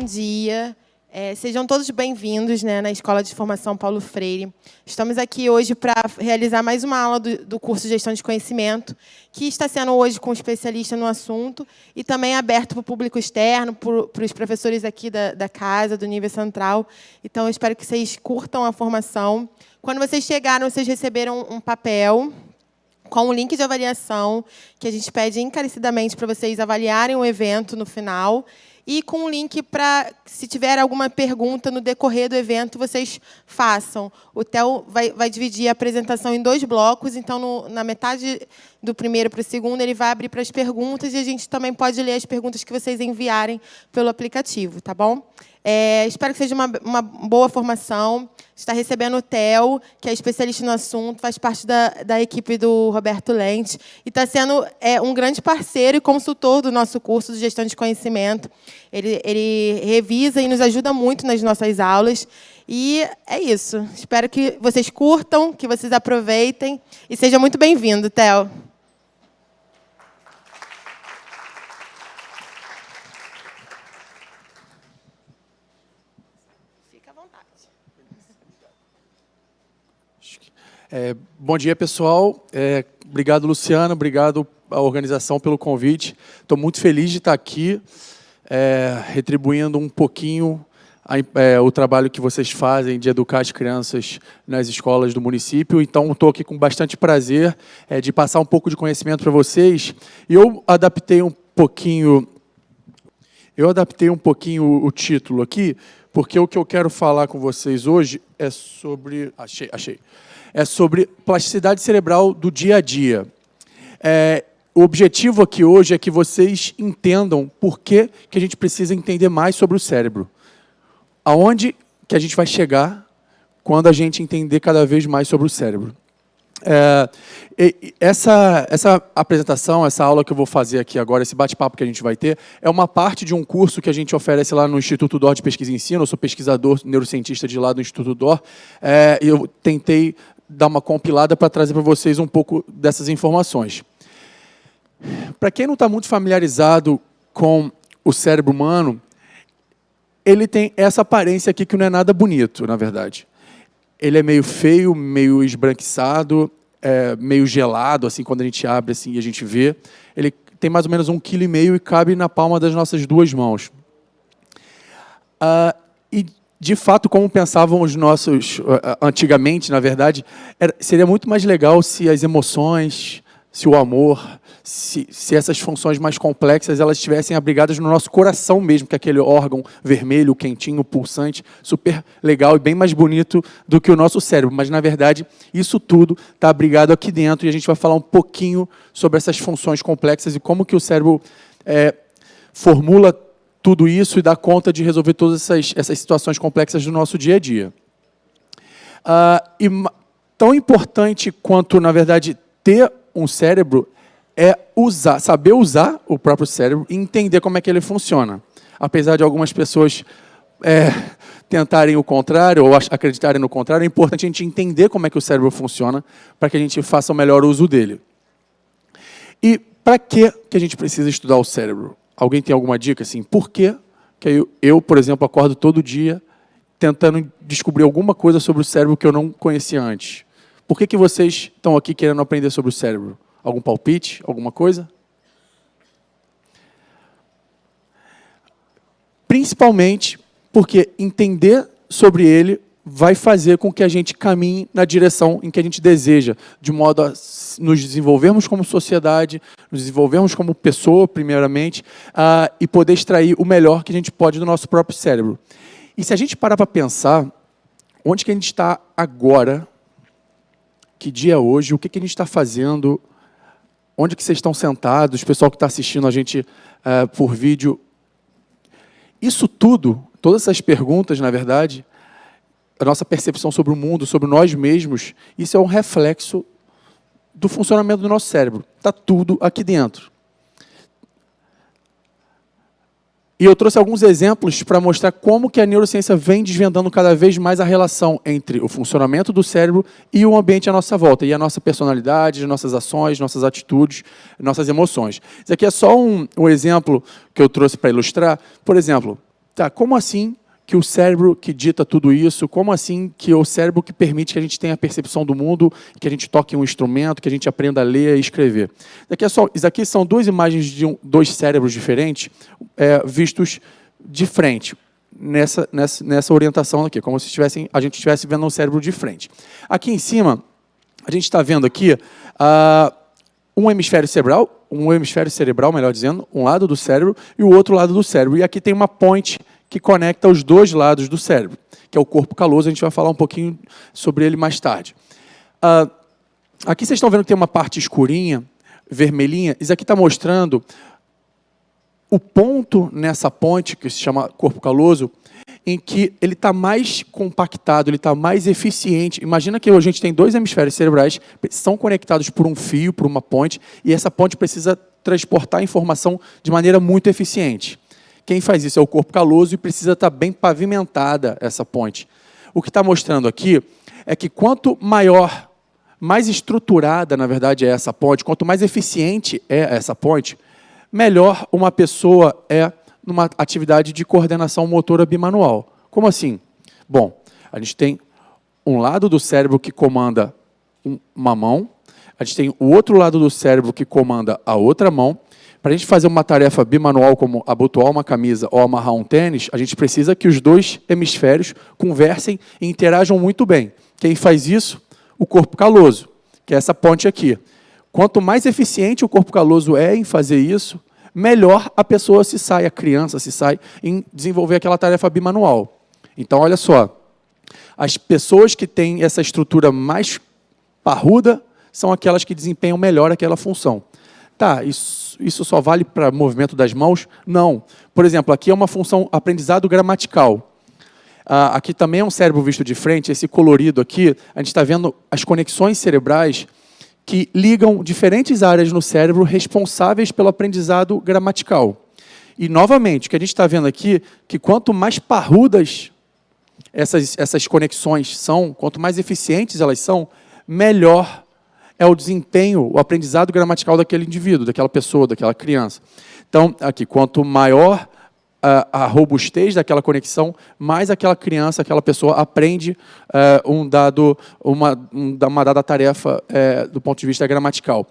dia. Sejam todos bem-vindos, né, na Escola de Formação Paulo Freire. Estamos aqui hoje para realizar mais uma aula do curso de Gestão de Conhecimento, que está sendo hoje com um especialista no assunto e também aberto para o público externo, para os professores aqui da casa, do nível central. Então, eu espero que vocês curtam a formação. Quando vocês chegaram, vocês receberam um papel com um link de avaliação, que a gente pede encarecidamente para vocês avaliarem o evento no final, e com um link para, se tiver alguma pergunta no decorrer do evento, vocês façam. O Theo vai dividir a apresentação em 2 blocos, então, na metade do primeiro para o segundo, ele vai abrir para as perguntas, e a gente também pode ler as perguntas que vocês enviarem pelo aplicativo, tá bom? Espero que seja uma boa formação. Está recebendo o Theo, que é especialista no assunto, faz parte da equipe do Roberto Lente, e está sendo um grande parceiro e consultor do nosso curso de Gestão de Conhecimento. Ele revisa e nos ajuda muito nas nossas aulas. E é isso. Espero que vocês curtam, que vocês aproveitem, e seja muito bem-vindo, Theo. Bom dia, pessoal. Obrigado, Luciano. Obrigado à organização pelo convite. Estou muito feliz de estar aqui, retribuindo um pouquinho o trabalho que vocês fazem de educar as crianças nas escolas do município. Então, estou aqui com bastante prazer de passar um pouco de conhecimento para vocês. Eu adaptei um pouquinho o título aqui, porque o que eu quero falar com vocês hoje é sobre... Achei. É sobre plasticidade cerebral do dia a dia. O objetivo aqui hoje é que vocês entendam por que a gente precisa entender mais sobre o cérebro. Aonde que a gente vai chegar quando a gente entender cada vez mais sobre o cérebro. Essa apresentação, essa aula que eu vou fazer aqui agora, esse bate-papo que a gente vai ter, é uma parte de um curso que a gente oferece lá no Instituto DOR de Pesquisa e Ensino. Eu sou pesquisador, neurocientista de lá do Instituto DOR. Eu tentei dar uma compilada para trazer para vocês um pouco dessas informações. Para quem não está muito familiarizado com o cérebro humano, ele tem essa aparência aqui que não é nada bonito, na verdade. Ele é meio feio, meio esbranquiçado, meio gelado, assim, quando a gente abre assim, e a gente vê. Ele tem mais ou menos 1,5 kg e cabe na palma das nossas 2 mãos. E, de fato, como pensavam os nossos, antigamente, na verdade, seria muito mais legal se as emoções, se o amor, se essas funções mais complexas elas estivessem abrigadas no nosso coração mesmo, que é aquele órgão vermelho, quentinho, pulsante, super legal e bem mais bonito do que o nosso cérebro. Mas, na verdade, isso tudo está abrigado aqui dentro, e a gente vai falar um pouquinho sobre essas funções complexas e como que o cérebro formula tudo isso e dá conta de resolver todas essas situações complexas do nosso dia a dia. E tão importante quanto, na verdade, ter um cérebro é saber usar o próprio cérebro e entender como é que ele funciona. Apesar de algumas pessoas tentarem o contrário ou acreditarem no contrário, é importante a gente entender como é que o cérebro funciona para que a gente faça o melhor uso dele. E para que a gente precisa estudar o cérebro? Alguém tem alguma dica? Assim, por que eu, por exemplo, acordo todo dia tentando descobrir alguma coisa sobre o cérebro que eu não conhecia antes? Por que vocês estão aqui querendo aprender sobre o cérebro? Algum palpite? Alguma coisa? Principalmente porque entender sobre ele vai fazer com que a gente caminhe na direção em que a gente deseja, de modo a nos desenvolvermos como sociedade, nos desenvolvermos como pessoa, primeiramente, e poder extrair o melhor que a gente pode do nosso próprio cérebro. E se a gente parar para pensar, onde que a gente está agora, que dia é hoje, o que a gente está fazendo, onde que vocês estão sentados, o pessoal que está assistindo a gente por vídeo, isso tudo, todas essas perguntas, na verdade, a nossa percepção sobre o mundo, sobre nós mesmos, isso é um reflexo do funcionamento do nosso cérebro. Está tudo aqui dentro. E eu trouxe alguns exemplos para mostrar como que a neurociência vem desvendando cada vez mais a relação entre o funcionamento do cérebro e o ambiente à nossa volta, e a nossa personalidade, as nossas ações, nossas atitudes, nossas emoções. Isso aqui é só um exemplo que eu trouxe para ilustrar. Por exemplo, Tá, como assim que o cérebro que dita tudo isso, como assim que é o cérebro que permite que a gente tenha a percepção do mundo, que a gente toque um instrumento, que a gente aprenda a ler e escrever? Isso aqui são duas imagens de dois cérebros diferentes, vistos de frente, nessa orientação aqui, como se a gente estivesse vendo um cérebro de frente. Aqui em cima, a gente está vendo aqui um hemisfério cerebral, melhor dizendo, um lado do cérebro e o outro lado do cérebro. E aqui tem uma ponte que conecta os dois lados do cérebro, que é o corpo caloso. A gente vai falar um pouquinho sobre ele mais tarde. Aqui vocês estão vendo que tem uma parte escurinha, vermelhinha. Isso aqui está mostrando o ponto nessa ponte, que se chama corpo caloso, em que ele está mais compactado, ele está mais eficiente. Imagina que a gente tem dois hemisférios cerebrais, são conectados por um fio, por uma ponte, e essa ponte precisa transportar a informação de maneira muito eficiente. Quem faz isso é o corpo caloso e precisa estar bem pavimentada essa ponte. O que está mostrando aqui é que quanto maior, mais estruturada, na verdade, é essa ponte, quanto mais eficiente é essa ponte, melhor uma pessoa é numa atividade de coordenação motora bimanual. Como assim? Bom, a gente tem um lado do cérebro que comanda uma mão, a gente tem o outro lado do cérebro que comanda a outra mão. Para a gente fazer uma tarefa bimanual, como abotoar uma camisa ou amarrar um tênis, a gente precisa que os dois hemisférios conversem e interajam muito bem. Quem faz isso? O corpo caloso, que é essa ponte aqui. Quanto mais eficiente o corpo caloso é em fazer isso, melhor a pessoa se sai, a criança se sai em desenvolver aquela tarefa bimanual. Então, olha só, as pessoas que têm essa estrutura mais parruda são aquelas que desempenham melhor aquela função. Tá, isso só vale para movimento das mãos? Não. Por exemplo, aqui é uma função aprendizado gramatical. Aqui também é um cérebro visto de frente, esse colorido aqui, a gente está vendo as conexões cerebrais que ligam diferentes áreas no cérebro responsáveis pelo aprendizado gramatical. E, novamente, o que a gente está vendo aqui, que quanto mais parrudas essas conexões são, quanto mais eficientes elas são, melhor é o desempenho, o aprendizado gramatical daquele indivíduo, daquela pessoa, daquela criança. Então, aqui, quanto maior a robustez daquela conexão, mais aquela criança, aquela pessoa aprende uma dada tarefa do ponto de vista gramatical.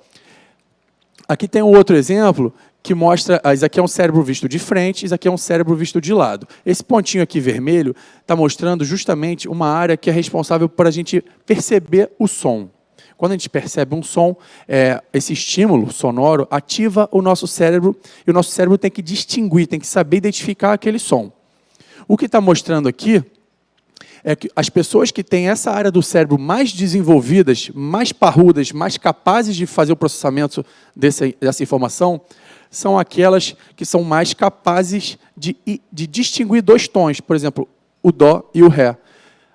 Aqui tem um outro exemplo que mostra, isso aqui é um cérebro visto de frente, isso aqui é um cérebro visto de lado. Esse pontinho aqui vermelho está mostrando justamente uma área que é responsável por a gente perceber o som. Quando a gente percebe um som, esse estímulo sonoro ativa o nosso cérebro, e o nosso cérebro tem que distinguir, tem que saber identificar aquele som. O que está mostrando aqui é que as pessoas que têm essa área do cérebro mais desenvolvidas, mais parrudas, mais capazes de fazer o processamento dessa informação, são aquelas que são mais capazes de distinguir dois tons, por exemplo, o dó e o ré.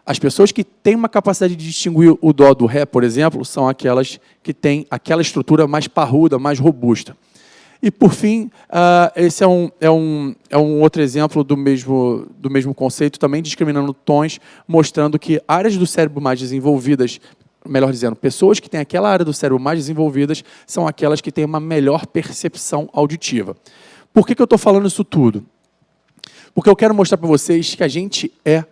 As pessoas que têm uma capacidade de distinguir o dó do ré, por exemplo, são aquelas que têm aquela estrutura mais parruda, mais robusta. E, por fim, esse é um outro exemplo do mesmo conceito, também discriminando tons, mostrando que áreas do cérebro mais desenvolvidas, melhor dizendo, pessoas que têm aquela área do cérebro mais desenvolvidas, são aquelas que têm uma melhor percepção auditiva. Por que eu estou falando isso tudo? Porque eu quero mostrar para vocês que a gente é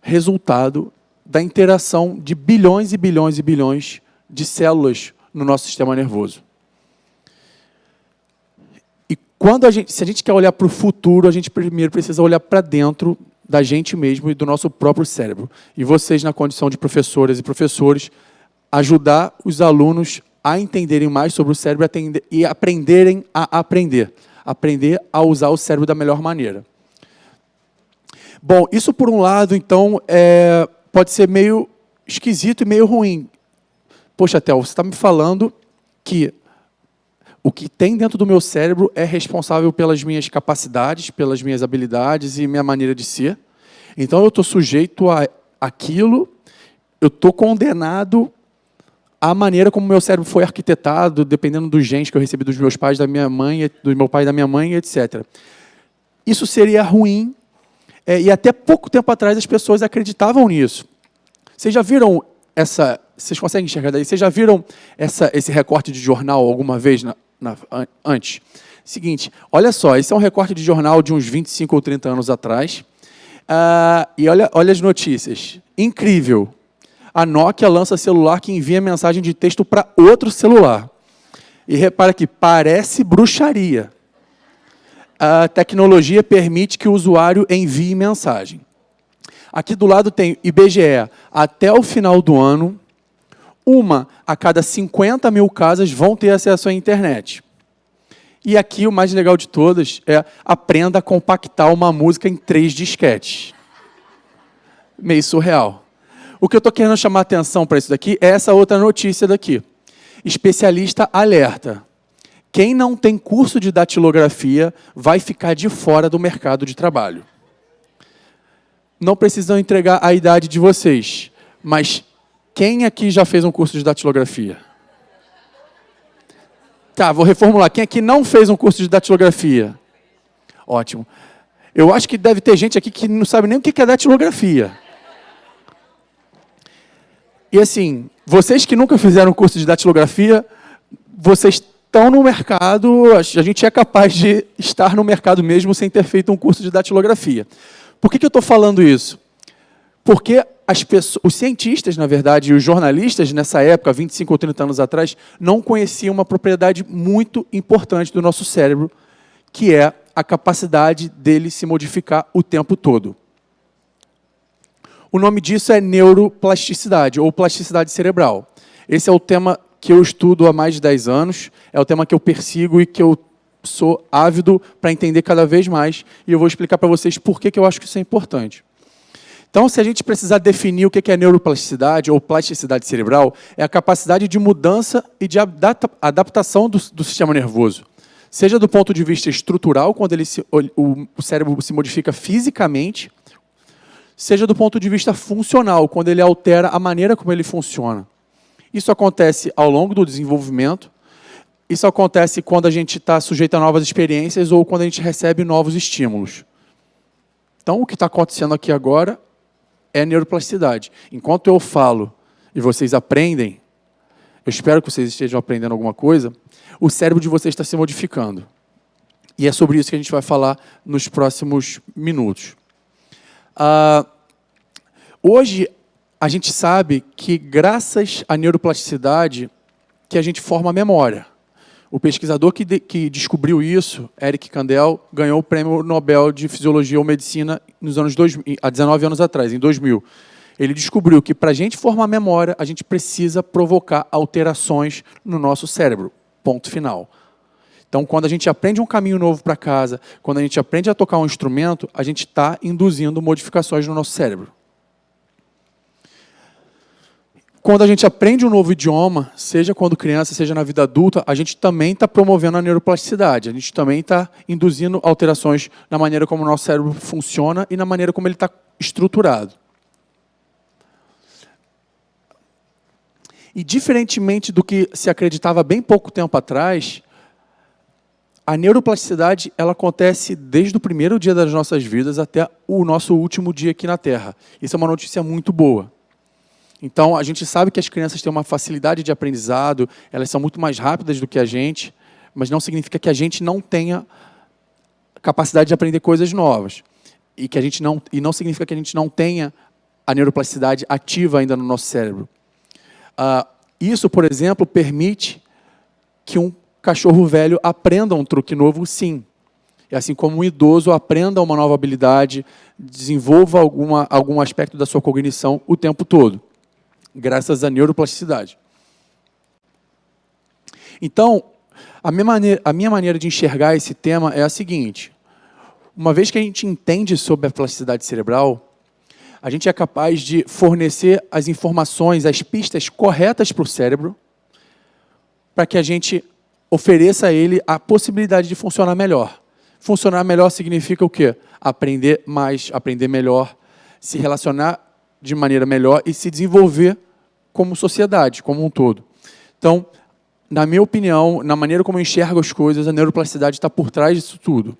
resultado da interação de bilhões e bilhões e bilhões de células no nosso sistema nervoso. E se a gente quer olhar para o futuro, a gente primeiro precisa olhar para dentro da gente mesmo e do nosso próprio cérebro. E vocês, na condição de professoras e professores, ajudar os alunos a entenderem mais sobre o cérebro e aprenderem a aprender. Aprender a usar o cérebro da melhor maneira. Bom, isso por um lado, então, pode ser meio esquisito e meio ruim. Poxa, Theo, você está me falando que o que tem dentro do meu cérebro é responsável pelas minhas capacidades, pelas minhas habilidades e minha maneira de ser. Então, eu estou sujeito àquilo, eu estou condenado à maneira como o meu cérebro foi arquitetado, dependendo dos genes que eu recebi dos meus pais, da minha mãe, do meu pai e da minha mãe, etc. Isso seria ruim. E até pouco tempo atrás as pessoas acreditavam nisso. Vocês já viram vocês conseguem enxergar daí? Vocês já viram esse recorte de jornal alguma vez antes? Seguinte, olha só, esse é um recorte de jornal de uns 25 ou 30 anos atrás. E olha as notícias. Incrível. A Nokia lança celular que envia mensagem de texto para outro celular. E repara que parece bruxaria. A tecnologia permite que o usuário envie mensagem. Aqui do lado tem IBGE. Até o final do ano, 1 a cada 50 mil casas vão ter acesso à internet. E aqui o mais legal de todas é aprenda a compactar uma música em 3 disquetes. Meio surreal. O que eu estou querendo chamar a atenção para isso daqui é essa outra notícia daqui. Especialista alerta. Quem não tem curso de datilografia vai ficar de fora do mercado de trabalho. Não precisam entregar a idade de vocês, mas quem aqui já fez um curso de datilografia? Tá, vou reformular. Quem aqui não fez um curso de datilografia? Ótimo. Eu acho que deve ter gente aqui que não sabe nem o que é datilografia. E assim, vocês que nunca fizeram um curso de datilografia, vocês estão no mercado, a gente é capaz de estar no mercado mesmo sem ter feito um curso de datilografia. Por que eu estou falando isso? Porque os cientistas, na verdade, e os jornalistas, nessa época, 25 ou 30 anos atrás, não conheciam uma propriedade muito importante do nosso cérebro, que é a capacidade dele se modificar o tempo todo. O nome disso é neuroplasticidade, ou plasticidade cerebral. Esse é o tema que eu estudo há mais de 10 anos, é o tema que eu persigo e que eu sou ávido para entender cada vez mais, e eu vou explicar para vocês por que eu acho que isso é importante. Então, se a gente precisar definir o que é neuroplasticidade ou plasticidade cerebral, é a capacidade de mudança e de adaptação do sistema nervoso. Seja do ponto de vista estrutural, quando o cérebro se modifica fisicamente, seja do ponto de vista funcional, quando ele altera a maneira como ele funciona. Isso acontece ao longo do desenvolvimento, isso acontece quando a gente está sujeito a novas experiências ou quando a gente recebe novos estímulos. Então, o que está acontecendo aqui agora é neuroplasticidade. Enquanto eu falo e vocês aprendem, eu espero que vocês estejam aprendendo alguma coisa, o cérebro de vocês está se modificando. E é sobre isso que a gente vai falar nos próximos minutos. Hoje, a gente sabe que, graças à neuroplasticidade, que a gente forma a memória. O pesquisador que descobriu isso, Eric Kandel, ganhou o Prêmio Nobel de Fisiologia ou Medicina nos anos 2000, há 19 anos atrás, em 2000. Ele descobriu que, para a gente formar memória, a gente precisa provocar alterações no nosso cérebro. Ponto final. Então, quando a gente aprende um caminho novo para casa, quando a gente aprende a tocar um instrumento, a gente está induzindo modificações no nosso cérebro. Quando a gente aprende um novo idioma, seja quando criança, seja na vida adulta, a gente também está promovendo a neuroplasticidade. A gente também está induzindo alterações na maneira como o nosso cérebro funciona e na maneira como ele está estruturado. E, diferentemente do que se acreditava bem pouco tempo atrás, a neuroplasticidade ela acontece desde o primeiro dia das nossas vidas até o nosso último dia aqui na Terra. Isso é uma notícia muito boa. Então, a gente sabe que as crianças têm uma facilidade de aprendizado, elas são muito mais rápidas do que a gente, mas não significa que a gente não tenha capacidade de aprender coisas novas. E não significa que a gente não tenha a neuroplasticidade ativa ainda no nosso cérebro. Isso, por exemplo, permite que um cachorro velho aprenda um truque novo, sim. E assim como um idoso aprenda uma nova habilidade, desenvolva algum aspecto da sua cognição o tempo todo, graças à neuroplasticidade. Então, a minha maneira de enxergar esse tema é a seguinte: uma vez que a gente entende sobre a plasticidade cerebral, a gente é capaz de fornecer as informações, as pistas corretas para o cérebro, para que a gente ofereça a ele a possibilidade de funcionar melhor. Funcionar melhor significa o quê? Aprender mais, aprender melhor, se relacionar de maneira melhor e se desenvolver como sociedade, como um todo. Então, na minha opinião, na maneira como eu enxergo as coisas, a neuroplasticidade está por trás disso tudo.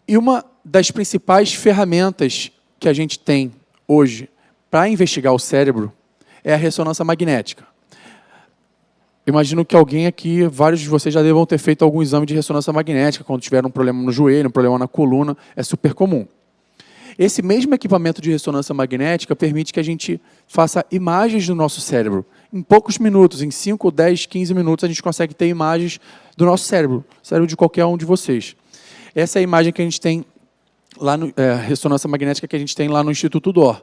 E uma das principais ferramentas que a gente tem hoje para investigar o cérebro é a ressonância magnética. imagino que alguém aqui, vários de vocês já devam ter feito algum exame de ressonância magnética, quando tiveram um problema no joelho, um problema na coluna, é super comum. Esse mesmo equipamento de ressonância magnética permite que a gente faça imagens do nosso cérebro. Em poucos minutos, em 5, 10, 15 minutos, a gente consegue ter imagens do nosso cérebro de qualquer um de vocês. Essa é a imagem que a gente tem lá no ressonância magnética que a gente tem lá no Instituto D'Or.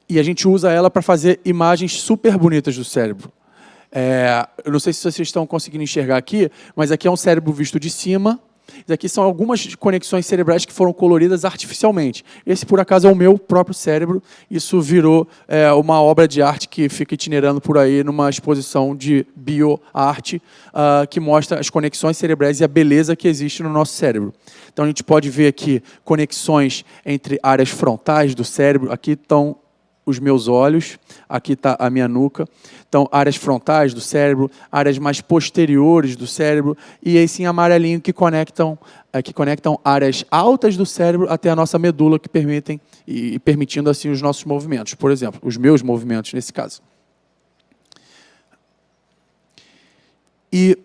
E a gente usa ela para fazer imagens super bonitas do cérebro. Eu não sei se vocês estão conseguindo enxergar aqui, mas aqui é um cérebro visto de cima. Isso aqui são algumas conexões cerebrais que foram coloridas artificialmente. Esse, por acaso, é o meu próprio cérebro. Isso virou uma obra de arte que fica itinerando por aí numa exposição de bioarte que mostra as conexões cerebrais e a beleza que existe no nosso cérebro. Então, a gente pode ver aqui conexões entre áreas frontais do cérebro. Aqui estão os meus olhos, aqui está a minha nuca. Então, áreas frontais do cérebro, áreas mais posteriores do cérebro, e aí sim amarelinho que conectam áreas altas do cérebro até a nossa medula, que permitindo assim os nossos movimentos, por exemplo, os meus movimentos nesse caso. E,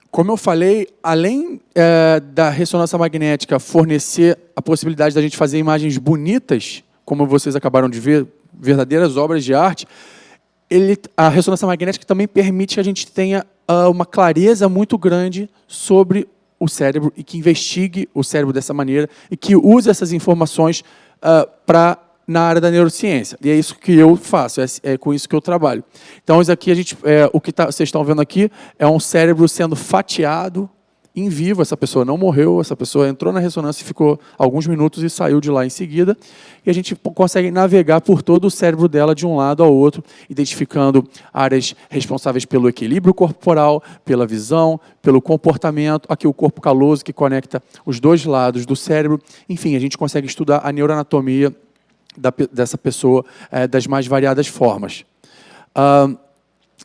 como eu falei, além da ressonância magnética fornecer a possibilidade da gente fazer imagens bonitas, como vocês acabaram de ver, verdadeiras obras de arte, a ressonância magnética também permite que a gente tenha uma clareza muito grande sobre o cérebro e que investigue o cérebro dessa maneira e que use essas informações na área da neurociência. E é isso que eu faço, é com isso que eu trabalho. Então, isso aqui, o que vocês estão vendo aqui é um cérebro sendo fatiado em vivo. Essa pessoa não morreu, essa pessoa entrou na ressonância, ficou alguns minutos e saiu de lá em seguida. E a gente consegue navegar por todo o cérebro dela de um lado ao outro, identificando áreas responsáveis pelo equilíbrio corporal, pela visão, pelo comportamento. Aqui o corpo caloso que conecta os dois lados do cérebro. Enfim, a gente consegue estudar a neuroanatomia dessa pessoa das mais variadas formas.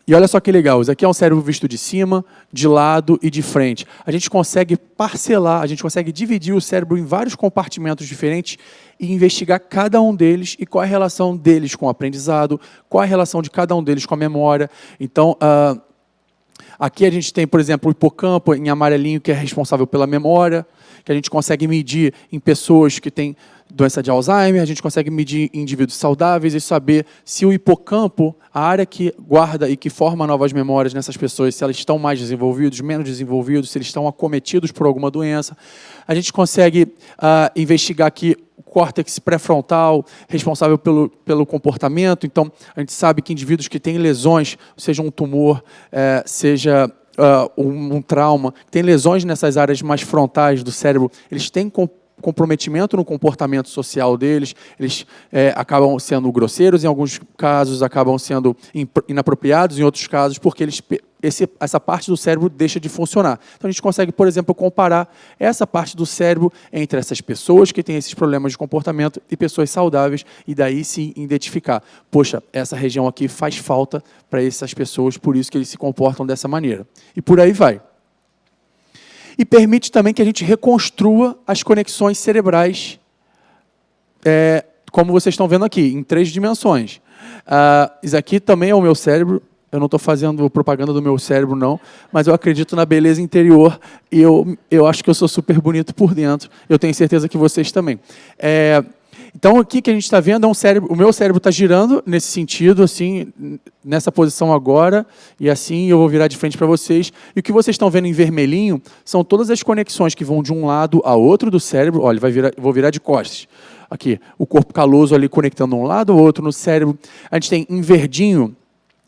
E olha só que legal, isso aqui é um cérebro visto de cima, de lado e de frente. A gente consegue parcelar, a gente consegue dividir o cérebro em vários compartimentos diferentes e investigar cada um deles e qual é a relação deles com o aprendizado, qual é a relação de cada um deles com a memória. Então, aqui a gente tem, por exemplo, o hipocampo em amarelinho, que é responsável pela memória, que a gente consegue medir em pessoas que têm doença de Alzheimer, a gente consegue medir em indivíduos saudáveis e saber se o hipocampo, a área que guarda e que forma novas memórias nessas pessoas, se elas estão mais desenvolvidos, menos desenvolvidos, se eles estão acometidos por alguma doença. A gente consegue investigar aqui o córtex pré-frontal, responsável pelo comportamento. Então, a gente sabe que indivíduos que têm lesões, seja um tumor, seja um trauma, tem lesões nessas áreas mais frontais do cérebro, eles têm comprometimento no comportamento social deles, eles acabam sendo grosseiros, em alguns casos acabam sendo inapropriados, em outros casos porque essa parte do cérebro deixa de funcionar. Então a gente consegue, por exemplo, comparar essa parte do cérebro entre essas pessoas que têm esses problemas de comportamento e pessoas saudáveis, e daí sim identificar, poxa, essa região aqui faz falta para essas pessoas, por isso que eles se comportam dessa maneira. E por aí vai. E permite também que a gente reconstrua as conexões cerebrais, como vocês estão vendo aqui, em 3 dimensões. Isso aqui também é o meu cérebro. Eu não estou fazendo propaganda do meu cérebro, não, mas eu acredito na beleza interior e eu acho que eu sou super bonito por dentro. Eu tenho certeza que vocês também. Então, aqui que a gente está vendo é um cérebro. O meu cérebro está girando nesse sentido, assim, nessa posição agora, e assim eu vou virar de frente para vocês. E o que vocês estão vendo em vermelhinho são todas as conexões que vão de um lado a outro do cérebro. Olha, vou virar de costas. Aqui, o corpo caloso ali conectando um lado ao outro no cérebro. A gente tem em verdinho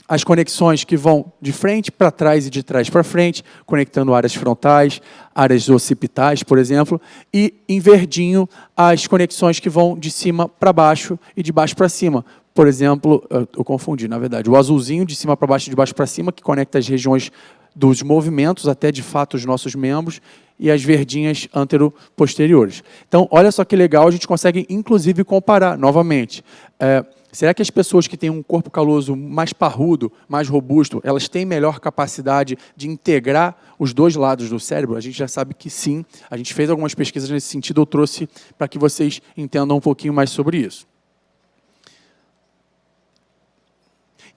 as conexões que vão de frente para trás e de trás para frente, conectando áreas frontais, áreas occipitais, por exemplo, e em verdinho as conexões que vão de cima para baixo e de baixo para cima. Por exemplo, eu confundi, na verdade, o azulzinho de cima para baixo e de baixo para cima, que conecta as regiões dos movimentos até, de fato, os nossos membros, e as verdinhas antero-posteriores. Então, olha só que legal, a gente consegue, inclusive, comparar, novamente. Será que as pessoas que têm um corpo caloso mais parrudo, mais robusto, elas têm melhor capacidade de integrar os dois lados do cérebro? A gente já sabe que sim. A gente fez algumas pesquisas nesse sentido, eu trouxe para que vocês entendam um pouquinho mais sobre isso.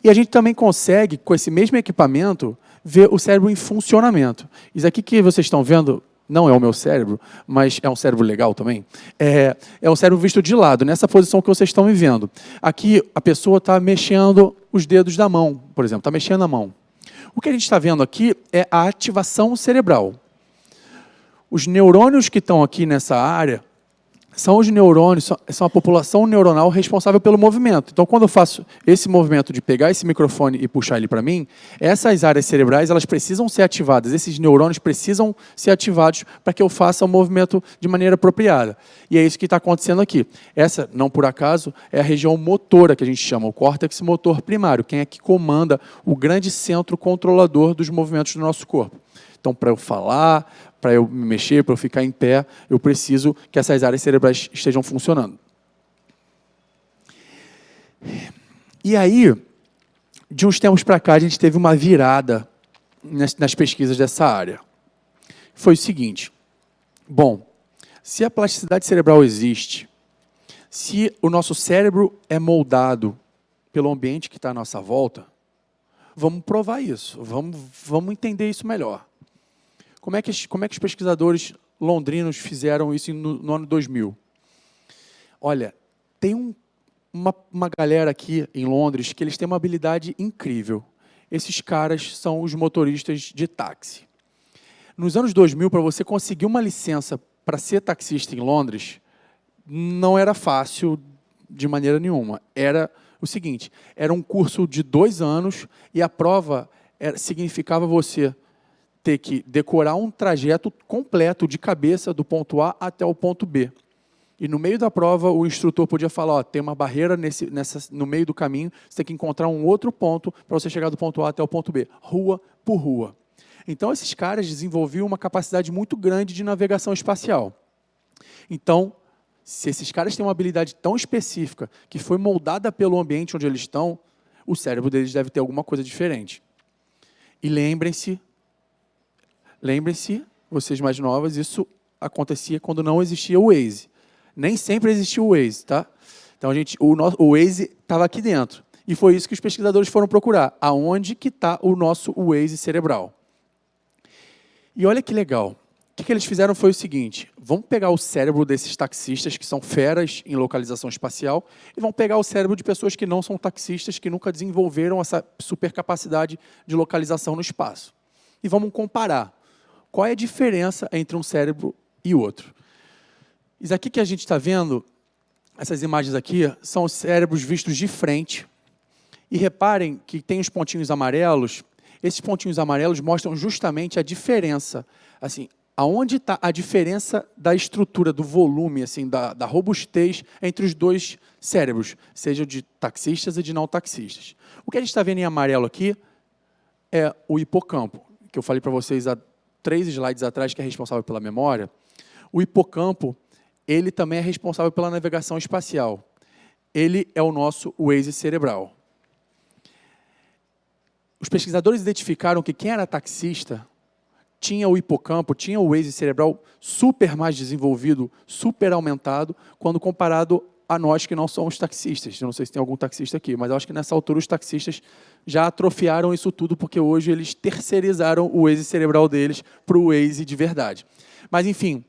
E a gente também consegue, com esse mesmo equipamento, ver o cérebro em funcionamento. Isso aqui que vocês estão vendo não é o meu cérebro, mas é um cérebro legal também. É um cérebro visto de lado, nessa posição que vocês estão me vendo. Aqui, a pessoa está mexendo os dedos da mão, por exemplo, está mexendo a mão. O que a gente está vendo aqui é a ativação cerebral. Os neurônios que estão aqui nessa área são os neurônios, são a população neuronal responsável pelo movimento. Então, quando eu faço esse movimento de pegar esse microfone e puxar ele para mim, essas áreas cerebrais elas precisam ser ativadas, esses neurônios precisam ser ativados para que eu faça o movimento de maneira apropriada. E é isso que está acontecendo aqui. Essa, não por acaso, é a região motora que a gente chama, o córtex motor primário, quem é que comanda o grande centro controlador dos movimentos do nosso corpo. Então, para eu falar, para eu me mexer, para eu ficar em pé, eu preciso que essas áreas cerebrais estejam funcionando. E aí, de uns tempos para cá, a gente teve uma virada nas pesquisas dessa área. Foi o seguinte: bom, se a plasticidade cerebral existe, se o nosso cérebro é moldado pelo ambiente que está à nossa volta, vamos provar isso, vamos entender isso melhor. Como é que os pesquisadores londrinos fizeram isso no ano 2000? Olha, tem uma galera aqui em Londres que eles têm uma habilidade incrível. Esses caras são os motoristas de táxi. Nos anos 2000, para você conseguir uma licença para ser taxista em Londres, não era fácil de maneira nenhuma. Era o seguinte, era um curso de 2 anos e a prova significava você ter que decorar um trajeto completo de cabeça do ponto A até o ponto B. E no meio da prova, o instrutor podia falar, ó, tem uma barreira no meio do caminho, você tem que encontrar um outro ponto para você chegar do ponto A até o ponto B, rua por rua. Então, esses caras desenvolviam uma capacidade muito grande de navegação espacial. Então, se esses caras têm uma habilidade tão específica, que foi moldada pelo ambiente onde eles estão, o cérebro deles deve ter alguma coisa diferente. E lembrem-se, vocês mais novas, isso acontecia quando não existia o Waze. Nem sempre existiu o Waze, tá? Então, o Waze estava aqui dentro. E foi isso que os pesquisadores foram procurar. Aonde que está o nosso Waze cerebral? E olha que legal. O que eles fizeram foi o seguinte, vamos pegar o cérebro desses taxistas, que são feras em localização espacial, e vamos pegar o cérebro de pessoas que não são taxistas, que nunca desenvolveram essa supercapacidade de localização no espaço. E vamos comparar. Qual é a diferença entre um cérebro e outro? Isso aqui que a gente está vendo, essas imagens aqui, são os cérebros vistos de frente. E reparem que tem os pontinhos amarelos. Esses pontinhos amarelos mostram justamente a diferença. Assim, aonde está a diferença da estrutura, do volume, assim, da robustez entre os dois cérebros, seja de taxistas e de não taxistas. O que a gente está vendo em amarelo aqui é o hipocampo, que eu falei para vocês há 3 slides atrás, que é responsável pela memória. O hipocampo, ele também é responsável pela navegação espacial. Ele é o nosso Waze cerebral. Os pesquisadores identificaram que quem era taxista tinha o hipocampo, tinha o Waze cerebral super mais desenvolvido, super aumentado, quando comparado a nós que não somos taxistas. Eu não sei se tem algum taxista aqui, mas eu acho que nessa altura os taxistas já atrofiaram isso tudo, porque hoje eles terceirizaram o Waze cerebral deles para o Waze de verdade. Mas, enfim,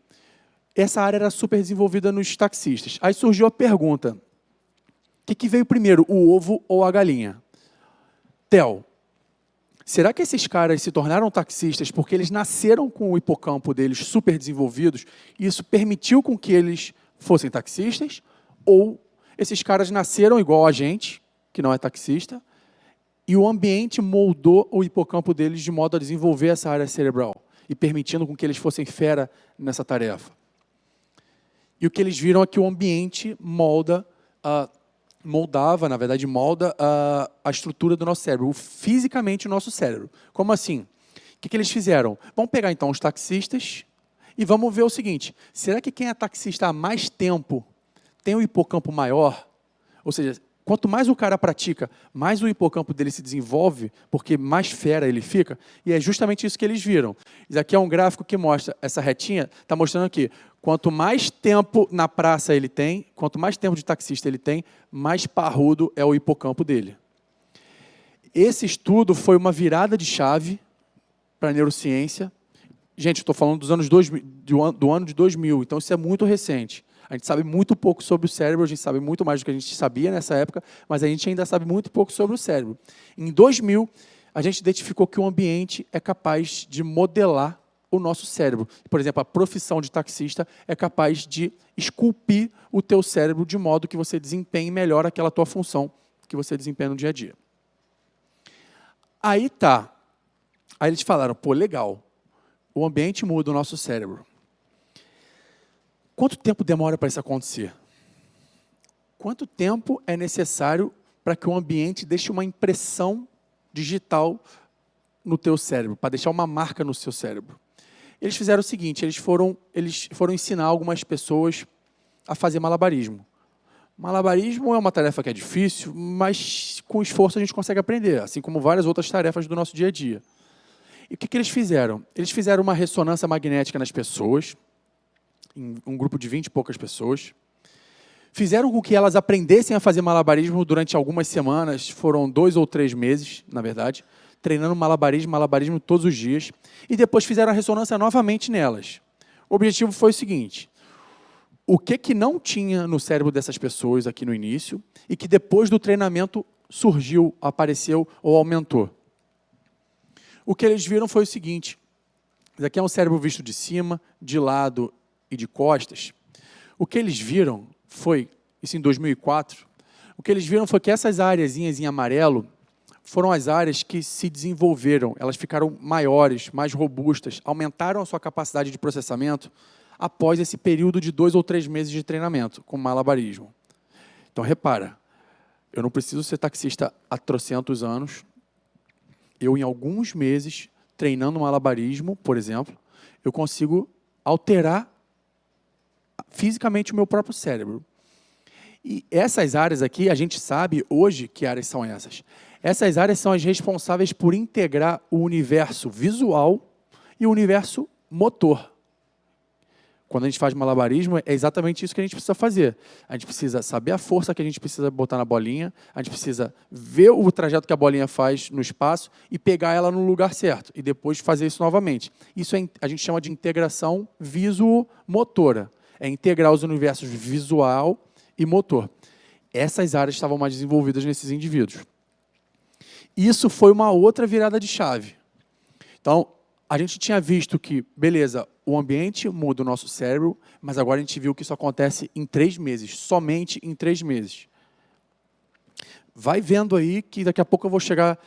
essa área era super desenvolvida nos taxistas. Aí surgiu a pergunta, o que veio primeiro, o ovo ou a galinha? Theo, será que esses caras se tornaram taxistas porque eles nasceram com o hipocampo deles super desenvolvidos e isso permitiu com que eles fossem taxistas? Ou esses caras nasceram igual a gente, que não é taxista, e o ambiente moldou o hipocampo deles de modo a desenvolver essa área cerebral e permitindo com que eles fossem fera nessa tarefa? E o que eles viram é que o ambiente molda a estrutura do nosso cérebro, fisicamente o nosso cérebro. Como assim? O que eles fizeram? Vamos pegar então os taxistas e vamos ver o seguinte, será que quem é taxista há mais tempo tem um hipocampo maior? Ou seja, quanto mais o cara pratica, mais o hipocampo dele se desenvolve, porque mais fera ele fica, e é justamente isso que eles viram. Isso aqui é um gráfico que mostra, essa retinha está mostrando aqui, quanto mais tempo na praça ele tem, quanto mais tempo de taxista ele tem, mais parrudo é o hipocampo dele. Esse estudo foi uma virada de chave para a neurociência. Gente, estou falando dos anos 2000, do ano de 2000, então isso é muito recente. A gente sabe muito pouco sobre o cérebro, a gente sabe muito mais do que a gente sabia nessa época, mas a gente ainda sabe muito pouco sobre o cérebro. Em 2000, a gente identificou que o ambiente é capaz de modelar o nosso cérebro. Por exemplo, a profissão de taxista é capaz de esculpir o teu cérebro de modo que você desempenhe melhor aquela tua função que você desempenha no dia a dia. Aí tá. Aí eles falaram, pô, legal, o ambiente muda o nosso cérebro. Quanto tempo demora para isso acontecer? Quanto tempo é necessário para que o ambiente deixe uma impressão digital no teu cérebro, para deixar uma marca no seu cérebro? Eles fizeram o seguinte, eles foram ensinar algumas pessoas a fazer malabarismo. Malabarismo é uma tarefa que é difícil, mas com esforço a gente consegue aprender, assim como várias outras tarefas do nosso dia a dia. E o que eles fizeram? Eles fizeram uma ressonância magnética nas pessoas, em um grupo de 20 e poucas pessoas, fizeram com que elas aprendessem a fazer malabarismo durante algumas semanas, foram 2 ou 3 meses, na verdade, treinando malabarismo todos os dias, e depois fizeram a ressonância novamente nelas. O objetivo foi o seguinte, o que não tinha no cérebro dessas pessoas aqui no início, e que depois do treinamento surgiu, apareceu ou aumentou. O que eles viram foi o seguinte, isso aqui é um cérebro visto de cima, de lado e de costas. O que eles viram foi, isso em 2004, o que eles viram foi que essas áreazinhas em amarelo foram as áreas que se desenvolveram, elas ficaram maiores, mais robustas, aumentaram a sua capacidade de processamento após esse período de 2 ou 3 meses de treinamento com malabarismo. Então, repara, eu não preciso ser taxista há trocentos anos, eu, em alguns meses, treinando malabarismo, por exemplo, eu consigo alterar fisicamente o meu próprio cérebro. E essas áreas aqui, a gente sabe hoje que áreas são essas. Essas áreas são as responsáveis por integrar o universo visual e o universo motor. Quando a gente faz malabarismo, é exatamente isso que a gente precisa fazer. A gente precisa saber a força que a gente precisa botar na bolinha, a gente precisa ver o trajeto que a bolinha faz no espaço e pegar ela no lugar certo, e depois fazer isso novamente. Isso a gente chama de integração visomotora. É integrar os universos visual e motor. Essas áreas estavam mais desenvolvidas nesses indivíduos. Isso foi uma outra virada de chave. Então, a gente tinha visto que, beleza, o ambiente muda o nosso cérebro, mas agora a gente viu que isso acontece em 3 meses, somente em 3 meses. Vai vendo aí que daqui a pouco eu vou chegar,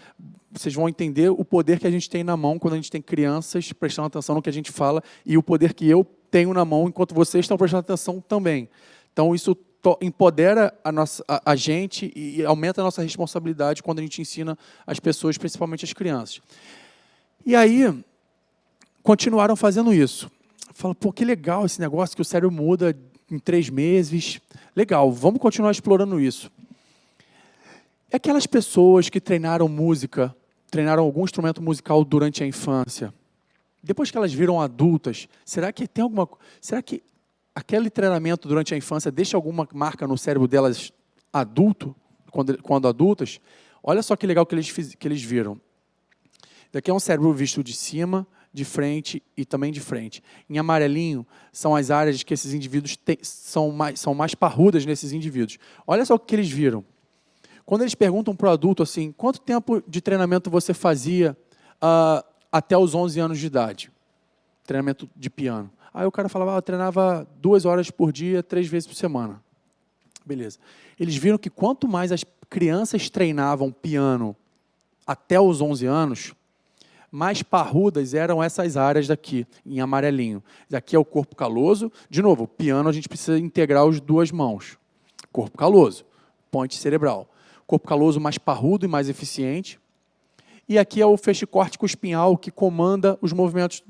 vocês vão entender o poder que a gente tem na mão quando a gente tem crianças prestando atenção no que a gente fala e o poder que eu tenho na mão enquanto vocês estão prestando atenção também. Então, isso empodera a gente e aumenta a nossa responsabilidade quando a gente ensina as pessoas, principalmente as crianças. E aí, continuaram fazendo isso. Falaram, pô, que legal esse negócio que o cérebro muda em 3 meses. Legal, vamos continuar explorando isso. E aquelas pessoas que treinaram música, treinaram algum instrumento musical durante a infância, depois que elas viram adultas, será que aquele treinamento durante a infância deixa alguma marca no cérebro delas adulto, quando adultas? Olha só que legal que eles viram. Daqui é um cérebro visto de cima, de frente e também de frente. Em amarelinho, são as áreas que esses indivíduos são mais parrudas nesses indivíduos. Olha só o que eles viram. Quando eles perguntam para o adulto assim, quanto tempo de treinamento você fazia até os 11 anos de idade? Treinamento de piano. Aí o cara falava, eu treinava 2 horas por dia, 3 vezes por semana. Beleza. Eles viram que quanto mais as crianças treinavam piano até os 11 anos, mais parrudas eram essas áreas daqui, em amarelinho. Daqui é o corpo caloso. De novo, o piano a gente precisa integrar as 2 mãos. Corpo caloso, ponte cerebral. Corpo caloso mais parrudo e mais eficiente. E aqui é o feixe córtico espinhal que comanda os movimentos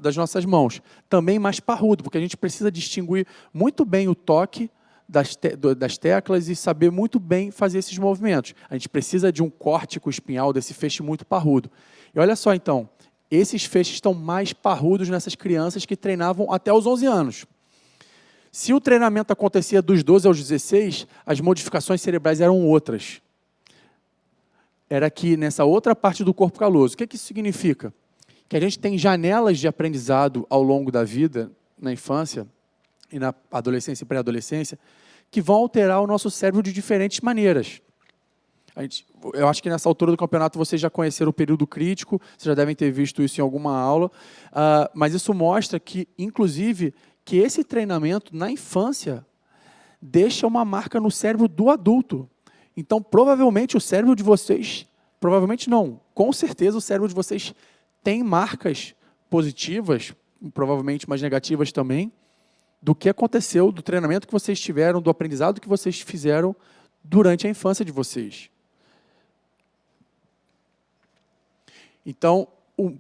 das nossas mãos. Também mais parrudo, porque a gente precisa distinguir muito bem o toque das teclas e saber muito bem fazer esses movimentos. A gente precisa de um córtico espinhal, desse feixe muito parrudo. E olha só, então, esses feixes estão mais parrudos nessas crianças que treinavam até os 11 anos. Se o treinamento acontecia dos 12 aos 16, as modificações cerebrais eram outras. era que nessa outra parte do corpo caloso. O que isso significa? Que a gente tem janelas de aprendizado ao longo da vida, na infância e na adolescência e pré-adolescência, que vão alterar o nosso cérebro de diferentes maneiras. Eu acho que nessa altura do campeonato vocês já conheceram o período crítico, vocês já devem ter visto isso em alguma aula, mas isso mostra que, inclusive, que esse treinamento na infância deixa uma marca no cérebro do adulto. Então, provavelmente o cérebro de vocês, provavelmente não, com certeza o cérebro de vocês tem marcas positivas, provavelmente mais negativas também, do que aconteceu, do treinamento que vocês tiveram, do aprendizado que vocês fizeram durante a infância de vocês. Então,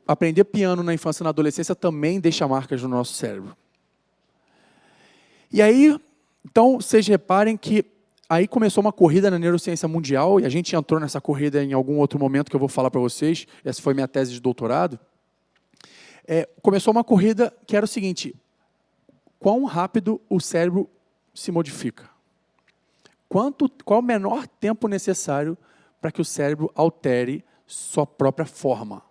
aprender piano na infância e na adolescência também deixa marcas no nosso cérebro. E aí, então, vocês reparem que aí começou uma corrida na neurociência mundial, e a gente entrou nessa corrida em algum outro momento que eu vou falar para vocês, essa foi minha tese de doutorado. Começou uma corrida que era o seguinte: quão rápido o cérebro se modifica? Qual o menor tempo necessário para que o cérebro altere sua própria forma?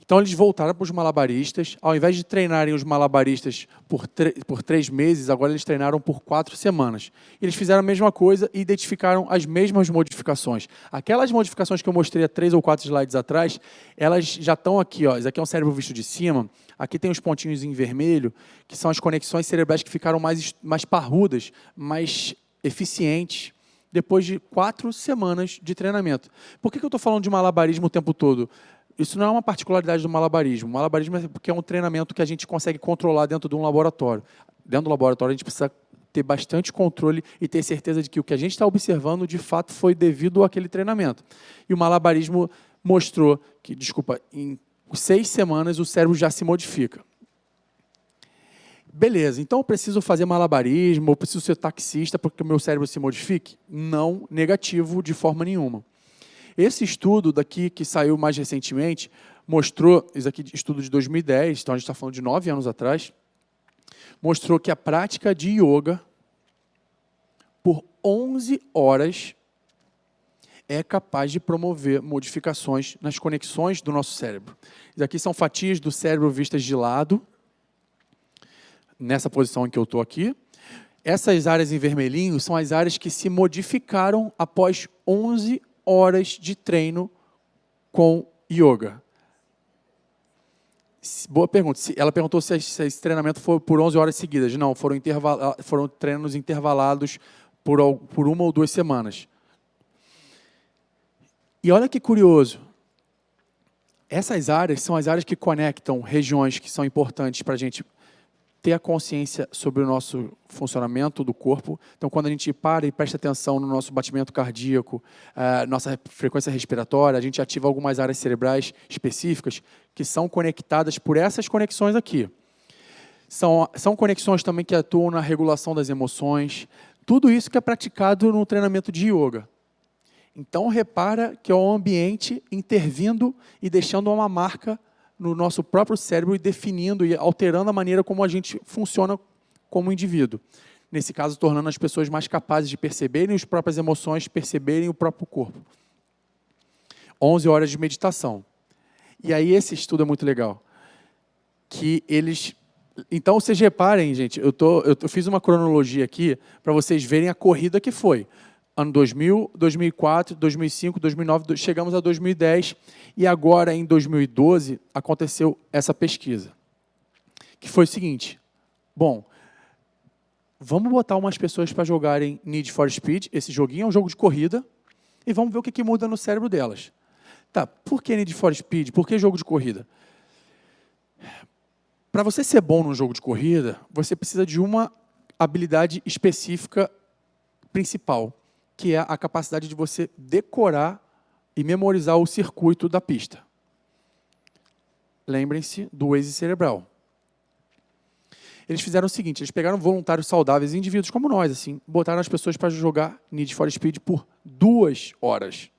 Então, eles voltaram para os malabaristas. Ao invés de treinarem os malabaristas por 3 meses, agora eles treinaram por 4 semanas. Eles fizeram a mesma coisa e identificaram as mesmas modificações. Aquelas modificações que eu mostrei há 3 ou 4 slides atrás, elas já estão aqui. Ó. Esse aqui é um cérebro visto de cima. Aqui tem os pontinhos em vermelho, que são as conexões cerebrais que ficaram mais parrudas, mais eficientes, depois de 4 semanas de treinamento. Por que eu estou falando de malabarismo o tempo todo? Isso não é uma particularidade do malabarismo. O malabarismo é porque é um treinamento que a gente consegue controlar dentro de um laboratório. Dentro do laboratório, a gente precisa ter bastante controle e ter certeza de que o que a gente está observando, de fato, foi devido àquele treinamento. E o malabarismo mostrou que, em 6 semanas o cérebro já se modifica. Beleza, então eu preciso fazer malabarismo, eu preciso ser taxista porque o meu cérebro se modifique? Não, negativo de forma nenhuma. Esse estudo daqui, que saiu mais recentemente, mostrou, esse aqui estudo de 2010, então a gente está falando de 9 anos atrás, mostrou que a prática de yoga por 11 horas é capaz de promover modificações nas conexões do nosso cérebro. Isso aqui são fatias do cérebro vistas de lado, nessa posição em que eu estou aqui. Essas áreas em vermelhinho são as áreas que se modificaram após 11 horas de treino com yoga. Boa pergunta. Ela perguntou se esse treinamento foi por 11 horas seguidas. Não, foram treinos intervalados por 1 ou 2 semanas. E olha que curioso. Essas áreas são as áreas que conectam regiões que são importantes para a gente ter a consciência sobre o nosso funcionamento do corpo. Então, quando a gente para e presta atenção no nosso batimento cardíaco, nossa frequência respiratória, a gente ativa algumas áreas cerebrais específicas que são conectadas por essas conexões aqui. São conexões também que atuam na regulação das emoções. Tudo isso que é praticado no treinamento de yoga. Então, repara que é o ambiente intervindo e deixando uma marca no nosso próprio cérebro e definindo e alterando a maneira como a gente funciona como indivíduo. Nesse caso, tornando as pessoas mais capazes de perceberem as próprias emoções, perceberem o próprio corpo. 11 horas de meditação. E aí esse estudo é muito legal. Então, vocês reparem, gente, eu fiz uma cronologia aqui para vocês verem a corrida que foi. Ano 2000, 2004, 2005, 2009, chegamos a 2010 e agora, em 2012, aconteceu essa pesquisa, que foi o seguinte: bom, vamos botar umas pessoas para jogarem Need for Speed, esse joguinho é um jogo de corrida, e vamos ver o que muda no cérebro delas. Tá, por que Need for Speed? Por que jogo de corrida? Para você ser bom num jogo de corrida, você precisa de uma habilidade específica principal, que é a capacidade de você decorar e memorizar o circuito da pista. Lembrem-se do Waze cerebral. Eles fizeram o seguinte: eles pegaram voluntários saudáveis, indivíduos como nós, assim, botaram as pessoas para jogar Need for Speed por 2 horas.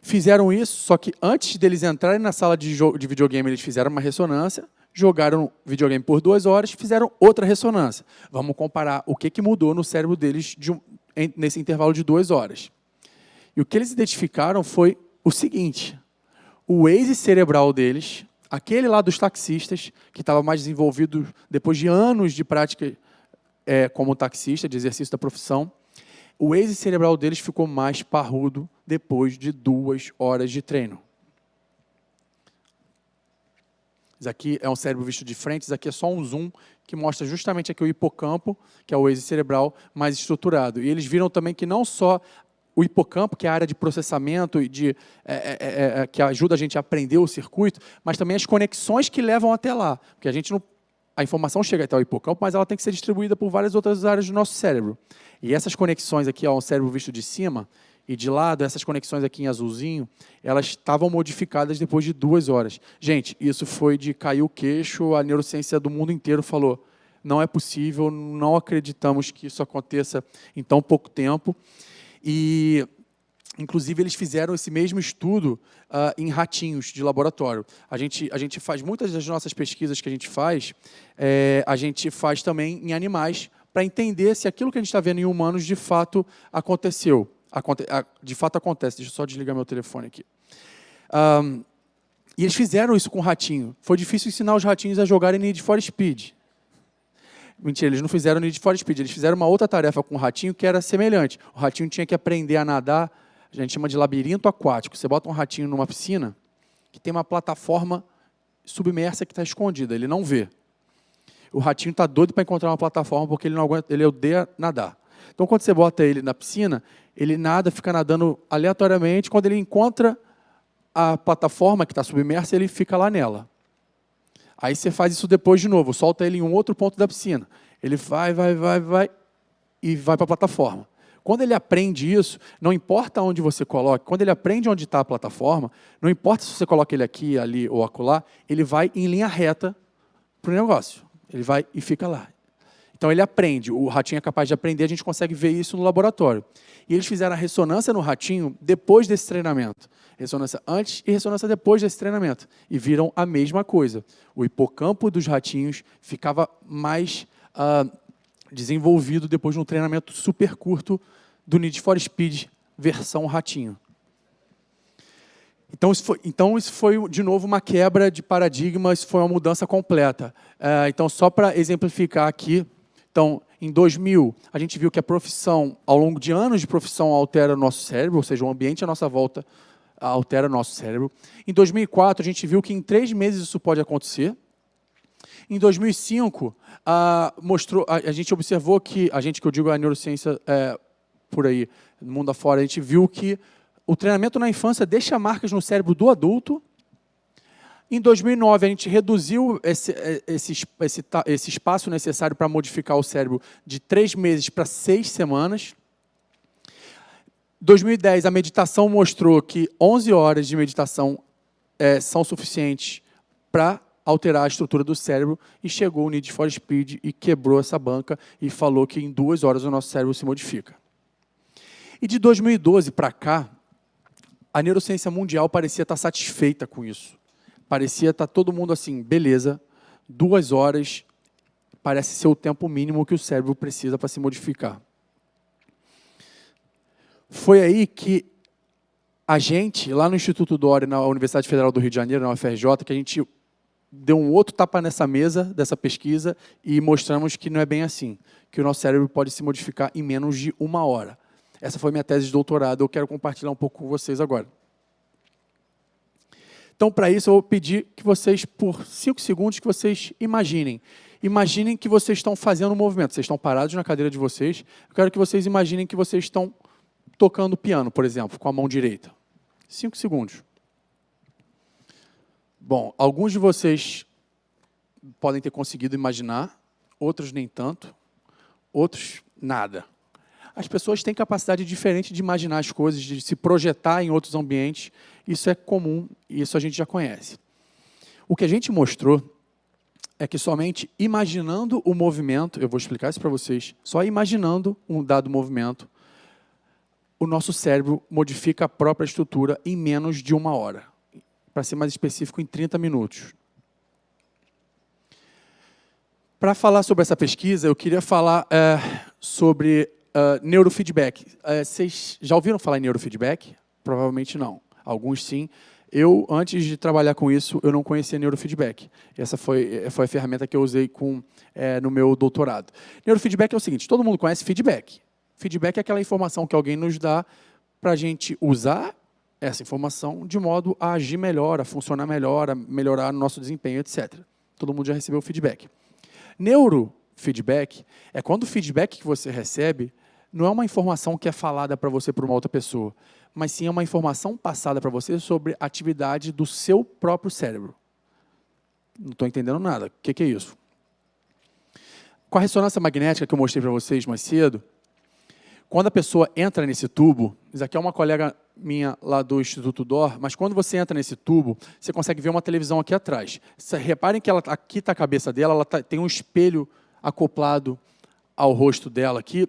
Fizeram isso, só que antes deles entrarem na sala de videogame, eles fizeram uma ressonância, jogaram videogame por 2 horas, fizeram outra ressonância. Vamos comparar o que mudou no cérebro deles nesse intervalo de 2 horas. E o que eles identificaram foi o seguinte: o Waze cerebral deles, aquele lá dos taxistas, que estava mais desenvolvido depois de anos de prática como taxista, de exercício da profissão, o Waze cerebral deles ficou mais parrudo depois de 2 horas de treino. Isso aqui é um cérebro visto de frente, isso aqui é só um zoom que mostra justamente aqui o hipocampo, que é o Waze cerebral mais estruturado. E eles viram também que não só o hipocampo, que é a área de processamento e que ajuda a gente a aprender o circuito, mas também as conexões que levam até lá. Porque a informação chega até o hipocampo, mas ela tem que ser distribuída por várias outras áreas do nosso cérebro. E essas conexões aqui, um cérebro visto de cima e de lado, essas conexões aqui em azulzinho, elas estavam modificadas depois de 2 horas. Gente, isso foi de cair o queixo, a neurociência do mundo inteiro falou: não é possível, não acreditamos que isso aconteça em tão pouco tempo. E, inclusive, eles fizeram esse mesmo estudo em ratinhos de laboratório. A gente faz, muitas das nossas pesquisas que a gente faz também em animais, para entender se aquilo que a gente está vendo em humanos de fato aconteceu. De fato acontece. Deixa eu só desligar meu telefone aqui. E eles fizeram isso com o ratinho. Foi difícil ensinar os ratinhos a jogarem Need for Speed. Mentira, eles não fizeram Need for Speed, eles fizeram uma outra tarefa com o ratinho que era semelhante. O ratinho tinha que aprender a nadar, a gente chama de labirinto aquático. Você bota um ratinho numa piscina que tem uma plataforma submersa que está escondida, ele não vê. O ratinho está doido para encontrar uma plataforma porque ele não aguenta, ele odeia nadar. Então, quando você bota ele na piscina, ele nada, fica nadando aleatoriamente. Quando ele encontra a plataforma que está submersa, ele fica lá nela. Aí você faz isso depois de novo, solta ele em um outro ponto da piscina. Ele vai e vai para a plataforma. Quando ele aprende isso, não importa onde você coloque, quando ele aprende onde está a plataforma, não importa se você coloca ele aqui, ali ou acolá, ele vai em linha reta para o negócio. Ele vai e fica lá. Então ele aprende, o ratinho é capaz de aprender, a gente consegue ver isso no laboratório. E eles fizeram a ressonância no ratinho depois desse treinamento. Ressonância antes e ressonância depois desse treinamento. E viram a mesma coisa. O hipocampo dos ratinhos ficava mais desenvolvido depois de um treinamento super curto do Need for Speed versão ratinho. Então, isso foi, de novo, uma quebra de paradigma, isso foi uma mudança completa. Então, só para exemplificar aqui, então, em 2000, a gente viu que a profissão, ao longo de anos de profissão, altera o nosso cérebro, ou seja, o ambiente à nossa volta altera o nosso cérebro. Em 2004, a gente viu que em 3 meses isso pode acontecer. Em 2005, a gente observou que, que eu digo a neurociência por aí, no mundo afora, a gente viu que o treinamento na infância deixa marcas no cérebro do adulto. Em 2009, a gente reduziu esse espaço necessário para modificar o cérebro de 3 meses para 6 semanas. Em 2010, a meditação mostrou que 11 horas de meditação são suficientes para alterar a estrutura do cérebro, e chegou o Need for Speed e quebrou essa banca e falou que em 2 horas o nosso cérebro se modifica. E de 2012 para cá, a neurociência mundial parecia estar satisfeita com isso. Parecia estar todo mundo assim, beleza, 2 horas parece ser o tempo mínimo que o cérebro precisa para se modificar. Foi aí que a gente, lá no Instituto Dore, na Universidade Federal do Rio de Janeiro, na UFRJ, que a gente deu um outro tapa nessa mesa dessa pesquisa e mostramos que não é bem assim, que o nosso cérebro pode se modificar em menos de 1 hora. Essa foi minha tese de doutorado, eu quero compartilhar um pouco com vocês agora. Então, para isso, eu vou pedir que vocês, por 5 segundos, que vocês imaginem. Imaginem que vocês estão fazendo um movimento. Vocês estão parados na cadeira de vocês. Eu quero que vocês imaginem que vocês estão tocando piano, por exemplo, com a mão direita. 5 segundos. Bom, alguns de vocês podem ter conseguido imaginar, outros nem tanto, outros nada. As pessoas têm capacidade diferente de imaginar as coisas, de se projetar em outros ambientes. Isso é comum, isso a gente já conhece. O que a gente mostrou é que somente imaginando o movimento, eu vou explicar isso para vocês, só imaginando um dado movimento, o nosso cérebro modifica a própria estrutura em menos de 1 hora. Para ser mais específico, em 30 minutos. Para falar sobre essa pesquisa, eu queria falar sobre Neurofeedback. Vocês já ouviram falar em neurofeedback? Provavelmente não. Alguns sim. Eu, antes de trabalhar com isso, eu não conhecia neurofeedback. Essa foi a ferramenta que eu usei no meu doutorado. Neurofeedback é o seguinte, todo mundo conhece feedback. Feedback é aquela informação que alguém nos dá para a gente usar essa informação de modo a agir melhor, a funcionar melhor, a melhorar o nosso desempenho, etc. Todo mundo já recebeu feedback. Neurofeedback é quando o feedback que você recebe não é uma informação que é falada para você por uma outra pessoa, mas sim é uma informação passada para você sobre a atividade do seu próprio cérebro. Não estou entendendo nada. O que é isso? Com a ressonância magnética que eu mostrei para vocês mais cedo, quando a pessoa entra nesse tubo, isso aqui é uma colega minha lá do Instituto DOR, mas quando você entra nesse tubo, você consegue ver uma televisão aqui atrás. Reparem que aqui está a cabeça dela, tem um espelho acoplado ao rosto dela aqui,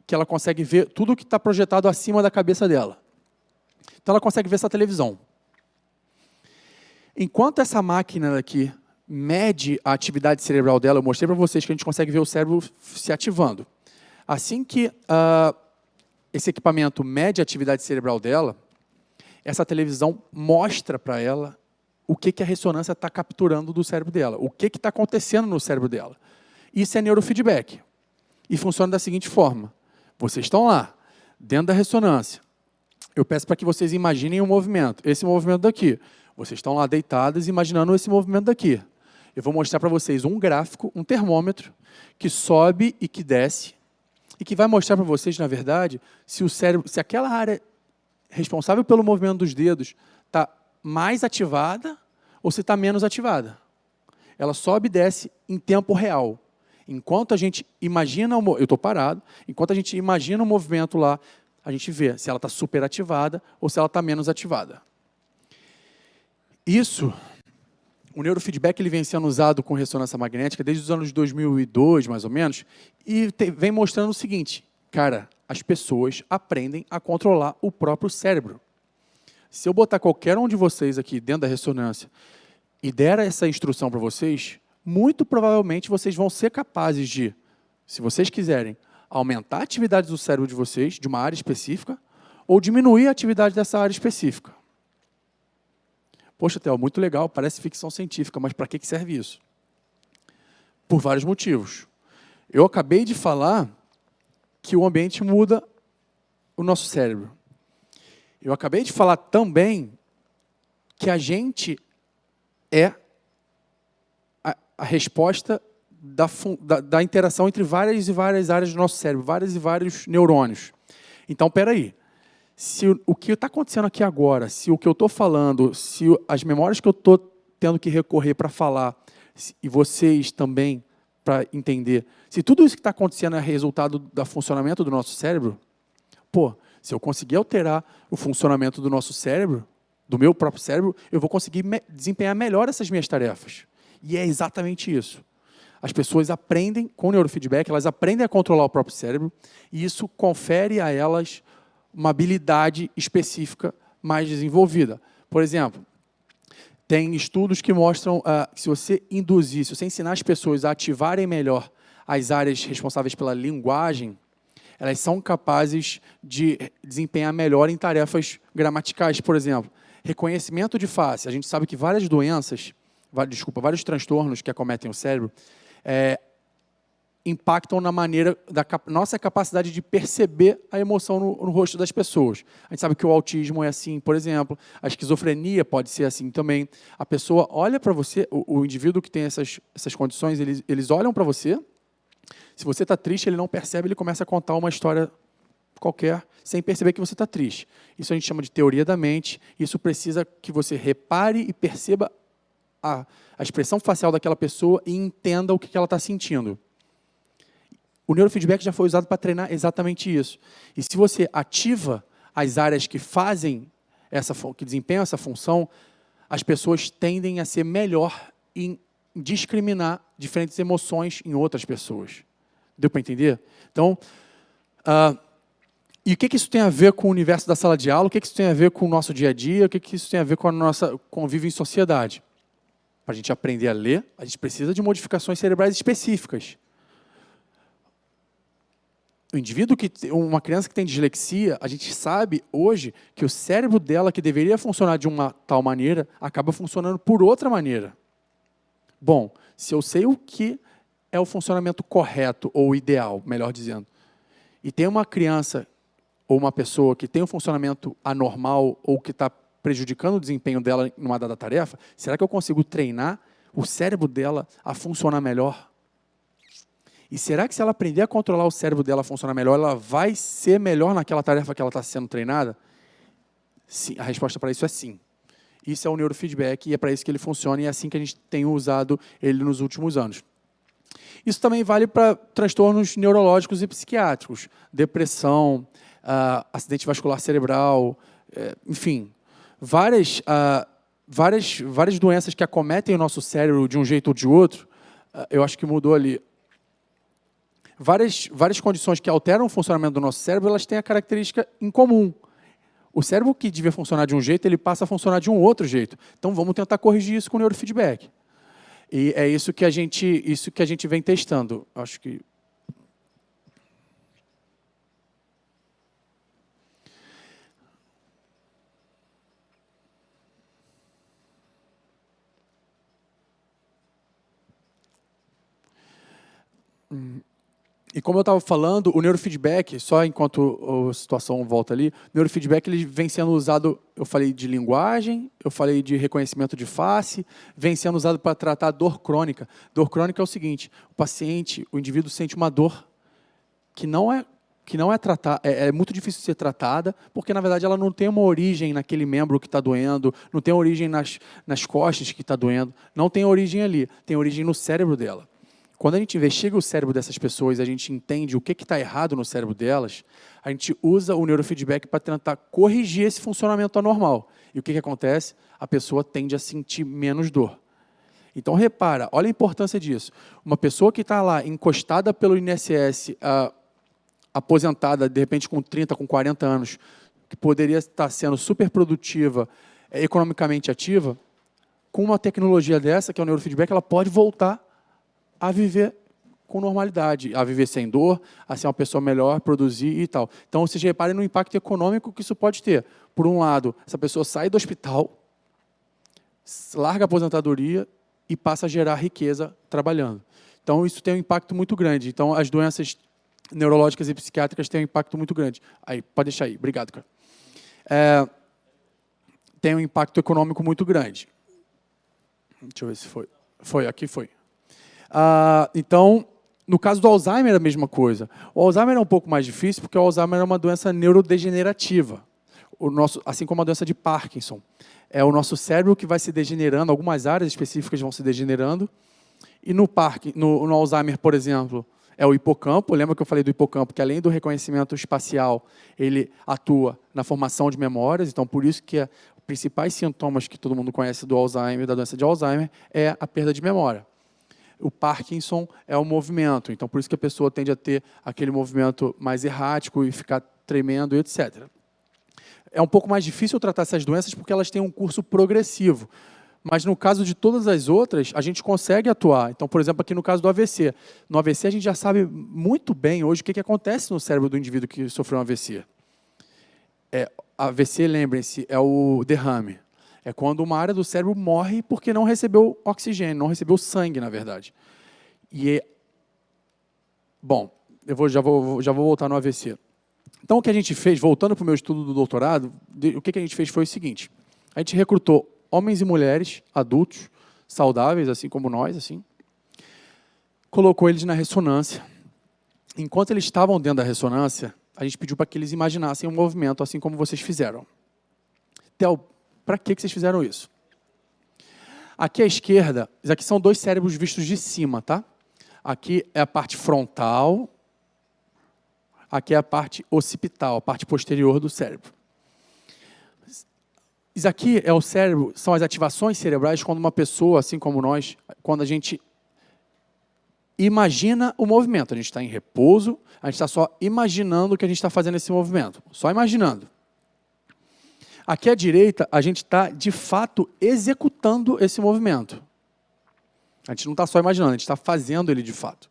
que ela consegue ver tudo que está projetado acima da cabeça dela. Então ela consegue ver essa televisão. Enquanto essa máquina aqui mede a atividade cerebral dela, eu mostrei para vocês que a gente consegue ver o cérebro se ativando. Assim que esse equipamento mede a atividade cerebral dela, essa televisão mostra para ela o que a ressonância está capturando do cérebro dela, o que está acontecendo no cérebro dela. Isso é neurofeedback. E funciona da seguinte forma. Vocês estão lá, dentro da ressonância. Eu peço para que vocês imaginem um movimento. Esse movimento daqui. Vocês estão lá deitados imaginando esse movimento daqui. Eu vou mostrar para vocês um gráfico, um termômetro, que sobe e que desce, e que vai mostrar para vocês, na verdade, se o cérebro, se aquela área responsável pelo movimento dos dedos está mais ativada ou se está menos ativada. Ela sobe e desce em tempo real. Enquanto a gente imagina, eu estou parado, enquanto a gente imagina o movimento lá, a gente vê se ela está super ativada ou se ela está menos ativada. Isso, o neurofeedback ele vem sendo usado com ressonância magnética desde os anos 2002, mais ou menos, e vem mostrando o seguinte, cara, as pessoas aprendem a controlar o próprio cérebro. Se eu botar qualquer um de vocês aqui dentro da ressonância e der essa instrução para vocês, muito provavelmente vocês vão ser capazes de, se vocês quiserem, aumentar a atividade do cérebro de vocês, de uma área específica, ou diminuir a atividade dessa área específica. Poxa, Theo, muito legal, parece ficção científica, mas para que serve isso? Por vários motivos. Eu acabei de falar que o ambiente muda o nosso cérebro. Eu acabei de falar também que a gente é a resposta da interação entre várias e várias áreas do nosso cérebro, vários e vários neurônios. Então, espera aí. Se o que está acontecendo aqui agora, se o que eu estou falando, se as memórias que eu estou tendo que recorrer para falar, e vocês também, para entender, se tudo isso que está acontecendo é resultado do funcionamento do nosso cérebro, se eu conseguir alterar o funcionamento do nosso cérebro, do meu próprio cérebro, eu vou conseguir desempenhar melhor essas minhas tarefas. E é exatamente isso. As pessoas aprendem, com neurofeedback, elas aprendem a controlar o próprio cérebro, e isso confere a elas uma habilidade específica mais desenvolvida. Por exemplo, tem estudos que mostram que se você induzir, se você ensinar as pessoas a ativarem melhor as áreas responsáveis pela linguagem, elas são capazes de desempenhar melhor em tarefas gramaticais, por exemplo. Reconhecimento de face. A gente sabe que várias doenças, vários transtornos que acometem o cérebro, impactam na maneira da nossa capacidade de perceber a emoção no rosto das pessoas. A gente sabe que o autismo é assim, por exemplo, a esquizofrenia pode ser assim também. A pessoa olha para você, o indivíduo que tem essas condições, eles olham para você, se você está triste, ele não percebe, ele começa a contar uma história qualquer, sem perceber que você está triste. Isso a gente chama de teoria da mente, isso precisa que você repare e perceba a expressão facial daquela pessoa e entenda o que ela está sentindo. O neurofeedback já foi usado para treinar exatamente isso. E se você ativa as áreas que que desempenham essa função, as pessoas tendem a ser melhor em discriminar diferentes emoções em outras pessoas. Deu para entender? Então, e o que isso tem a ver com o universo da sala de aula? O que isso tem a ver com o nosso dia a dia? O que isso tem a ver com a nossa convívio em sociedade? Para a gente aprender a ler, a gente precisa de modificações cerebrais específicas. uma criança que tem dislexia, a gente sabe hoje que o cérebro dela, que deveria funcionar de uma tal maneira, acaba funcionando por outra maneira. Bom, se eu sei o que é o funcionamento correto, ou ideal, melhor dizendo, e tem uma criança ou uma pessoa que tem um funcionamento anormal ou que está prejudicando o desempenho dela numa dada tarefa, será que eu consigo treinar o cérebro dela a funcionar melhor? E será que se ela aprender a controlar o cérebro dela a funcionar melhor, ela vai ser melhor naquela tarefa que ela está sendo treinada? Sim, a resposta para isso é sim. Isso é o neurofeedback e é para isso que ele funciona e é assim que a gente tem usado ele nos últimos anos. Isso também vale para transtornos neurológicos e psiquiátricos, depressão, acidente vascular cerebral, enfim, várias doenças que acometem o nosso cérebro de um jeito ou de outro. Eu acho que mudou ali. Várias condições que alteram o funcionamento do nosso cérebro, elas têm a característica em comum. O cérebro que devia funcionar de um jeito, ele passa a funcionar de um outro jeito. Então, vamos tentar corrigir isso com o neurofeedback. E é isso que a gente vem testando. Acho que... E como eu estava falando, o neurofeedback, só enquanto a situação volta ali, o neurofeedback ele vem sendo usado, eu falei de linguagem, eu falei de reconhecimento de face, vem sendo usado para tratar dor crônica. Dor crônica é o seguinte, o indivíduo sente uma dor que não é tratada, é muito difícil de ser tratada, porque, na verdade, ela não tem uma origem naquele membro que está doendo, não tem origem nas costas que está doendo, não tem origem ali, tem origem no cérebro dela. Quando a gente investiga o cérebro dessas pessoas, a gente entende o que está errado no cérebro delas, a gente usa o neurofeedback para tentar corrigir esse funcionamento anormal. E o que acontece? A pessoa tende a sentir menos dor. Então, repara, olha a importância disso. Uma pessoa que está lá encostada pelo INSS, aposentada, de repente com 30, com 40 anos, que poderia estar sendo super produtiva, economicamente ativa, com uma tecnologia dessa, que é o neurofeedback, ela pode voltar a viver com normalidade, a viver sem dor, a ser uma pessoa melhor, produzir e tal. Então, vocês reparem no impacto econômico que isso pode ter. Por um lado, essa pessoa sai do hospital, larga a aposentadoria e passa a gerar riqueza trabalhando. Então, isso tem um impacto muito grande. Então, as doenças neurológicas e psiquiátricas têm um impacto muito grande. Aí, pode deixar aí. Obrigado, cara. Tem um impacto econômico muito grande. Deixa eu ver se foi. Aqui foi. Então, no caso do Alzheimer, é a mesma coisa. O Alzheimer é um pouco mais difícil, porque o Alzheimer é uma doença neurodegenerativa, assim como a doença de Parkinson. É o nosso cérebro que vai se degenerando, algumas áreas específicas vão se degenerando. E no Alzheimer, por exemplo, é o hipocampo. Lembra que eu falei do hipocampo, que além do reconhecimento espacial, ele atua na formação de memórias. Então, por isso que os principais sintomas que todo mundo conhece do Alzheimer, da doença de Alzheimer, é a perda de memória. O Parkinson é o movimento, então por isso que a pessoa tende a ter aquele movimento mais errático e ficar tremendo, etc. É um pouco mais difícil tratar essas doenças porque elas têm um curso progressivo, mas no caso de todas as outras, a gente consegue atuar. Então, por exemplo, aqui no caso do AVC. No AVC, a gente já sabe muito bem hoje o que acontece no cérebro do indivíduo que sofreu um AVC. AVC, lembrem-se, é o derrame. É quando uma área do cérebro morre porque não recebeu oxigênio, não recebeu sangue, na verdade. Bom, já vou voltar no AVC. Então, o que a gente fez, voltando para o meu estudo do doutorado, o que a gente fez foi o seguinte. A gente recrutou homens e mulheres, adultos, saudáveis, assim como nós, assim, colocou eles na ressonância. Enquanto eles estavam dentro da ressonância, a gente pediu para que eles imaginassem um movimento, assim como vocês fizeram. Theo, para que vocês fizeram isso? Aqui à esquerda, aqui são dois cérebros vistos de cima, tá? Aqui é a parte frontal, aqui é a parte occipital, a parte posterior do cérebro. Isso aqui é o cérebro, são as ativações cerebrais quando uma pessoa, assim como nós, quando a gente imagina o movimento. A gente está em repouso, a gente está só imaginando que a gente está fazendo esse movimento, só imaginando. Aqui à direita, a gente está, de fato, executando esse movimento. A gente não está só imaginando, a gente está fazendo ele de fato.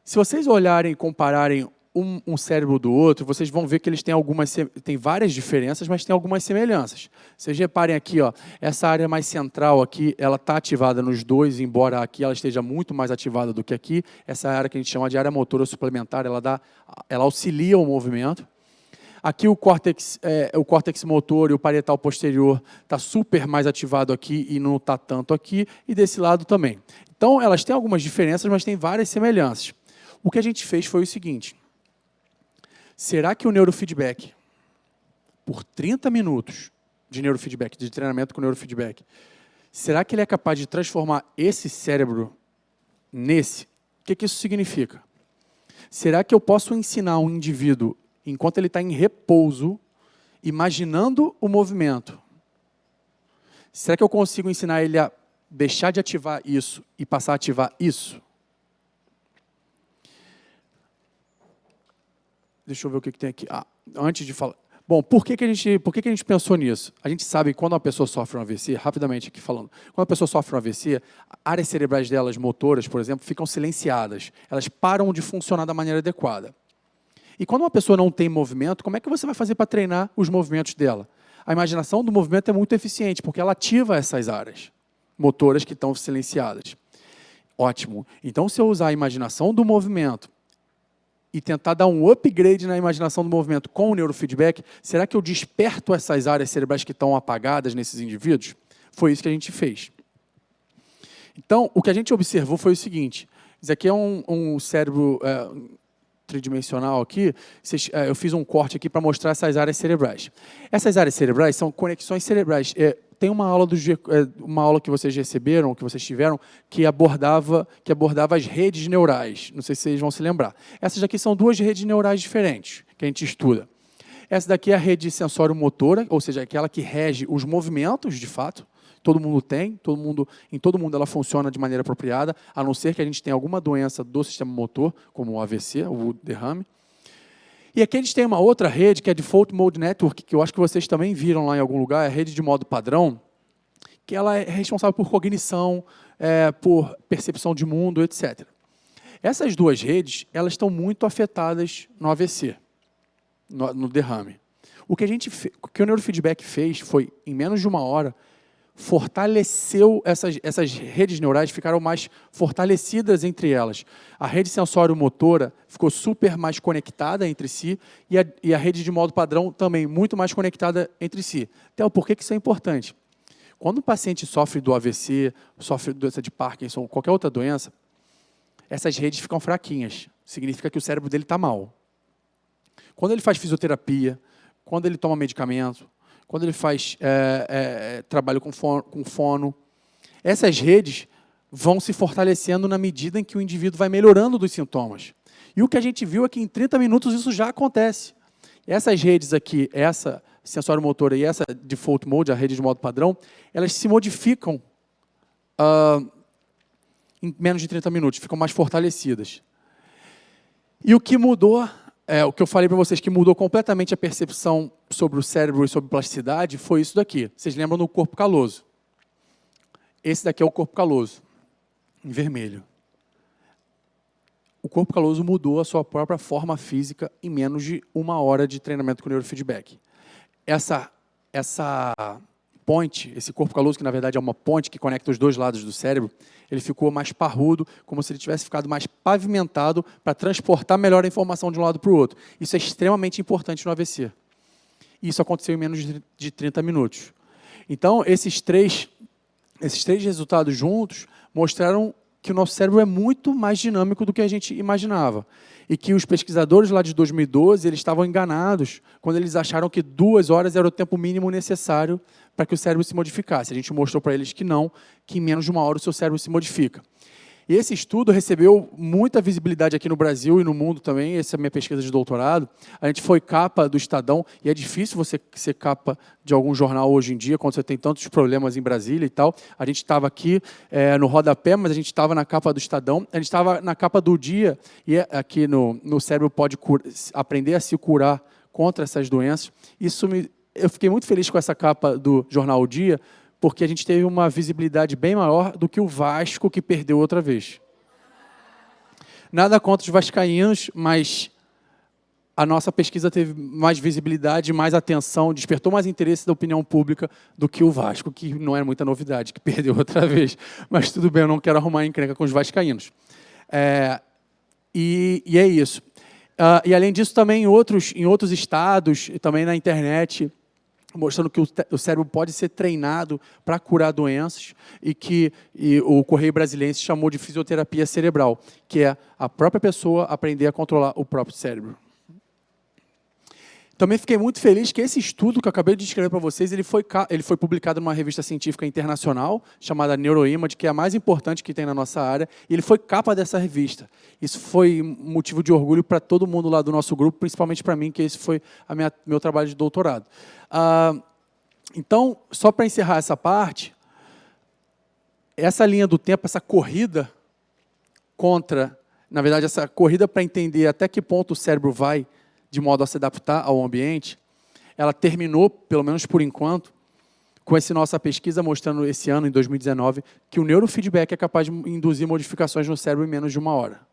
Se vocês olharem e compararem um cérebro do outro, vocês vão ver que eles têm várias diferenças, mas tem algumas semelhanças. Vocês reparem aqui, ó, essa área mais central aqui, ela está ativada nos dois, embora aqui ela esteja muito mais ativada do que aqui. Essa área que a gente chama de área motora suplementar, ela auxilia o movimento. Aqui o córtex motor e o parietal posterior está super mais ativado aqui e não está tanto aqui, e desse lado também. Então, elas têm algumas diferenças, mas têm várias semelhanças. O que a gente fez foi o seguinte: será que o neurofeedback, por 30 minutos de neurofeedback, de treinamento com neurofeedback, será que ele é capaz de transformar esse cérebro nesse? O que isso significa? Será que eu posso ensinar um indivíduo, enquanto ele está em repouso, imaginando o movimento? Será que eu consigo ensinar ele a deixar de ativar isso e passar a ativar isso? Deixa eu ver o que tem aqui. Antes de falar. Bom, por que a gente pensou nisso? A gente sabe que quando uma pessoa sofre um AVC, rapidamente aqui falando, quando a pessoa sofre um AVC, áreas cerebrais delas, motoras, por exemplo, ficam silenciadas. Elas param de funcionar da maneira adequada. E quando uma pessoa não tem movimento, como é que você vai fazer para treinar os movimentos dela? A imaginação do movimento é muito eficiente, porque ela ativa essas áreas motoras que estão silenciadas. Ótimo. Então, se eu usar a imaginação do movimento e tentar dar um upgrade na imaginação do movimento com o neurofeedback, será que eu desperto essas áreas cerebrais que estão apagadas nesses indivíduos? Foi isso que a gente fez. Então, o que a gente observou foi o seguinte: isso aqui é um cérebro tridimensional aqui. Eu fiz um corte aqui para mostrar essas áreas cerebrais. Essas áreas cerebrais são conexões cerebrais. Tem uma aula que vocês receberam, que vocês tiveram, que abordava as redes neurais. Não sei se vocês vão se lembrar. Essas aqui são duas redes neurais diferentes que a gente estuda. Essa daqui é a rede sensório-motora, ou seja, aquela que rege os movimentos, de fato. Todo mundo tem, em todo mundo ela funciona de maneira apropriada, a não ser que a gente tenha alguma doença do sistema motor, como o AVC, o derrame. E aqui a gente tem uma outra rede, que é a Default Mode Network, que eu acho que vocês também viram lá em algum lugar, é a rede de modo padrão, que ela é responsável por cognição, por percepção de mundo, etc. Essas duas redes, elas estão muito afetadas no AVC, no derrame. O que o neurofeedback fez foi, em menos de uma hora, fortaleceu essas redes neurais, ficaram mais fortalecidas entre elas. A rede sensório-motora ficou super mais conectada entre si e a rede de modo padrão também muito mais conectada entre si. Então, por que isso é importante? Quando o paciente sofre do AVC, sofre doença de Parkinson, qualquer outra doença, essas redes ficam fraquinhas. Significa que o cérebro dele está mal. Quando ele faz fisioterapia, quando ele toma medicamento, quando ele faz trabalho com fono, essas redes vão se fortalecendo na medida em que o indivíduo vai melhorando dos sintomas. E o que a gente viu é que em 30 minutos isso já acontece. Essas redes aqui, essa sensório-motora e essa default mode, a rede de modo padrão, elas se modificam em menos de 30 minutos, ficam mais fortalecidas. E o que mudou, o que eu falei para vocês, que mudou completamente a percepção sobre o cérebro e sobre plasticidade, foi isso daqui. Vocês lembram do corpo caloso? Esse daqui é o corpo caloso, em vermelho. O corpo caloso mudou a sua própria forma física em menos de uma hora de treinamento com neurofeedback. Essa ponte, esse corpo caloso, que na verdade é uma ponte que conecta os dois lados do cérebro, ele ficou mais parrudo, como se ele tivesse ficado mais pavimentado para transportar melhor a informação de um lado para o outro. Isso é extremamente importante no AVC. E isso aconteceu em menos de 30 minutos. Então, esses três resultados juntos mostraram que o nosso cérebro é muito mais dinâmico do que a gente imaginava. E que os pesquisadores lá de 2012 eles estavam enganados quando eles acharam que 2 horas era o tempo mínimo necessário para que o cérebro se modificasse. A gente mostrou para eles que não, que em menos de uma hora o seu cérebro se modifica. E esse estudo recebeu muita visibilidade aqui no Brasil e no mundo também. Essa é a minha pesquisa de doutorado. A gente foi capa do Estadão, e é difícil você ser capa de algum jornal hoje em dia, quando você tem tantos problemas em Brasília e tal. A gente estava aqui no rodapé, mas a gente estava na capa do Estadão. A gente estava na capa do Dia, e aqui no Cérebro Pode Aprender a Se Curar contra essas doenças. Eu fiquei muito feliz com essa capa do jornal O Dia, porque a gente teve uma visibilidade bem maior do que o Vasco, que perdeu outra vez. Nada contra os vascaínos, mas a nossa pesquisa teve mais visibilidade, mais atenção, despertou mais interesse da opinião pública do que o Vasco, que não é muita novidade, que perdeu outra vez. Mas tudo bem, eu não quero arrumar encrenca com os vascaínos. E é isso. E, além disso, também em outros estados, e também na internet, mostrando que o cérebro pode ser treinado para curar doenças e o Correio Brasiliense chamou de fisioterapia cerebral, que é a própria pessoa aprender a controlar o próprio cérebro. Também fiquei muito feliz que esse estudo que eu acabei de descrever para vocês, ele foi publicado numa revista científica internacional, chamada Neuroimage, que é a mais importante que tem na nossa área, e ele foi capa dessa revista. Isso foi motivo de orgulho para todo mundo lá do nosso grupo, principalmente para mim, que esse foi meu trabalho de doutorado. Então, só para encerrar essa parte, essa linha do tempo, essa corrida na verdade, essa corrida para entender até que ponto o cérebro vai, de modo a se adaptar ao ambiente, ela terminou, pelo menos por enquanto, com essa nossa pesquisa mostrando esse ano, em 2019, que o neurofeedback é capaz de induzir modificações no cérebro em menos de 1 hora.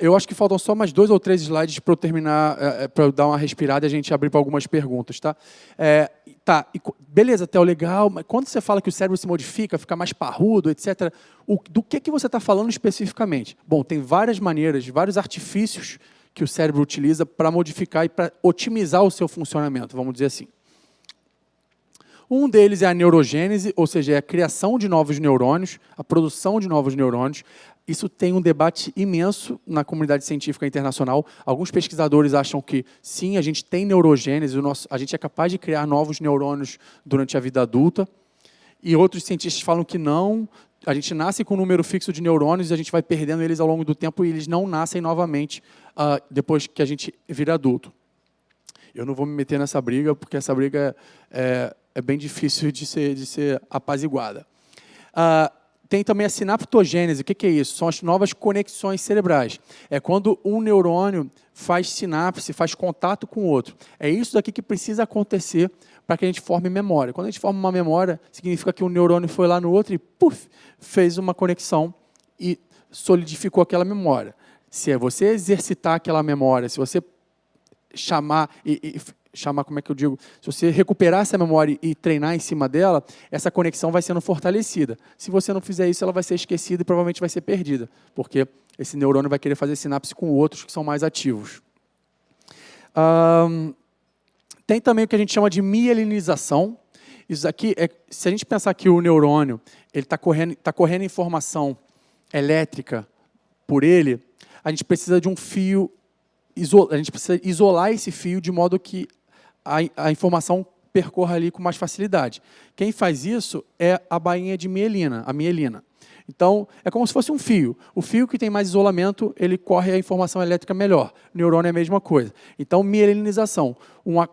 Eu acho que faltam só mais 2 ou 3 slides para eu terminar, para eu dar uma respirada e a gente abrir para algumas perguntas. Tá? Beleza, Theo, legal, mas quando você fala que o cérebro se modifica, fica mais parrudo, etc., do que você está falando especificamente? Bom, tem várias maneiras, vários artifícios que o cérebro utiliza para modificar e para otimizar o seu funcionamento, vamos dizer assim. Um deles é a neurogênese, ou seja, é a criação de novos neurônios, a produção de novos neurônios. Isso tem um debate imenso na comunidade científica internacional. Alguns pesquisadores acham que, sim, a gente tem neurogênese, a gente é capaz de criar novos neurônios durante a vida adulta. E outros cientistas falam que não, a gente nasce com um número fixo de neurônios e a gente vai perdendo eles ao longo do tempo e eles não nascem novamente depois que a gente vira adulto. Eu não vou me meter nessa briga, porque essa briga é bem difícil de ser apaziguada. Tem também a sinaptogênese. O que é isso? São as novas conexões cerebrais. É quando um neurônio faz sinapse, faz contato com o outro. É isso daqui que precisa acontecer para que a gente forme memória. Quando a gente forma uma memória, significa que um neurônio foi lá no outro e, puf, fez uma conexão e solidificou aquela memória. Se você exercitar aquela memória, se você chamar, como é que eu digo? Se você recuperar essa memória e treinar em cima dela, essa conexão vai sendo fortalecida. Se você não fizer isso, ela vai ser esquecida e provavelmente vai ser perdida, porque esse neurônio vai querer fazer sinapse com outros que são mais ativos. Tem também o que a gente chama de mielinização. Isso aqui se a gente pensar que o neurônio está correndo informação elétrica por ele, a gente precisa de um fio. A gente precisa isolar esse fio de modo que a informação percorra ali com mais facilidade. Quem faz isso é a bainha de mielina, a mielina. Então, é como se fosse um fio. O fio que tem mais isolamento, ele corre a informação elétrica melhor. O neurônio é a mesma coisa. Então, mielinização.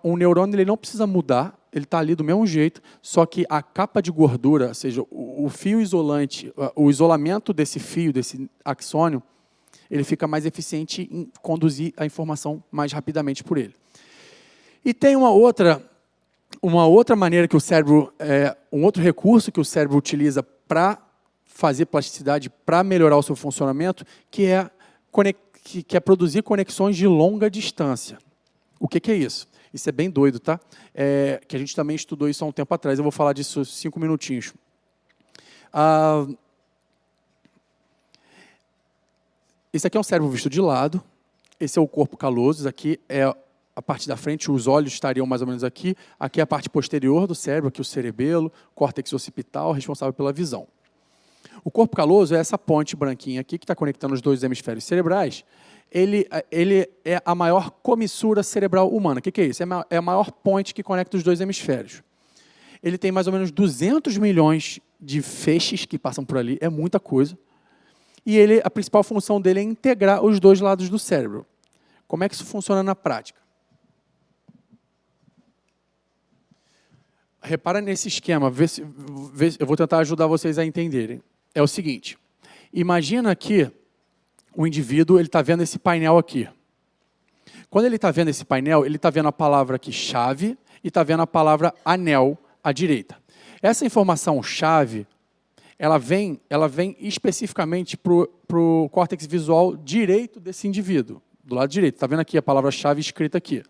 Um neurônio ele não precisa mudar, ele está ali do mesmo jeito, só que a capa de gordura, ou seja, o fio isolante, o isolamento desse fio, desse axônio, ele fica mais eficiente em conduzir a informação mais rapidamente por ele. E tem uma outra maneira que o cérebro, um outro recurso que o cérebro utiliza para fazer plasticidade, para melhorar o seu funcionamento, que é produzir conexões de longa distância. O que é isso? Isso é bem doido, tá? Que a gente também estudou isso há um tempo atrás. Eu vou falar disso 5 minutinhos. Esse aqui é um cérebro visto de lado. Esse é o corpo caloso. Isso aqui é a parte da frente, os olhos estariam mais ou menos aqui. Aqui é a parte posterior do cérebro, aqui o cerebelo, córtex occipital, responsável pela visão. O corpo caloso é essa ponte branquinha aqui, que está conectando os dois hemisférios cerebrais. Ele é a maior comissura cerebral humana. O que é isso? É a maior ponte que conecta os dois hemisférios. Ele tem mais ou menos 200 milhões de feixes que passam por ali, é muita coisa. E a principal função dele é integrar os dois lados do cérebro. Como é que isso funciona na prática? Repara nesse esquema, eu vou tentar ajudar vocês a entenderem. É o seguinte, imagina que o indivíduo está vendo esse painel aqui. Quando ele está vendo esse painel, ele está vendo a palavra aqui, chave, e está vendo a palavra anel à direita. Essa informação chave, ela vem especificamente para o córtex visual direito desse indivíduo. do lado direito. Está vendo aqui a palavra-chave escrita aqui.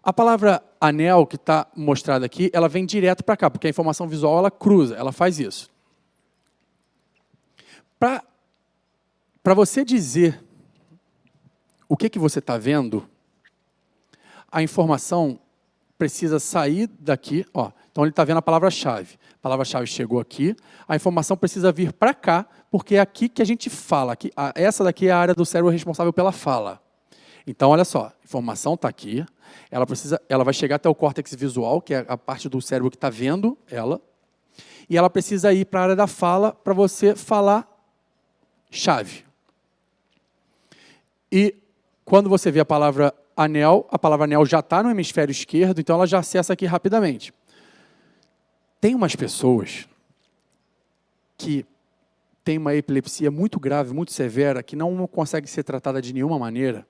A palavra anel, que está mostrada aqui, ela vem direto para cá, porque a informação visual ela cruza, ela faz isso. Para você dizer o que você está vendo, a informação precisa sair daqui. Ó. Então, ele está vendo a palavra-chave. A palavra-chave chegou aqui, a informação precisa vir para cá, porque é aqui que a gente fala. Aqui, essa daqui é a área do cérebro responsável pela fala. Então, olha só, a informação está aqui, ela vai chegar até o córtex visual, que é a parte do cérebro que está vendo ela, e ela precisa ir para a área da fala para você falar chave. E quando você vê a palavra anel já está no hemisfério esquerdo, então ela já acessa aqui rapidamente. Tem umas pessoas que têm uma epilepsia muito grave, muito severa, que não consegue ser tratada de nenhuma maneira,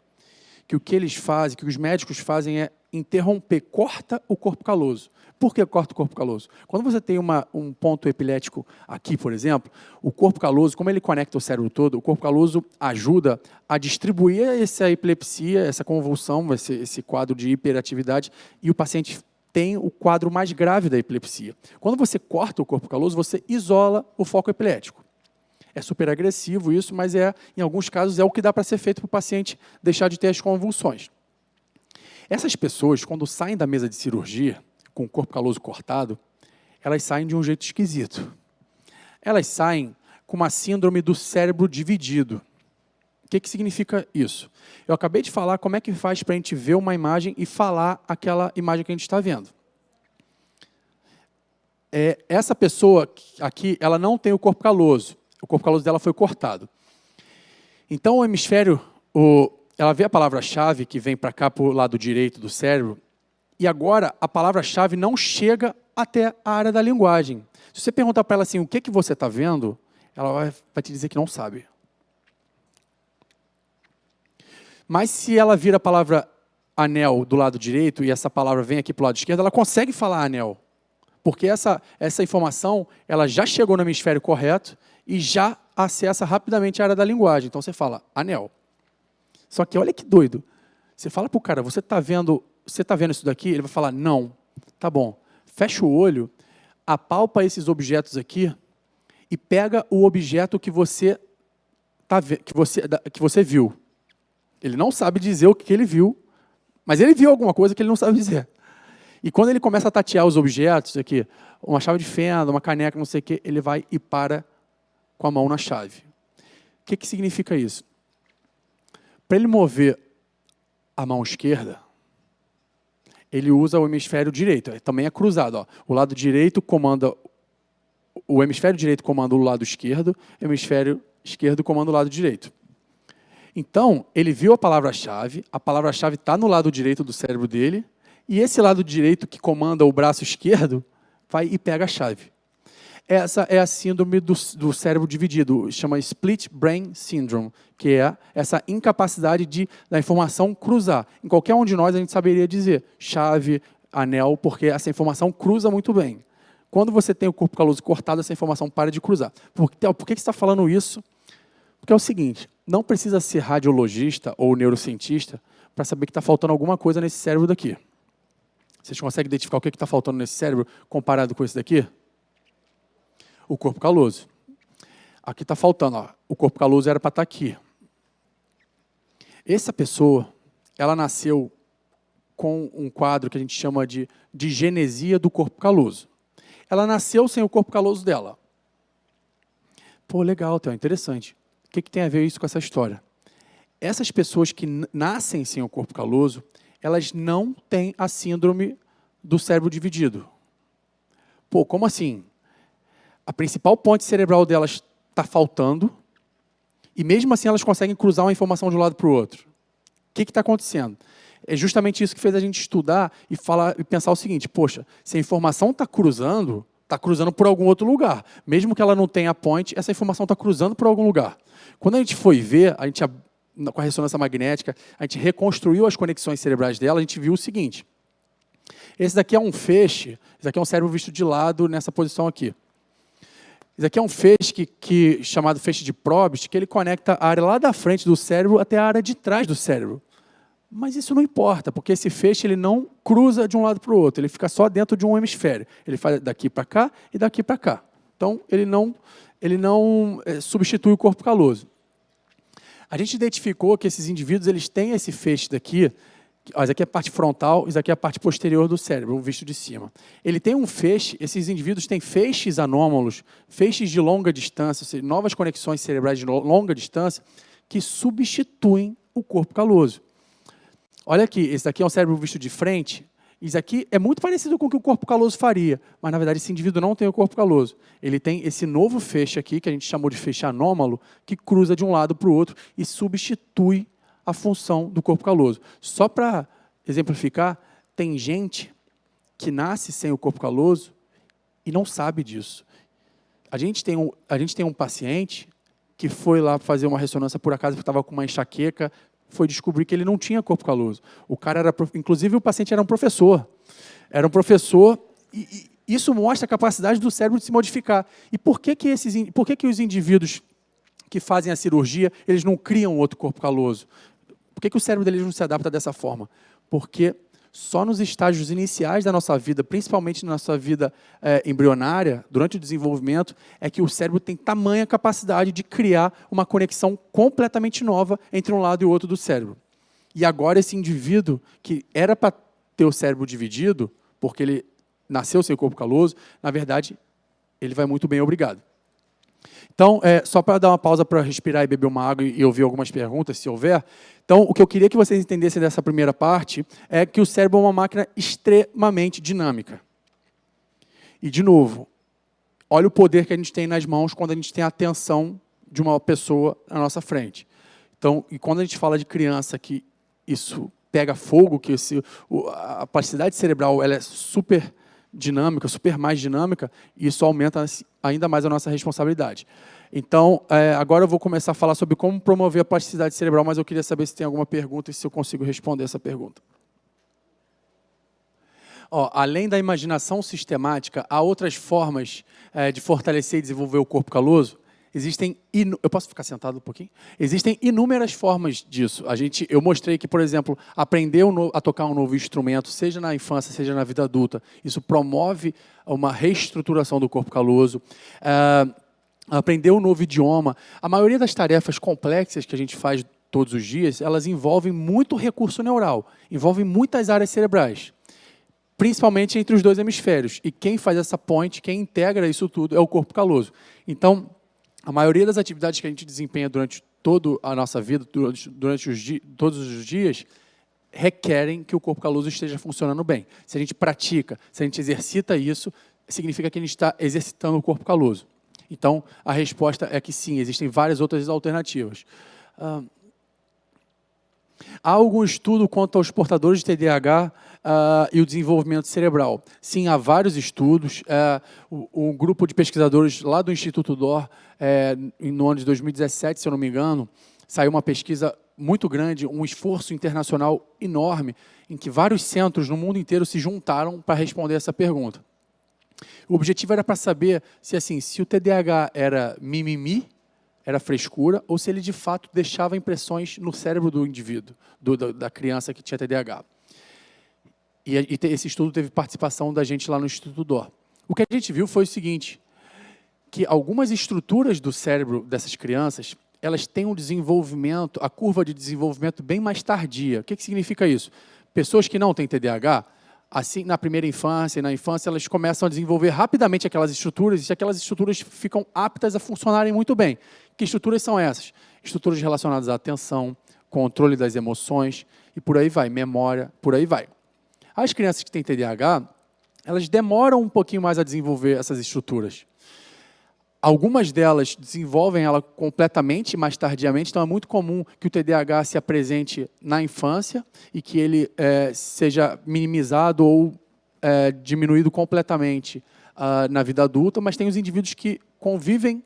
que o que eles fazem, que os médicos fazem é interromper, corta o corpo caloso. Por que corta o corpo caloso? Quando você tem um ponto epilético aqui, por exemplo, o corpo caloso, como ele conecta o cérebro todo, o corpo caloso ajuda a distribuir essa epilepsia, essa convulsão, esse quadro de hiperatividade, e o paciente tem o quadro mais grave da epilepsia. Quando você corta o corpo caloso, você isola o foco epilético. É super agressivo isso, mas em alguns casos é o que dá para ser feito para o paciente deixar de ter as convulsões. Essas pessoas, quando saem da mesa de cirurgia, com o corpo caloso cortado, elas saem de um jeito esquisito. Elas saem com uma síndrome do cérebro dividido. O que significa isso? Eu acabei de falar como é que faz para a gente ver uma imagem e falar aquela imagem que a gente está vendo. Essa pessoa aqui, ela não tem o corpo caloso. O corpo caloso dela foi cortado. Então, o hemisfério, ela vê a palavra-chave que vem para cá, para o lado direito do cérebro, e agora a palavra-chave não chega até a área da linguagem. Se você perguntar para ela assim, o que você está vendo, ela vai te dizer que não sabe. Mas se ela vira a palavra anel do lado direito, e essa palavra vem aqui para o lado esquerdo, ela consegue falar anel. Porque essa informação ela já chegou no hemisfério correto e já acessa rapidamente a área da linguagem. Então você fala anel. Só que olha que doido. Você fala para o cara, você está vendo isso daqui? Ele vai falar, não. Tá bom. Fecha o olho, apalpa esses objetos aqui e pega o objeto que você viu. Ele não sabe dizer o que ele viu, mas ele viu alguma coisa que ele não sabe dizer. E quando ele começa a tatear os objetos aqui, uma chave de fenda, uma caneca, não sei o quê, ele vai e para com a mão na chave. O que significa isso? Para ele mover a mão esquerda, ele usa o hemisfério direito. Também é cruzado. Ó. O lado direito comanda... O hemisfério direito comanda o lado esquerdo, o hemisfério esquerdo comanda o lado direito. Então, ele viu a palavra-chave está no lado direito do cérebro dele, e esse lado direito que comanda o braço esquerdo vai e pega a chave. Essa é a síndrome do cérebro dividido, chama Split Brain Syndrome, que é essa incapacidade da informação cruzar. Em qualquer um de nós a gente saberia dizer chave, anel, porque essa informação cruza muito bem. Quando você tem o corpo caloso cortado, essa informação para de cruzar. Por que você está falando isso? Porque é o seguinte, não precisa ser radiologista ou neurocientista para saber que está faltando alguma coisa nesse cérebro daqui. Vocês conseguem identificar o que está faltando nesse cérebro comparado com esse daqui? O corpo caloso. Aqui está faltando, ó. O corpo caloso era para estar aqui. Essa pessoa, ela nasceu com um quadro que a gente chama de digenesia do corpo caloso. Ela nasceu sem o corpo caloso dela. Pô, legal, Theo, interessante. O que tem a ver isso com essa história? Essas pessoas que nascem sem o corpo caloso, elas não têm a síndrome do cérebro dividido. Pô, como assim? A principal ponte cerebral delas está faltando e mesmo assim elas conseguem cruzar uma informação de um lado para o outro. O que está acontecendo? É justamente isso que fez a gente estudar e pensar o seguinte, poxa, se a informação está cruzando por algum outro lugar. Mesmo que ela não tenha ponte, essa informação está cruzando por algum lugar. Quando a gente foi ver, com a ressonância magnética, a gente reconstruiu as conexões cerebrais dela, a gente viu o seguinte. Esse daqui é um feixe, esse daqui é um cérebro visto de lado nessa posição aqui. Isso aqui é um feixe chamado feixe de Probst, que ele conecta a área lá da frente do cérebro até a área de trás do cérebro. Mas isso não importa, porque esse feixe ele não cruza de um lado para o outro, ele fica só dentro de um hemisfério. Ele faz daqui para cá e daqui para cá. Então, ele não substitui o corpo caloso. A gente identificou que esses indivíduos eles têm esse feixe daqui. Isso aqui é a parte frontal, isso aqui é a parte posterior do cérebro, visto de cima. Ele tem um feixe, esses indivíduos têm feixes anômalos, feixes de longa distância, ou seja, novas conexões cerebrais de longa distância, que substituem o corpo caloso. Olha aqui, esse daqui é um cérebro visto de frente, isso aqui é muito parecido com o que o corpo caloso faria, mas, na verdade, esse indivíduo não tem o corpo caloso. Ele tem esse novo feixe aqui, que a gente chamou de feixe anômalo, que cruza de um lado para o outro e substitui a função do corpo caloso. Só para exemplificar, tem gente que nasce sem o corpo caloso e não sabe disso. A gente tem um paciente que foi lá fazer uma ressonância por acaso, porque estava com uma enxaqueca, foi descobrir que ele não tinha corpo caloso. O cara era, inclusive o paciente era um professor. Era um professor e isso mostra a capacidade do cérebro de se modificar. E por que os indivíduos que fazem a cirurgia, eles não criam outro corpo caloso? Por que o cérebro deles não se adapta dessa forma? Porque só nos estágios iniciais da nossa vida, principalmente na nossa vida embrionária, durante o desenvolvimento, é que o cérebro tem tamanha capacidade de criar uma conexão completamente nova entre um lado e o outro do cérebro. E agora esse indivíduo, que era para ter o cérebro dividido, porque ele nasceu sem corpo caloso, na verdade, ele vai muito bem, obrigado. Então, só para dar uma pausa para respirar e beber uma água e ouvir algumas perguntas, se houver. Então, o que eu queria que vocês entendessem dessa primeira parte é que o cérebro é uma máquina extremamente dinâmica. E, de novo, olha o poder que a gente tem nas mãos quando a gente tem a atenção de uma pessoa na nossa frente. Então, e quando a gente fala de criança que isso pega fogo, que a plasticidade cerebral ela é super dinâmica, super mais dinâmica, e isso aumenta ainda mais a nossa responsabilidade. Então, agora eu vou começar a falar sobre como promover a plasticidade cerebral, mas eu queria saber se tem alguma pergunta e se eu consigo responder essa pergunta. Além da imaginação sistemática, há outras formas de fortalecer e desenvolver o corpo caloso? Eu posso ficar sentado um pouquinho? Existem inúmeras formas disso. Eu mostrei que, por exemplo, aprender a tocar um novo instrumento, seja na infância, seja na vida adulta, isso promove uma reestruturação do corpo caloso. Aprender um novo idioma. A maioria das tarefas complexas que a gente faz todos os dias, elas envolvem muito recurso neural, envolvem muitas áreas cerebrais, principalmente entre os dois hemisférios. E quem faz essa ponte, quem integra isso tudo é o corpo caloso. Então, a maioria das atividades que a gente desempenha durante toda a nossa vida, durante todos os dias, requerem que o corpo caloso esteja funcionando bem. Se a gente pratica, se a gente exercita isso, significa que a gente está exercitando o corpo caloso. Então, a resposta é que sim, existem várias outras alternativas. Há algum estudo quanto aos portadores de TDAH e o desenvolvimento cerebral? Sim, há vários estudos. Um grupo de pesquisadores lá do Instituto D'Or, no ano de 2017, se eu não me engano, saiu uma pesquisa muito grande, um esforço internacional enorme, em que vários centros no mundo inteiro se juntaram para responder essa pergunta. O objetivo era para saber se o TDAH era mimimi, era frescura, ou se ele de fato deixava impressões no cérebro do indivíduo, da criança que tinha TDAH. E esse estudo teve participação da gente lá no Instituto D'Or. O que a gente viu foi o seguinte, que algumas estruturas do cérebro dessas crianças, elas têm um desenvolvimento, a curva de desenvolvimento bem mais tardia. O que significa isso? Pessoas que não têm TDAH, assim, na primeira infância e na infância, elas começam a desenvolver rapidamente aquelas estruturas e aquelas estruturas ficam aptas a funcionarem muito bem. Que estruturas são essas? Estruturas relacionadas à atenção, controle das emoções e por aí vai, memória, por aí vai. As crianças que têm TDAH, elas demoram um pouquinho mais a desenvolver essas estruturas. Algumas delas desenvolvem ela completamente, mais tardiamente, então é muito comum que o TDAH se apresente na infância e que ele seja minimizado ou diminuído completamente na vida adulta, mas tem os indivíduos que convivem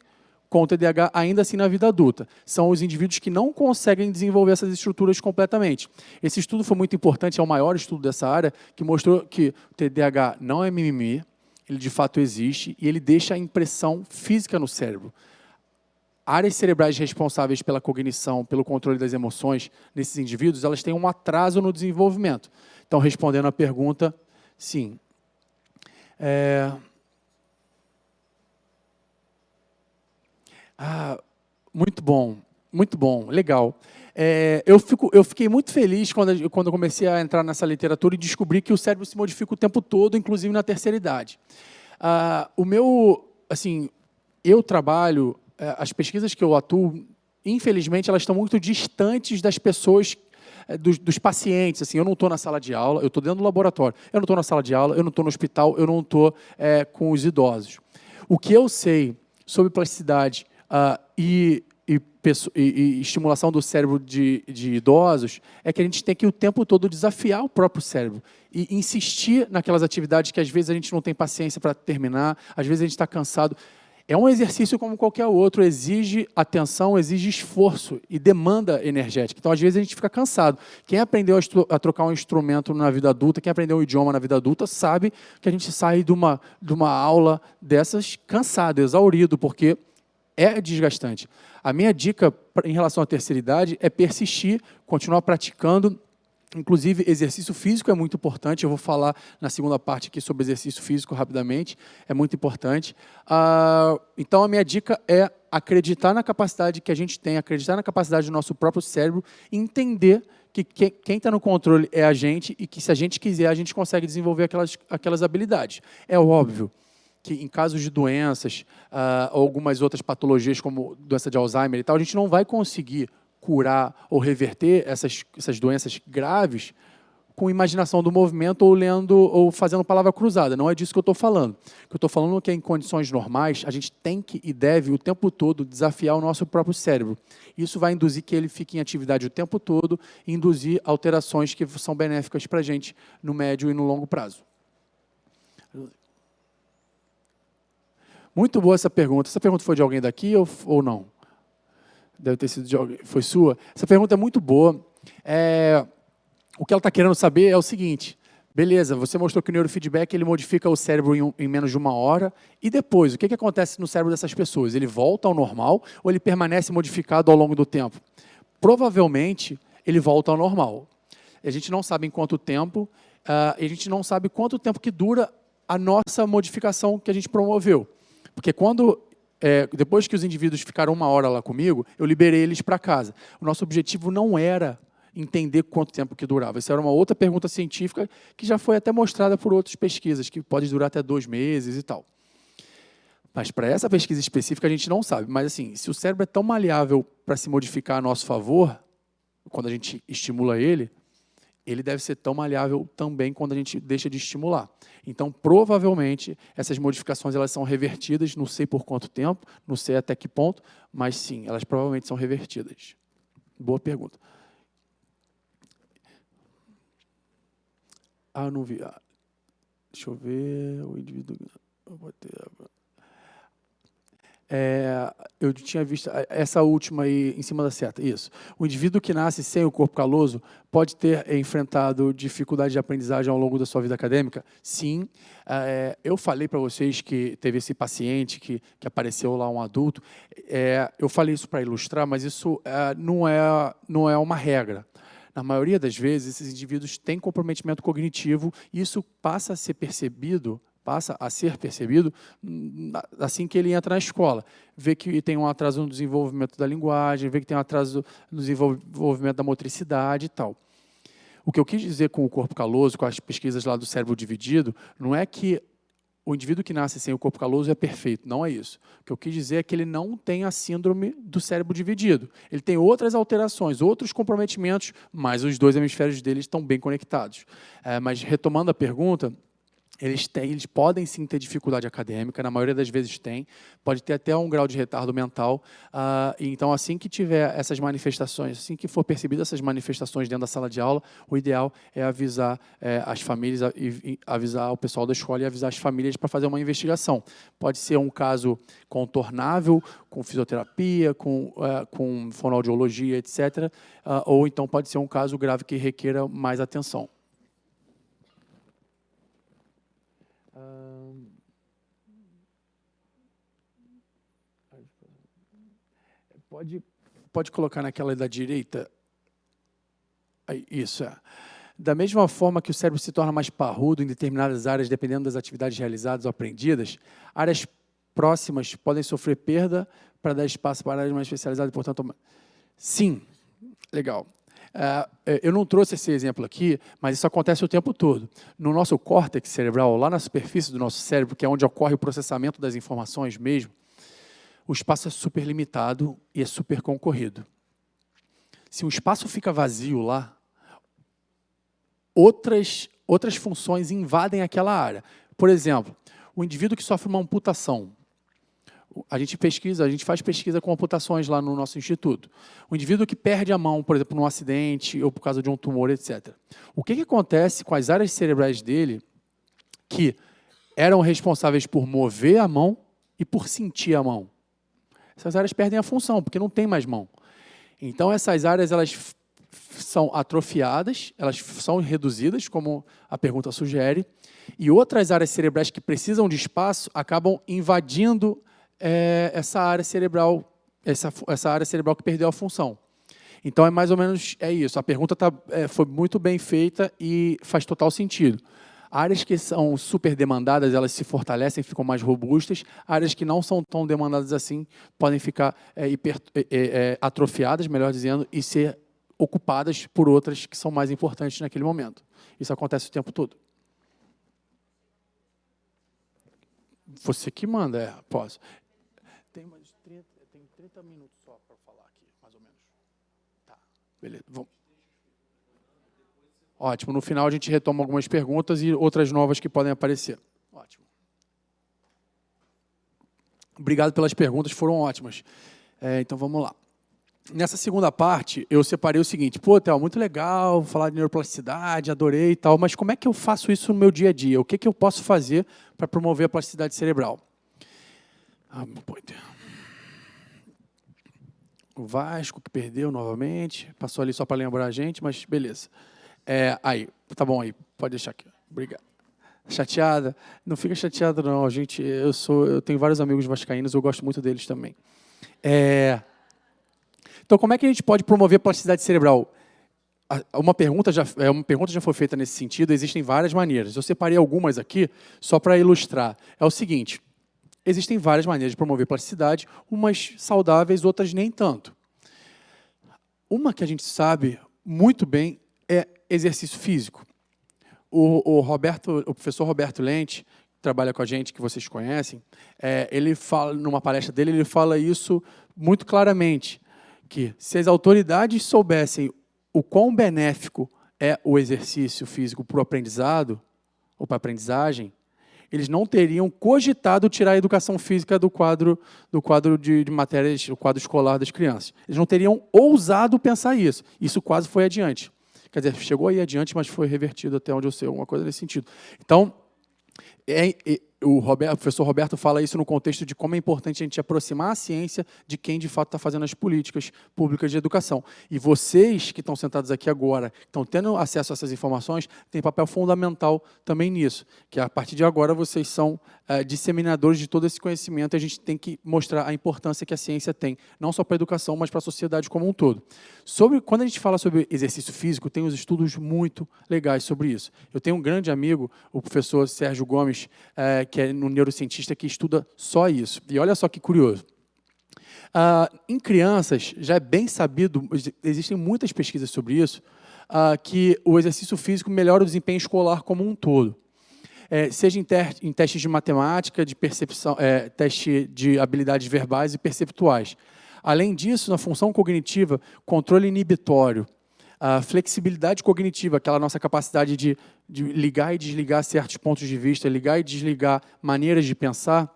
com o TDAH ainda assim na vida adulta. São os indivíduos que não conseguem desenvolver essas estruturas completamente. Esse estudo foi muito importante, é o maior estudo dessa área, que mostrou que o TDAH não é mimimi, ele de fato existe e ele deixa a impressão física no cérebro. Áreas cerebrais responsáveis pela cognição, pelo controle das emoções nesses indivíduos, elas têm um atraso no desenvolvimento. Então, respondendo à pergunta, sim. Muito bom, legal. Eu fiquei muito feliz quando eu comecei a entrar nessa literatura e descobri que o cérebro se modifica o tempo todo, inclusive na terceira idade. Eu trabalho, as pesquisas que eu atuo, infelizmente, elas estão muito distantes das pessoas, dos pacientes. Assim, eu não estou na sala de aula, eu estou dentro do laboratório. Eu não estou na sala de aula, eu não estou no hospital, eu não estou com os idosos. O que eu sei sobre plasticidade e estimulação do cérebro de idosos é que a gente tem que o tempo todo desafiar o próprio cérebro e insistir naquelas atividades que às vezes a gente não tem paciência para terminar, às vezes a gente está cansado. É um exercício como qualquer outro, exige atenção, exige esforço e demanda energética. Então, às vezes, a gente fica cansado. Quem aprendeu a trocar um instrumento na vida adulta, quem aprendeu um idioma na vida adulta, sabe que a gente sai de uma aula dessas cansado, exaurido, porque é desgastante. A minha dica em relação à terceira idade é persistir, continuar praticando. Inclusive, exercício físico é muito importante. Eu vou falar na segunda parte aqui sobre exercício físico rapidamente. É muito importante. Então, a minha dica é acreditar na capacidade que a gente tem, acreditar na capacidade do nosso próprio cérebro e entender que quem está no controle é a gente e que, se a gente quiser, a gente consegue desenvolver aquelas habilidades. É óbvio que, em casos de doenças, ou algumas outras patologias, como doença de Alzheimer e tal, a gente não vai conseguir curar ou reverter essas doenças graves com imaginação do movimento ou lendo ou fazendo palavra cruzada. Não é disso que eu estou falando. O que eu estou falando é que, em condições normais, a gente tem que e deve o tempo todo desafiar o nosso próprio cérebro. Isso vai induzir que ele fique em atividade o tempo todo e induzir alterações que são benéficas para a gente no médio e no longo prazo. Muito boa essa pergunta. Essa pergunta foi de alguém daqui ou não? Deve ter sido de alguém. Foi sua? Essa pergunta é muito boa. O que ela está querendo saber é o seguinte: beleza, você mostrou que o neurofeedback ele modifica o cérebro em menos de 1 hora, e depois, o que acontece no cérebro dessas pessoas? Ele volta ao normal ou ele permanece modificado ao longo do tempo? Provavelmente, ele volta ao normal. A gente não sabe em quanto tempo, e a gente não sabe quanto tempo que dura a nossa modificação que a gente promoveu. Porque depois que os indivíduos ficaram 1 hora lá comigo, eu liberei eles para casa. O nosso objetivo não era entender quanto tempo que durava. Essa era uma outra pergunta científica que já foi até mostrada por outras pesquisas, que pode durar até 2 meses e tal. Mas para essa pesquisa específica a gente não sabe. Mas assim, se o cérebro é tão maleável para se modificar a nosso favor, quando a gente estimula ele deve ser tão maleável também quando a gente deixa de estimular. Então, provavelmente, essas modificações elas são revertidas, não sei por quanto tempo, não sei até que ponto, mas sim, elas provavelmente são revertidas. Boa pergunta. Não vi. Deixa eu ver. O indivíduo. Eu tinha visto essa última aí em cima da seta. Isso. O indivíduo que nasce sem o corpo caloso pode ter enfrentado dificuldade de aprendizagem ao longo da sua vida acadêmica? Sim. Eu falei para vocês que teve esse paciente que apareceu lá, um adulto. Eu falei isso para ilustrar, mas isso não é uma regra. Na maioria das vezes, esses indivíduos têm comprometimento cognitivo e isso passa a ser percebido assim que ele entra na escola. Vê que tem um atraso no desenvolvimento da linguagem, vê que tem um atraso no desenvolvimento da motricidade e tal. O que eu quis dizer com o corpo caloso, com as pesquisas lá do cérebro dividido, não é que o indivíduo que nasce sem o corpo caloso é perfeito, não é isso. O que eu quis dizer é que ele não tem a síndrome do cérebro dividido. Ele tem outras alterações, outros comprometimentos, mas os 2 hemisférios dele estão bem conectados. Mas, retomando a pergunta, eles podem sim ter dificuldade acadêmica, na maioria das vezes tem, pode ter até um grau de retardo mental. Então, assim que tiver essas manifestações, assim que for percebido essas manifestações dentro da sala de aula, o ideal é avisar as famílias, avisar o pessoal da escola e avisar as famílias para fazer uma investigação. Pode ser um caso contornável, com fisioterapia, com fonoaudiologia, etc. Ou então pode ser um caso grave que requeira mais atenção. Pode colocar naquela da direita. Aí, isso, é. Da mesma forma que o cérebro se torna mais parrudo em determinadas áreas, dependendo das atividades realizadas ou aprendidas, áreas próximas podem sofrer perda para dar espaço para áreas mais especializadas, e, portanto... Sim, legal. Eu não trouxe esse exemplo aqui, mas isso acontece o tempo todo. No nosso córtex cerebral, lá na superfície do nosso cérebro, que é onde ocorre o processamento das informações mesmo, o espaço é super limitado e é super concorrido. Se um espaço fica vazio lá, outras funções invadem aquela área. Por exemplo, o indivíduo que sofre uma amputação. A gente faz pesquisa com amputações lá no nosso instituto. O indivíduo que perde a mão, por exemplo, num acidente ou por causa de um tumor, etc. O que acontece com as áreas cerebrais dele que eram responsáveis por mover a mão e por sentir a mão? Essas áreas perdem a função, porque não tem mais mão. Então, essas áreas elas são atrofiadas, elas são reduzidas, como a pergunta sugere, e outras áreas cerebrais que precisam de espaço acabam invadindo essa área cerebral que perdeu a função. Então, é mais ou menos isso. A pergunta foi muito bem feita e faz total sentido. Áreas que são super demandadas, elas se fortalecem, ficam mais robustas. Áreas que não são tão demandadas assim podem ficar atrofiadas, melhor dizendo, e ser ocupadas por outras que são mais importantes naquele momento. Isso acontece o tempo todo. Você que manda, posso. Tem 30 minutos só para falar aqui, mais ou menos. Tá, beleza. Vamos. Ótimo. No final, a gente retoma algumas perguntas e outras novas que podem aparecer. Ótimo. Obrigado pelas perguntas, foram ótimas. Então, vamos lá. Nessa segunda parte, eu separei o seguinte. Pô, Theo, muito legal falar de neuroplasticidade, adorei e tal, mas como é que eu faço isso no meu dia a dia? O que eu posso fazer para promover a plasticidade cerebral? O Vasco, que perdeu novamente, passou ali só para lembrar a gente, mas beleza. Aí, tá bom aí, pode deixar aqui. Obrigado. Chateada? Não fica chateada não, gente. Eu tenho vários amigos vascaínos, eu gosto muito deles também. Então, como é que a gente pode promover a plasticidade cerebral? Uma pergunta já foi feita nesse sentido, existem várias maneiras. Eu separei algumas aqui só para ilustrar. É o seguinte, existem várias maneiras de promover plasticidade, umas saudáveis, outras nem tanto. Uma que a gente sabe muito bem é exercício físico. O professor Roberto Lente, que trabalha com a gente, que vocês conhecem, ele fala, numa palestra dele, ele fala isso muito claramente, que se as autoridades soubessem o quão benéfico é o exercício físico para o aprendizado, ou para a aprendizagem, eles não teriam cogitado tirar a educação física do quadro de matérias, do quadro escolar das crianças. Eles não teriam ousado pensar isso. Isso quase foi adiante. Quer dizer, chegou aí adiante, mas foi revertido até onde eu sei, alguma coisa nesse sentido. Então, o professor Roberto fala isso no contexto de como é importante a gente aproximar a ciência de quem, de fato, está fazendo as políticas públicas de educação. E vocês que estão sentados aqui agora, que estão tendo acesso a essas informações, têm papel fundamental também nisso, que a partir de agora vocês são disseminadores de todo esse conhecimento e a gente tem que mostrar a importância que a ciência tem, não só para a educação, mas para a sociedade como um todo. Quando a gente fala sobre exercício físico, tem uns estudos muito legais sobre isso. Eu tenho um grande amigo, o professor Sérgio Gomes, que é um neurocientista que estuda só isso. E olha só que curioso. Em crianças, já é bem sabido, existem muitas pesquisas sobre isso, que o exercício físico melhora o desempenho escolar como um todo. Seja em testes de matemática, de percepção, teste de habilidades verbais e perceptuais. Além disso, na função cognitiva, controle inibitório, a flexibilidade cognitiva, aquela nossa capacidade de ligar e desligar certos pontos de vista, ligar e desligar maneiras de pensar,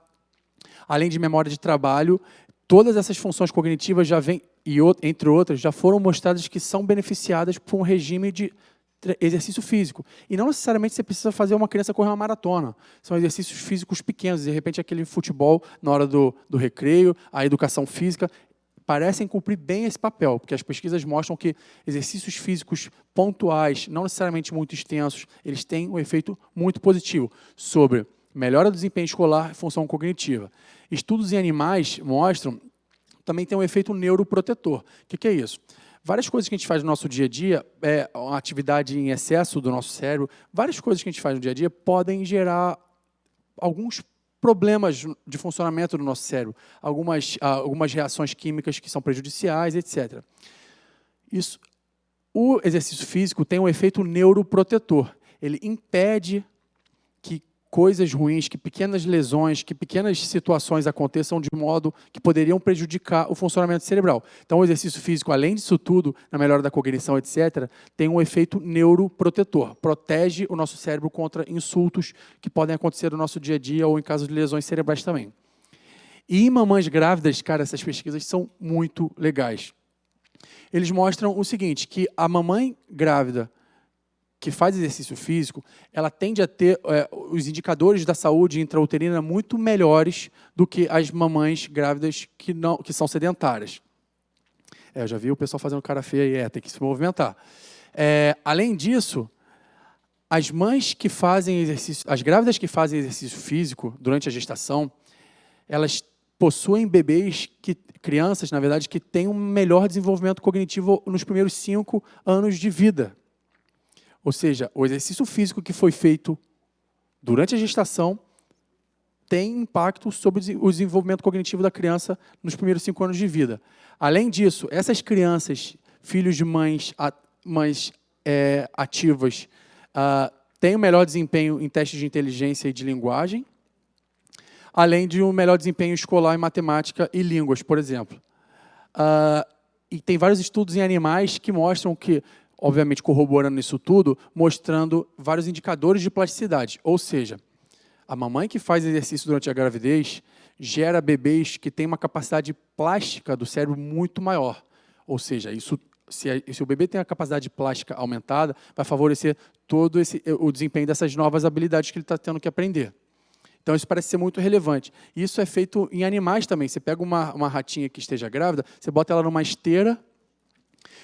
além de memória de trabalho, todas essas funções cognitivas já vêm, e entre outras, já foram mostradas que são beneficiadas por um regime de exercício físico. E não necessariamente você precisa fazer uma criança correr uma maratona. São exercícios físicos pequenos, de repente aquele futebol na hora do recreio, a educação física, parecem cumprir bem esse papel, porque as pesquisas mostram que exercícios físicos pontuais, não necessariamente muito extensos, eles têm um efeito muito positivo sobre melhora do desempenho escolar e função cognitiva. Estudos em animais mostram também tem um efeito neuroprotetor. O que é isso? Várias coisas que a gente faz no nosso dia a dia, uma atividade em excesso do nosso cérebro, várias coisas que a gente faz no dia a dia podem gerar alguns problemas de funcionamento do nosso cérebro, algumas reações químicas que são prejudiciais, etc. O exercício físico tem um efeito neuroprotetor. Ele impede que coisas ruins, que pequenas lesões, que pequenas situações aconteçam de modo que poderiam prejudicar o funcionamento cerebral. Então, o exercício físico, além disso tudo, na melhora da cognição, etc., tem um efeito neuroprotetor. Protege o nosso cérebro contra insultos que podem acontecer no nosso dia a dia ou em caso de lesões cerebrais também. E em mamães grávidas, cara, essas pesquisas são muito legais. Eles mostram o seguinte, que a mamãe grávida que faz exercício físico, ela tende a ter os indicadores da saúde intrauterina muito melhores do que as mamães grávidas que são sedentárias. Eu já vi o pessoal fazendo cara feia aí, tem que se movimentar. Além disso, as mães que fazem exercício, as grávidas que fazem exercício físico durante a gestação, elas possuem crianças, na verdade, que têm um melhor desenvolvimento cognitivo nos primeiros 5 anos de vida. Ou seja, o exercício físico que foi feito durante a gestação tem impacto sobre o desenvolvimento cognitivo da criança nos primeiros 5 anos de vida. Além disso, essas crianças, filhos de mães ativas, têm um melhor desempenho em testes de inteligência e de linguagem, além de um melhor desempenho escolar em matemática e línguas, por exemplo. E tem vários estudos em animais que mostram que, obviamente corroborando isso tudo, mostrando vários indicadores de plasticidade. Ou seja, a mamãe que faz exercício durante a gravidez gera bebês que têm uma capacidade plástica do cérebro muito maior. Ou seja, se o bebê tem a capacidade plástica aumentada, vai favorecer todo o desempenho dessas novas habilidades que ele está tendo que aprender. Então, isso parece ser muito relevante. Isso é feito em animais também. Você pega uma ratinha que esteja grávida, você bota ela numa esteira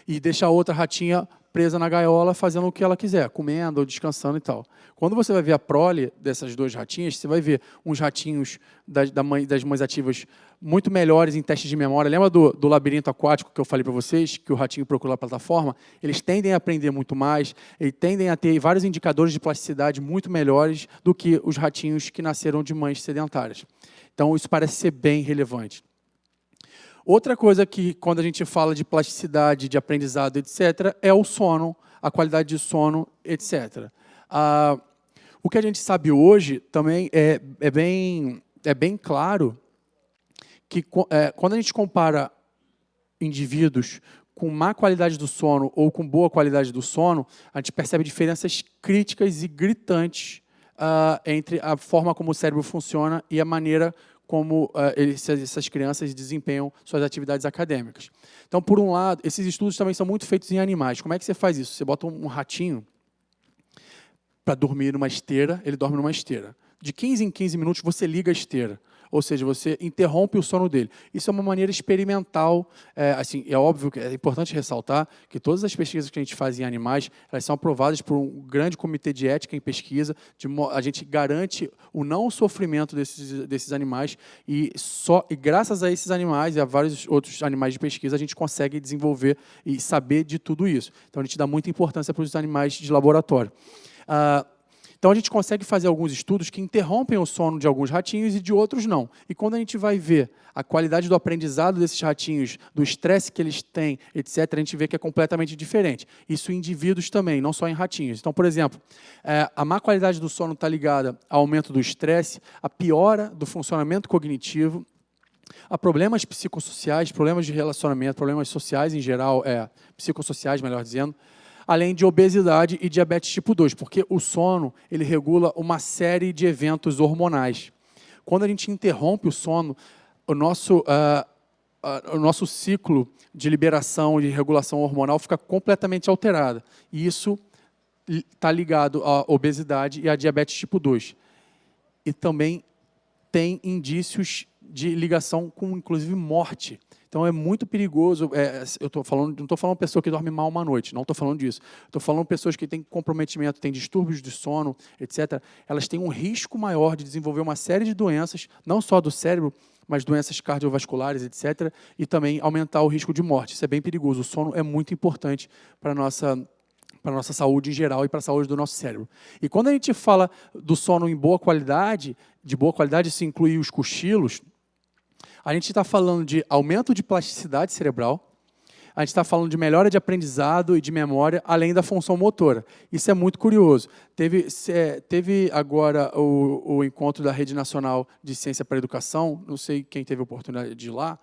e deixa a outra ratinha presa na gaiola, fazendo o que ela quiser, comendo ou descansando e tal. Quando você vai ver a prole dessas 2 ratinhas, você vai ver uns ratinhos das mães ativas muito melhores em testes de memória. Lembra do labirinto aquático que eu falei para vocês, que o ratinho procura a plataforma? Eles tendem a aprender muito mais, eles tendem a ter vários indicadores de plasticidade muito melhores do que os ratinhos que nasceram de mães sedentárias. Então, isso parece ser bem relevante. Outra coisa que, quando a gente fala de plasticidade, de aprendizado, etc., é o sono, a qualidade de sono, etc. O que a gente sabe hoje também é bem claro que, quando a gente compara indivíduos com má qualidade do sono ou com boa qualidade do sono, a gente percebe diferenças críticas e gritantes entre a forma como o cérebro funciona e a maneira como essas crianças desempenham suas atividades acadêmicas. Então, por um lado, esses estudos também são muito feitos em animais. Como é que você faz isso? Você bota um ratinho para dormir numa esteira, ele dorme numa esteira. De 15 em 15 minutos, você liga a esteira. Ou seja, você interrompe o sono dele. Isso é uma maneira experimental. Assim, é óbvio que é importante ressaltar que todas as pesquisas que a gente faz em animais, elas são aprovadas por um grande comitê de ética em pesquisa. A gente garante o não sofrimento desses animais e graças a esses animais e a vários outros animais de pesquisa, a gente consegue desenvolver e saber de tudo isso. Então, a gente dá muita importância para os animais de laboratório. Então, a gente consegue fazer alguns estudos que interrompem o sono de alguns ratinhos e de outros não. E quando a gente vai ver a qualidade do aprendizado desses ratinhos, do estresse que eles têm, etc., a gente vê que é completamente diferente. Isso em indivíduos também, não só em ratinhos. Então, por exemplo, a má qualidade do sono está ligada ao aumento do estresse, à piora do funcionamento cognitivo, a problemas psicossociais, problemas de relacionamento, problemas sociais em geral, psicossociais, melhor dizendo, além de obesidade e diabetes tipo 2, porque o sono ele regula uma série de eventos hormonais. Quando a gente interrompe o sono, o nosso ciclo de liberação e de regulação hormonal fica completamente alterado. E isso está ligado à obesidade e à diabetes tipo 2. E também tem indícios de ligação com, inclusive, morte. Então, é muito perigoso. Não estou falando pessoa que dorme mal uma noite, não estou falando disso. Estou falando pessoas que têm comprometimento, têm distúrbios de sono, etc. Elas têm um risco maior de desenvolver uma série de doenças, não só do cérebro, mas doenças cardiovasculares, etc., e também aumentar o risco de morte. Isso é bem perigoso. O sono é muito importante para a nossa saúde em geral e para a saúde do nosso cérebro. E quando a gente fala do sono em boa qualidade, de boa qualidade, isso inclui os cochilos, a gente está falando de aumento de plasticidade cerebral, a gente está falando de melhora de aprendizado e de memória, além da função motora. Isso é muito curioso. Teve agora o encontro da Rede Nacional de Ciência para a Educação, não sei quem teve a oportunidade de ir lá,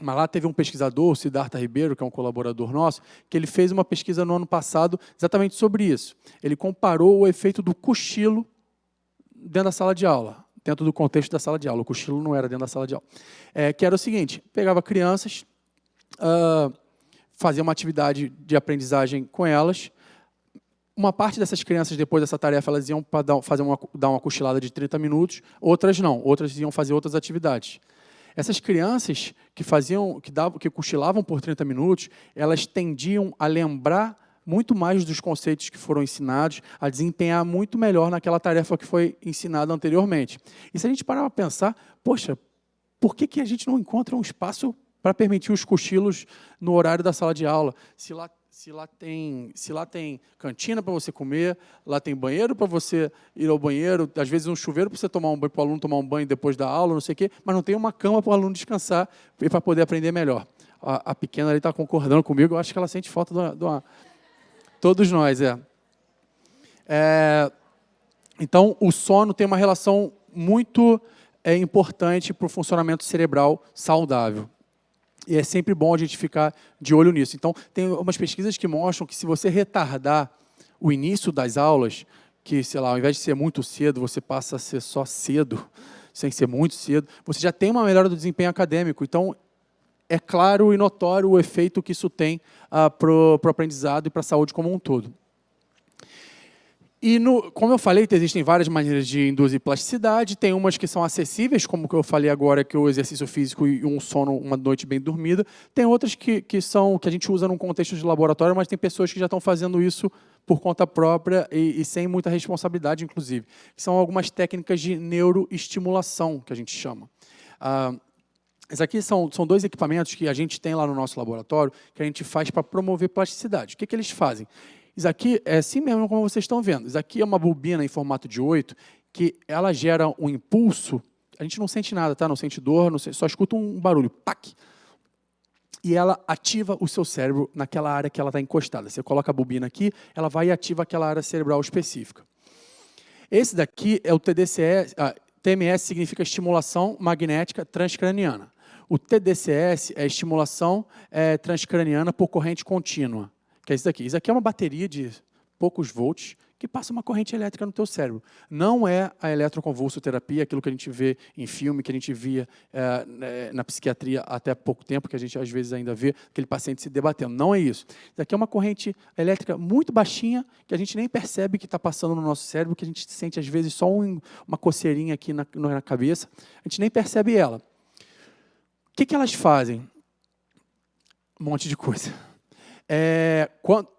mas lá teve um pesquisador, o Siddhartha Ribeiro, que é um colaborador nosso, que ele fez uma pesquisa no ano passado exatamente sobre isso. Ele comparou o efeito do cochilo dentro da sala de aula, dentro do contexto da sala de aula. O cochilo não era dentro da sala de aula. Que era o seguinte, pegava crianças, fazia uma atividade de aprendizagem com elas. Uma parte dessas crianças, depois dessa tarefa, elas iam para dar uma cochilada de 30 minutos, outras não, outras iam fazer outras atividades. Essas crianças que cochilavam por 30 minutos, elas tendiam a lembrar muito mais dos conceitos que foram ensinados, a desempenhar muito melhor naquela tarefa que foi ensinada anteriormente. E se a gente parar para pensar, poxa, por que a gente não encontra um espaço para permitir os cochilos no horário da sala de aula? Se lá tem cantina para você comer, lá tem banheiro para você ir ao banheiro, às vezes um chuveiro para você tomar um banho, para o aluno tomar um banho depois da aula, não sei o quê, mas não tem uma cama para o aluno descansar e para poder aprender melhor. A pequena ali está concordando comigo, eu acho que ela sente falta de uma... Todos nós, Então, o sono tem uma relação muito importante para o funcionamento cerebral saudável. E é sempre bom a gente ficar de olho nisso. Então, tem umas pesquisas que mostram que se você retardar o início das aulas, que, sei lá, ao invés de ser muito cedo, você passa a ser só cedo, sem ser muito cedo, você já tem uma melhora do desempenho acadêmico. Então, é claro e notório o efeito que isso tem para o aprendizado e para a saúde como um todo. E, como eu falei, existem várias maneiras de induzir plasticidade, tem umas que são acessíveis, como o que eu falei agora, que é o exercício físico e um sono, uma noite bem dormida. Tem outras que a gente usa num contexto de laboratório, mas tem pessoas que já estão fazendo isso por conta própria e sem muita responsabilidade, inclusive. São algumas técnicas de neuroestimulação, que a gente chama. Esses aqui são 2 equipamentos que a gente tem lá no nosso laboratório, que a gente faz para promover plasticidade. O que eles fazem? Isso aqui é assim mesmo como vocês estão vendo. Isso aqui é uma bobina em formato de 8, que ela gera um impulso, a gente não sente nada, tá? Não sente dor, só escuta um barulho, pac! E ela ativa o seu cérebro naquela área que ela está encostada. Você coloca a bobina aqui, ela vai e ativa aquela área cerebral específica. Esse daqui é o TDCS, TMS significa estimulação magnética transcraniana. O TDCS é estimulação transcraniana por corrente contínua, que é isso daqui. Isso aqui é uma bateria de poucos volts que passa uma corrente elétrica no teu cérebro. Não é a eletroconvulsoterapia, aquilo que a gente vê em filme, que a gente via na psiquiatria até pouco tempo, que a gente às vezes ainda vê aquele paciente se debatendo. Não é isso. Isso aqui é uma corrente elétrica muito baixinha, que a gente nem percebe que está passando no nosso cérebro, que a gente sente às vezes só uma coceirinha aqui na cabeça. A gente nem percebe ela. O que elas fazem? Um monte de coisa.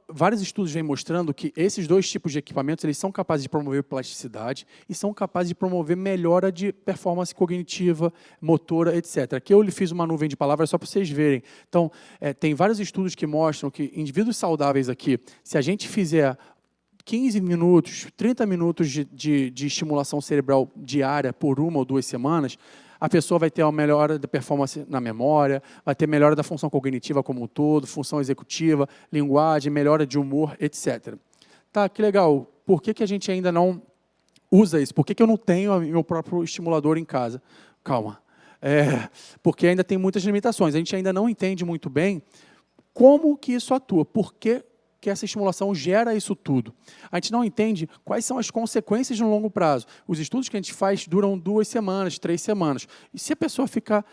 Vários estudos vêm mostrando que esses 2 tipos de equipamentos eles são capazes de promover plasticidade e são capazes de promover melhora de performance cognitiva, motora, etc. Aqui eu lhe fiz uma nuvem de palavras só para vocês verem. Então, tem vários estudos que mostram que indivíduos saudáveis aqui, se a gente fizer 15 minutos, 30 minutos de estimulação cerebral diária por 1 ou 2 semanas, a pessoa vai ter uma melhora da performance na memória, vai ter melhora da função cognitiva como um todo, função executiva, linguagem, melhora de humor, etc. Tá, que legal. Por que a gente ainda não usa isso? Por que eu não tenho meu próprio estimulador em casa? Calma. Porque ainda tem muitas limitações. A gente ainda não entende muito bem como que isso atua. Por que essa estimulação gera isso tudo? A gente não entende quais são as consequências no longo prazo. Os estudos que a gente faz duram 2 semanas, 3 semanas. E se a pessoa ficar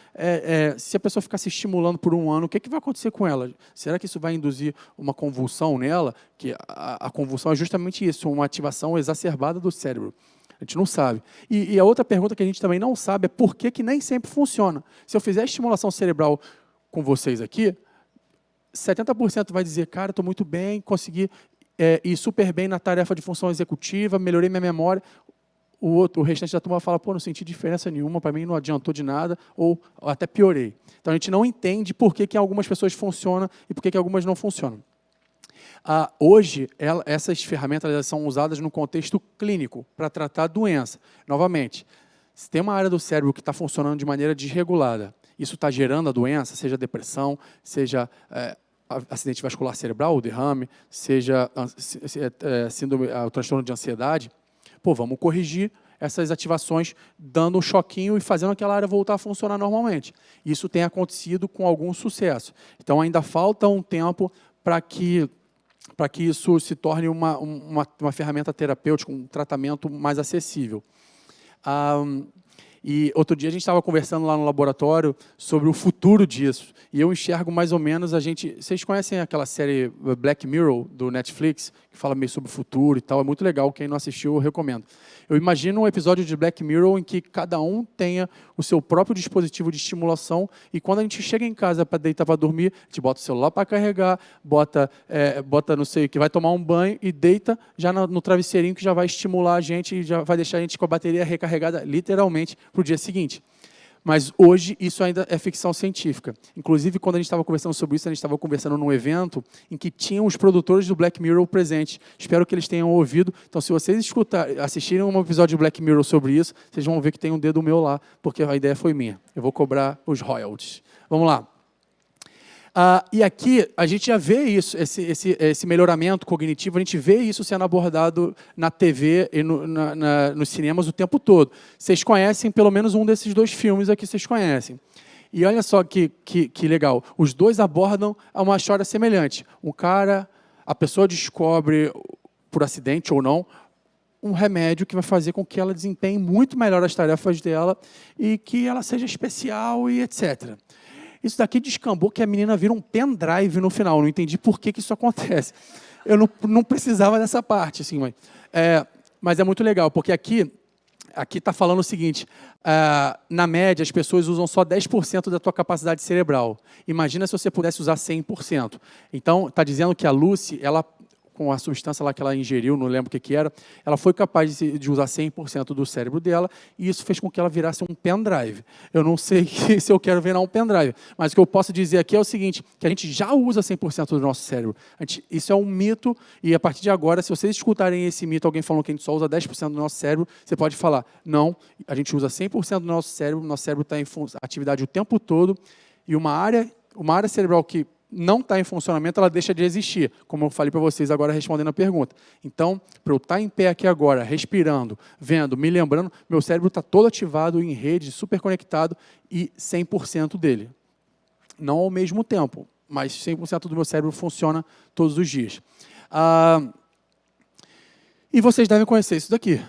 se estimulando por 1 ano, o que vai acontecer com ela? Será que isso vai induzir uma convulsão nela? Que a convulsão é justamente isso, uma ativação exacerbada do cérebro. A gente não sabe. E a outra pergunta que a gente também não sabe é por que nem sempre funciona. Se eu fizer estimulação cerebral com vocês aqui, 70% vai dizer, cara, estou muito bem, consegui ir super bem na tarefa de função executiva, melhorei minha memória. o restante da turma fala, pô, não senti diferença nenhuma, para mim não adiantou de nada, ou até piorei. Então, a gente não entende por que algumas pessoas funcionam e por que algumas não funcionam. Hoje, essas ferramentas elas são usadas no contexto clínico, para tratar a doença. Novamente, se tem uma área do cérebro que está funcionando de maneira desregulada, isso está gerando a doença, seja depressão, seja acidente vascular cerebral, o derrame, seja síndrome, o transtorno de ansiedade, pô, vamos corrigir essas ativações, dando um choquinho e fazendo aquela área voltar a funcionar normalmente. Isso tem acontecido com algum sucesso. Então, ainda falta um tempo para que isso se torne uma ferramenta terapêutica, um tratamento mais acessível. E outro dia a gente estava conversando lá no laboratório sobre o futuro disso. E eu enxergo mais ou menos Vocês conhecem aquela série Black Mirror, do Netflix, que fala meio sobre o futuro e tal? É muito legal, quem não assistiu, eu recomendo. Eu imagino um episódio de Black Mirror em que cada um tenha o seu próprio dispositivo de estimulação e quando a gente chega em casa para deitar para dormir, a gente bota o celular para carregar, bota não sei o que, vai tomar um banho e deita já no travesseirinho que já vai estimular a gente e já vai deixar a gente com a bateria recarregada literalmente para o dia seguinte. Mas hoje isso ainda é ficção científica. Inclusive, quando a gente estava conversando sobre isso, a gente estava conversando num evento em que tinham os produtores do Black Mirror presentes. Espero que eles tenham ouvido. Então, se vocês assistirem um episódio de Black Mirror sobre isso, vocês vão ver que tem um dedo meu lá, porque a ideia foi minha. Eu vou cobrar os royalties. Vamos lá. E aqui a gente já vê isso, esse melhoramento cognitivo, a gente vê isso sendo abordado na TV e nos cinemas o tempo todo. Vocês conhecem pelo menos um desses dois filmes aqui, vocês conhecem. E olha só que legal, os dois abordam uma história semelhante. A pessoa descobre, por acidente ou não, um remédio que vai fazer com que ela desempenhe muito melhor as tarefas dela e que ela seja especial e etc. Isso daqui descambou que a menina vira um pendrive no final. Não entendi por que isso acontece. Eu não precisava dessa parte, assim, mas é muito legal, porque aqui está falando o seguinte, na média, as pessoas usam só 10% da tua capacidade cerebral. Imagina se você pudesse usar 100%. Então, está dizendo que a Lucy, ela, com a substância lá que ela ingeriu, não lembro o que era, ela foi capaz de usar 100% do cérebro dela, e isso fez com que ela virasse um pendrive. Eu não sei se eu quero virar um pendrive, mas o que eu posso dizer aqui é o seguinte, que a gente já usa 100% do nosso cérebro. Isso é um mito, e a partir de agora, se vocês escutarem esse mito, alguém falando que a gente só usa 10% do nosso cérebro, você pode falar, não, a gente usa 100% do nosso cérebro está em atividade o tempo todo, e uma área cerebral que não está em funcionamento, ela deixa de existir, como eu falei para vocês agora respondendo a pergunta. Então, para eu estar em pé aqui agora, respirando, vendo, me lembrando, meu cérebro está todo ativado em rede, super conectado e 100% dele. Não ao mesmo tempo, mas 100% do meu cérebro funciona todos os dias. E vocês devem conhecer isso daqui.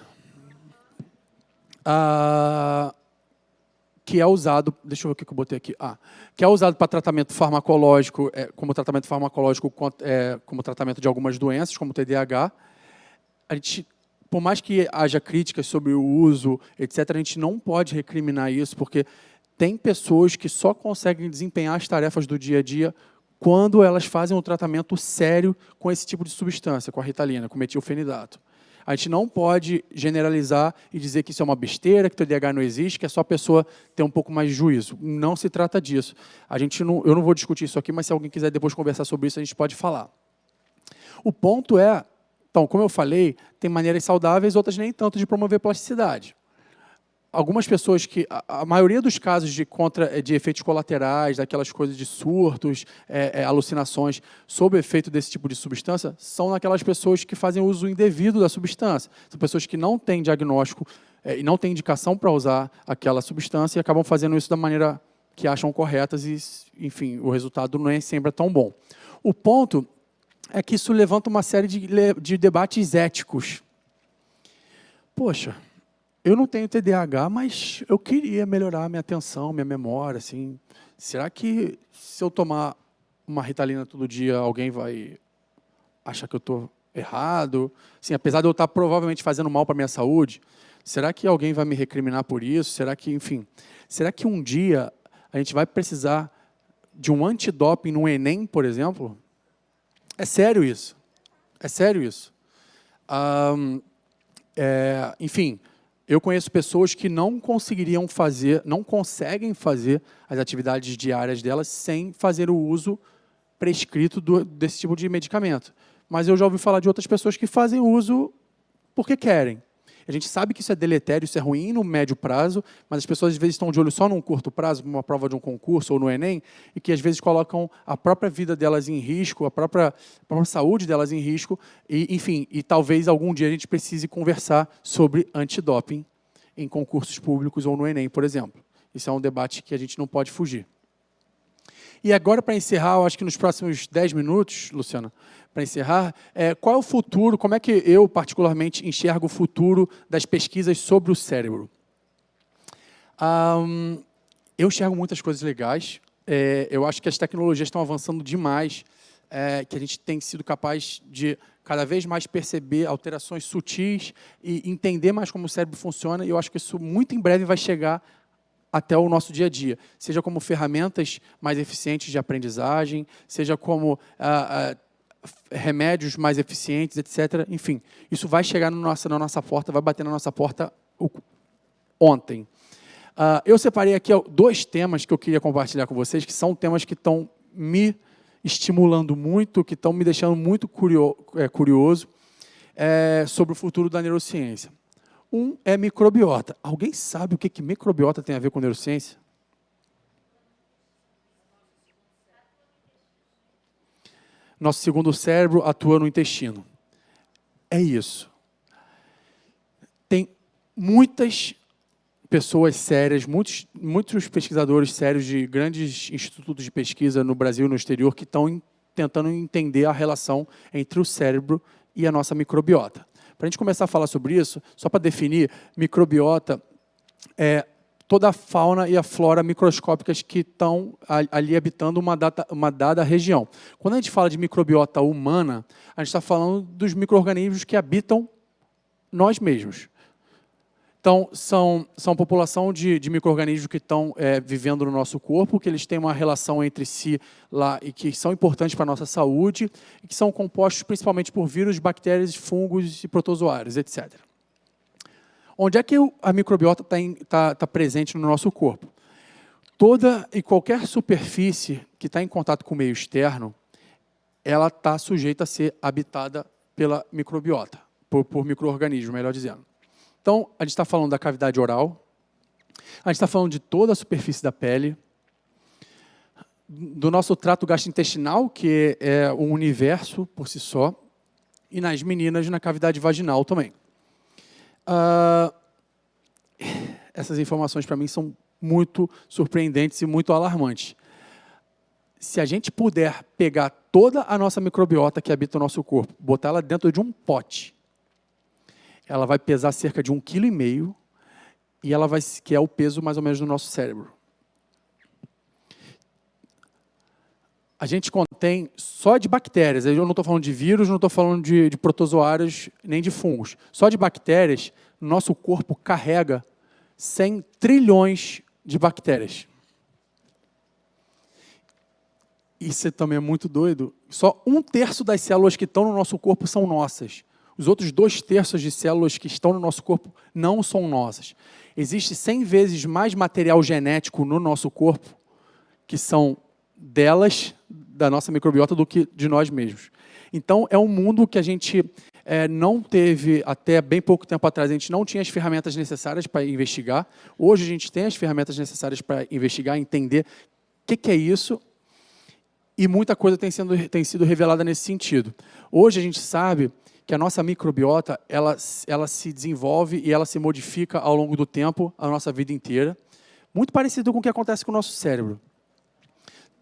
Que é usado, deixa eu ver o que eu botei aqui, que é usado para tratamento farmacológico, como tratamento farmacológico, como tratamento de algumas doenças, como TDAH. A gente, por mais que haja críticas sobre o uso, etc., a gente não pode recriminar isso, porque tem pessoas que só conseguem desempenhar as tarefas do dia a dia quando elas fazem um tratamento sério com esse tipo de substância, com a Ritalina, com metilfenidato. A gente não pode generalizar e dizer que isso é uma besteira, que o TDAH não existe, que é só a pessoa ter um pouco mais de juízo. Não se trata disso. Eu não vou discutir isso aqui, mas se alguém quiser depois conversar sobre isso, a gente pode falar. O ponto então, como eu falei, tem maneiras saudáveis, outras nem tanto, de promover plasticidade. Algumas pessoas a maioria dos casos de efeitos colaterais, daquelas coisas de surtos, alucinações sob o efeito desse tipo de substância, são naquelas pessoas que fazem uso indevido da substância. São pessoas que não têm diagnóstico e não têm indicação para usar aquela substância e acabam fazendo isso da maneira que acham corretas e, enfim, o resultado não é sempre tão bom. O ponto é que isso levanta uma série de debates éticos. Poxa, eu não tenho TDAH, mas eu queria melhorar a minha atenção, minha memória. Assim. Será que se eu tomar uma Ritalina todo dia, alguém vai achar que eu estou errado? Assim, apesar de eu estar provavelmente fazendo mal para a minha saúde, será que alguém vai me recriminar por isso? Será que um dia a gente vai precisar de um antidoping no Enem, por exemplo? É sério isso. É sério isso. Enfim, Eu conheço pessoas que não conseguiriam fazer, não conseguem fazer as atividades diárias delas sem fazer o uso prescrito desse tipo de medicamento. Mas eu já ouvi falar de outras pessoas que fazem uso porque querem. A gente sabe que isso é deletério, isso é ruim no médio prazo, mas as pessoas às vezes estão de olho só num curto prazo, numa prova de um concurso ou no Enem, e que às vezes colocam a própria vida delas em risco, a própria saúde delas em risco, e, enfim, e talvez algum dia a gente precise conversar sobre antidoping em concursos públicos ou no Enem, por exemplo. Isso é um debate que a gente não pode fugir. E agora, para encerrar, eu acho que nos próximos 10 minutos, Luciana, para encerrar, qual é o futuro, como é que eu, particularmente, enxergo o futuro das pesquisas sobre o cérebro? Eu enxergo muitas coisas legais. Eu acho que as tecnologias estão avançando demais, que a gente tem sido capaz de cada vez mais perceber alterações sutis e entender mais como o cérebro funciona, e eu acho que isso muito em breve vai chegar até o nosso dia a dia, seja como ferramentas mais eficientes de aprendizagem, seja como remédios mais eficientes, etc. Enfim, isso vai chegar na nossa porta, vai bater na nossa porta ontem. Eu separei aqui 2 temas que eu queria compartilhar com vocês, que são temas que estão me estimulando muito, que estão me deixando muito curioso sobre o futuro da neurociência. Um é microbiota. Alguém sabe o que microbiota tem a ver com neurociência? Nosso segundo cérebro atua no intestino. É isso. Tem muitas pessoas sérias, muitos pesquisadores sérios de grandes institutos de pesquisa no Brasil e no exterior que estão tentando entender a relação entre o cérebro e a nossa microbiota. Para a gente começar a falar sobre isso, só para definir, microbiota é toda a fauna e a flora microscópicas que estão ali habitando uma dada região. Quando a gente fala de microbiota humana, a gente está falando dos micro-organismos que habitam nós mesmos. Então, são população de micro-organismos que estão vivendo no nosso corpo, que eles têm uma relação entre si lá e que são importantes para a nossa saúde, e que são compostos principalmente por vírus, bactérias, fungos e protozoários, etc. Onde é que a microbiota está presente no nosso corpo? Toda e qualquer superfície que está em contato com o meio externo, ela está sujeita a ser habitada pela microbiota, por micro-organismos, melhor dizendo. Então, a gente está falando da cavidade oral, a gente está falando de toda a superfície da pele, do nosso trato gastrointestinal, que é um universo por si só, e nas meninas, na cavidade vaginal também. Essas informações, para mim, são muito surpreendentes e muito alarmantes. Se a gente puder pegar toda a nossa microbiota que habita o nosso corpo, botar ela dentro de um pote, ela vai pesar cerca de 1,5 kg e que é o peso mais ou menos do nosso cérebro. A gente contém só de bactérias, eu não estou falando de vírus, não estou falando de protozoários, nem de fungos. Só de bactérias, nosso corpo carrega 100 trilhões de bactérias. Isso também é muito doido. Só 1/3 das células que estão no nosso corpo são nossas. Os outros 2/3 de células que estão no nosso corpo não são nossas. Existe 100 vezes mais material genético no nosso corpo, que são delas, da nossa microbiota, do que de nós mesmos. Então, é um mundo que a gente não teve, até bem pouco tempo atrás, a gente não tinha as ferramentas necessárias para investigar. Hoje, a gente tem as ferramentas necessárias para investigar, entender o que é isso, e muita coisa tem sido revelada nesse sentido. Hoje, a gente sabe que a nossa microbiota ela se desenvolve e ela se modifica ao longo do tempo, a nossa vida inteira, muito parecido com o que acontece com o nosso cérebro.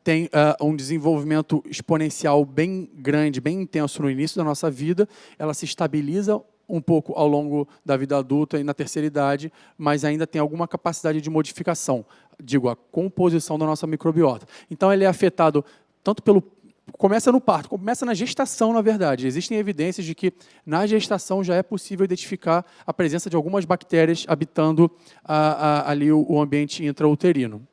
Tem um desenvolvimento exponencial bem grande, bem intenso no início da nossa vida, ela se estabiliza um pouco ao longo da vida adulta e na terceira idade, mas ainda tem alguma capacidade de modificação, digo, a composição da nossa microbiota. Então, ele é afetado tanto começa no parto, começa na gestação, na verdade. Existem evidências de que na gestação já é possível identificar a presença de algumas bactérias habitando ali o ambiente intrauterino.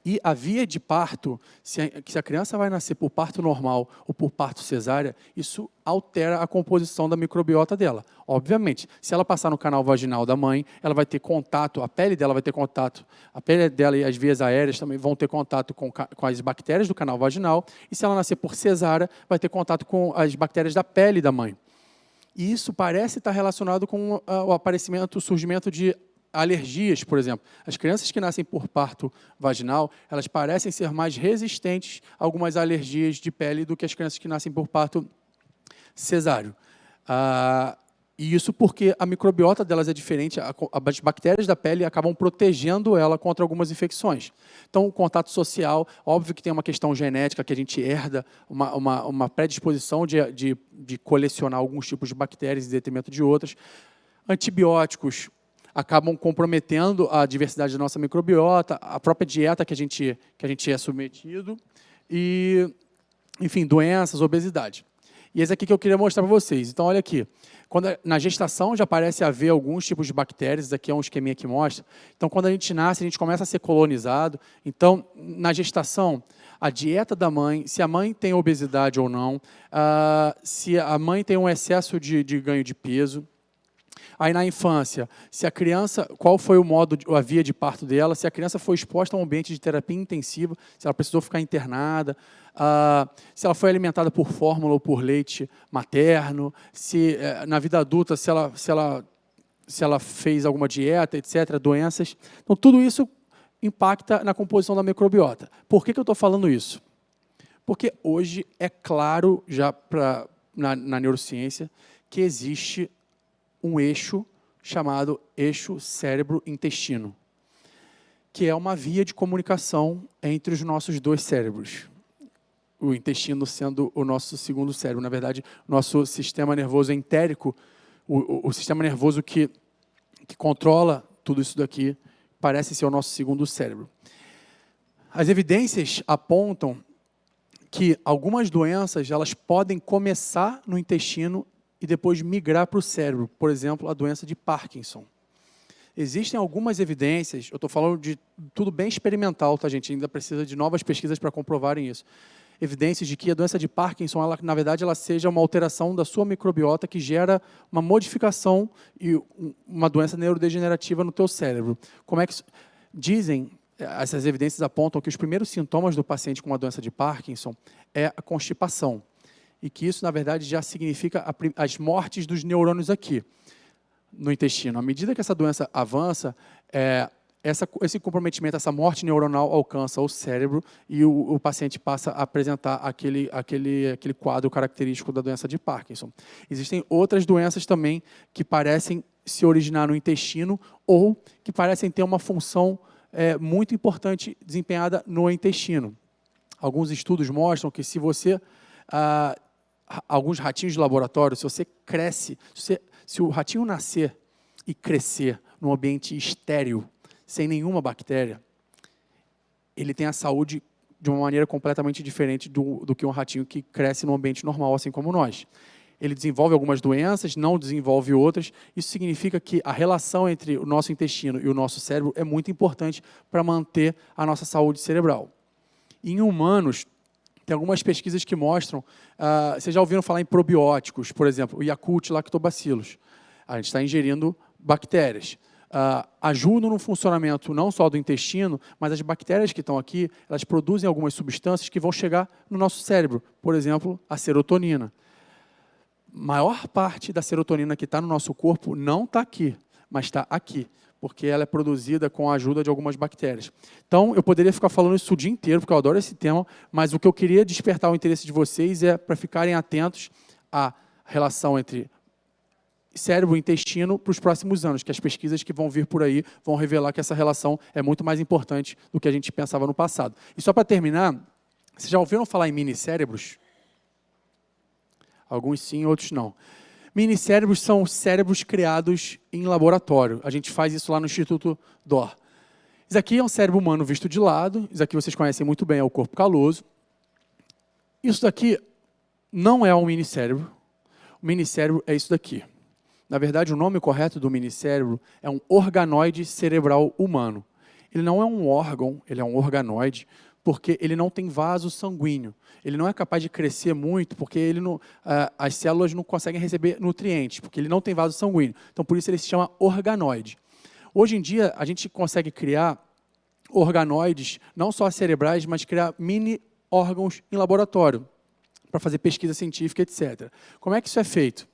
E a via de parto, se a criança vai nascer por parto normal ou por parto cesárea, isso altera a composição da microbiota dela. Obviamente, se ela passar no canal vaginal da mãe, ela vai ter contato, a pele dela vai ter contato, a pele dela e as vias aéreas também vão ter contato com as bactérias do canal vaginal, e se ela nascer por cesárea, vai ter contato com as bactérias da pele da mãe. E isso parece estar relacionado com o aparecimento, o surgimento de alergias, por exemplo. As crianças que nascem por parto vaginal, elas parecem ser mais resistentes a algumas alergias de pele do que as crianças que nascem por parto cesáreo. E isso porque a microbiota delas é diferente, as bactérias da pele acabam protegendo ela contra algumas infecções. Então, o contato social, óbvio que tem uma questão genética que a gente herda, uma predisposição de colecionar alguns tipos de bactérias em detrimento de outras. Antibióticos acabam comprometendo a diversidade da nossa microbiota, a própria dieta que a gente é submetido, e, enfim, doenças, obesidade. E esse aqui que eu queria mostrar para vocês. Então, olha aqui. Na gestação já parece haver alguns tipos de bactérias, aqui é um esqueminha que mostra. Então, quando a gente nasce, a gente começa a ser colonizado. Então, na gestação, a dieta da mãe, se a mãe tem obesidade ou não, se a mãe tem um excesso de ganho de peso. Aí, na infância, se a criança, qual foi a via de parto dela, se a criança foi exposta a um ambiente de terapia intensiva, se ela precisou ficar internada, se ela foi alimentada por fórmula ou por leite materno, se na vida adulta, se ela fez alguma dieta, etc., doenças. Então, tudo isso impacta na composição da microbiota. Por que eu estou falando isso? Porque hoje é claro, já na neurociência, que existe um eixo chamado eixo cérebro-intestino, que é uma via de comunicação entre os nossos dois cérebros. O intestino sendo o nosso segundo cérebro. Na verdade, nosso sistema nervoso entérico, o sistema nervoso que controla tudo isso daqui, parece ser o nosso segundo cérebro. As evidências apontam que algumas doenças elas podem começar no intestino e depois migrar para o cérebro. Por exemplo, a doença de Parkinson. Existem algumas evidências, eu estou falando de tudo bem experimental, tá, gente? Ainda precisa de novas pesquisas para comprovarem isso. Evidências de que a doença de Parkinson, na verdade, ela seja uma alteração da sua microbiota que gera uma modificação e uma doença neurodegenerativa no teu cérebro. Como é que dizem, essas evidências apontam que os primeiros sintomas do paciente com uma doença de Parkinson é a constipação. E que isso, na verdade, já significa as mortes dos neurônios aqui, no intestino. À medida que essa doença avança, esse comprometimento, essa morte neuronal alcança o cérebro e o paciente passa a apresentar aquele quadro característico da doença de Parkinson. Existem outras doenças também que parecem se originar no intestino ou que parecem ter uma função muito importante desempenhada no intestino. Alguns estudos mostram que se você... alguns ratinhos de laboratório, se você cresce, se o ratinho nascer e crescer num ambiente estéril, sem nenhuma bactéria, ele tem a saúde de uma maneira completamente diferente do que um ratinho que cresce num ambiente normal, assim como nós. Ele desenvolve algumas doenças, não desenvolve outras. Isso significa que a relação entre o nosso intestino e o nosso cérebro é muito importante para manter a nossa saúde cerebral. Em humanos, tem algumas pesquisas que mostram, vocês já ouviram falar em probióticos, por exemplo, o Yakult Lactobacillus. A gente está ingerindo bactérias. Ajudam no funcionamento não só do intestino, mas as bactérias que estão aqui, elas produzem algumas substâncias que vão chegar no nosso cérebro. Por exemplo, a serotonina. Maior parte da serotonina que está no nosso corpo não está aqui, mas está aqui, porque ela é produzida com a ajuda de algumas bactérias. Então, eu poderia ficar falando isso o dia inteiro, porque eu adoro esse tema, mas o que eu queria despertar o interesse de vocês é para ficarem atentos à relação entre cérebro e intestino para os próximos anos, que as pesquisas que vão vir por aí vão revelar que essa relação é muito mais importante do que a gente pensava no passado. E só para terminar, vocês já ouviram falar em minicérebros? Alguns sim, outros não. Minicérebros são cérebros criados em laboratório. A gente faz isso lá no Instituto DOR. Isso aqui é um cérebro humano visto de lado. Isso aqui vocês conhecem muito bem, é o corpo caloso. Isso daqui não é um minicérebro. O minicérebro é isso daqui. Na verdade, o nome correto do minicérebro é um organoide cerebral humano. ele não é um órgão, ele é um organoide, porque ele não tem vaso sanguíneo. Ele não é capaz de crescer muito, porque ele não, as células não conseguem receber nutrientes, porque ele não tem vaso sanguíneo. Então, por isso ele se chama organoide. Hoje em dia, a gente consegue criar organoides, não só cerebrais, mas criar mini órgãos em laboratório, para fazer pesquisa científica, etc. Como é que isso é feito?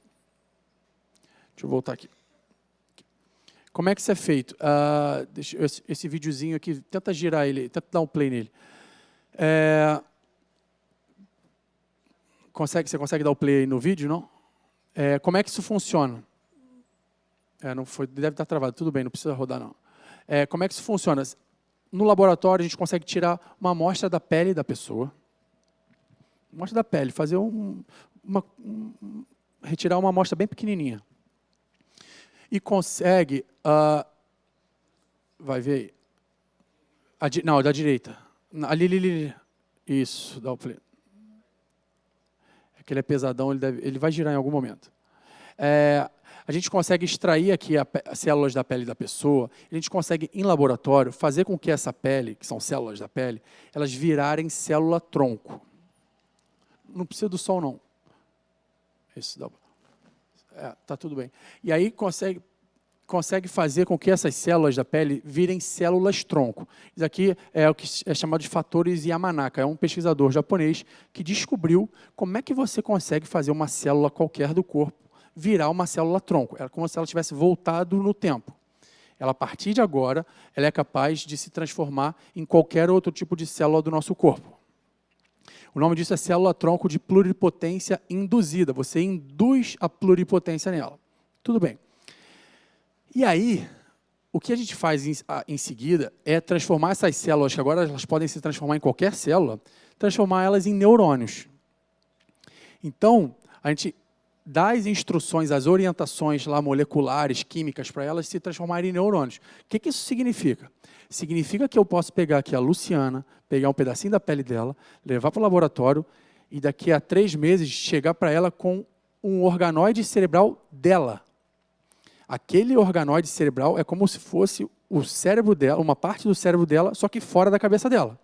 Deixa eu voltar aqui. Como é que isso é feito? Esse videozinho aqui, tenta girar ele, tenta dar um play nele. Você consegue dar o play aí no vídeo, não? Como é que isso funciona? Não foi, deve estar travado, tudo bem, não precisa rodar, não. Como é que isso funciona? No laboratório, a gente consegue tirar uma amostra da pele da pessoa. Amostra da pele, fazer retirar uma amostra bem pequenininha. E consegue... vai ver aí. Não, da direita. Ali. Isso, dá o play. É que ele é pesadão, ele vai girar em algum momento. A gente consegue extrair aqui as células da pele da pessoa, a gente consegue, em laboratório, fazer com que essa pele, que são células da pele, elas virarem célula-tronco. Não precisa do som, não. Isso dá. Tá tudo bem. E aí consegue fazer com que essas células da pele virem células-tronco. Isso aqui é o que é chamado de fatores Yamanaka. É um pesquisador japonês que descobriu como é que você consegue fazer uma célula qualquer do corpo virar uma célula-tronco. É como se ela tivesse voltado no tempo. Ela, a partir de agora, ela é capaz de se transformar em qualquer outro tipo de célula do nosso corpo. O nome disso é célula-tronco de pluripotência induzida. Você induz a pluripotência nela. Tudo bem. E aí, o que a gente faz em seguida é transformar essas células, que agora elas podem se transformar em qualquer célula, transformar elas em neurônios. Então, a gente dá as instruções, as orientações lá moleculares, químicas, para elas se transformarem em neurônios. O que isso significa? Significa que eu posso pegar aqui a Luciana, pegar um pedacinho da pele dela, levar para o laboratório e daqui a 3 meses chegar para ela com um organoide cerebral dela. Aquele organoide cerebral é como se fosse o cérebro dela, uma parte do cérebro dela, só que fora da cabeça dela.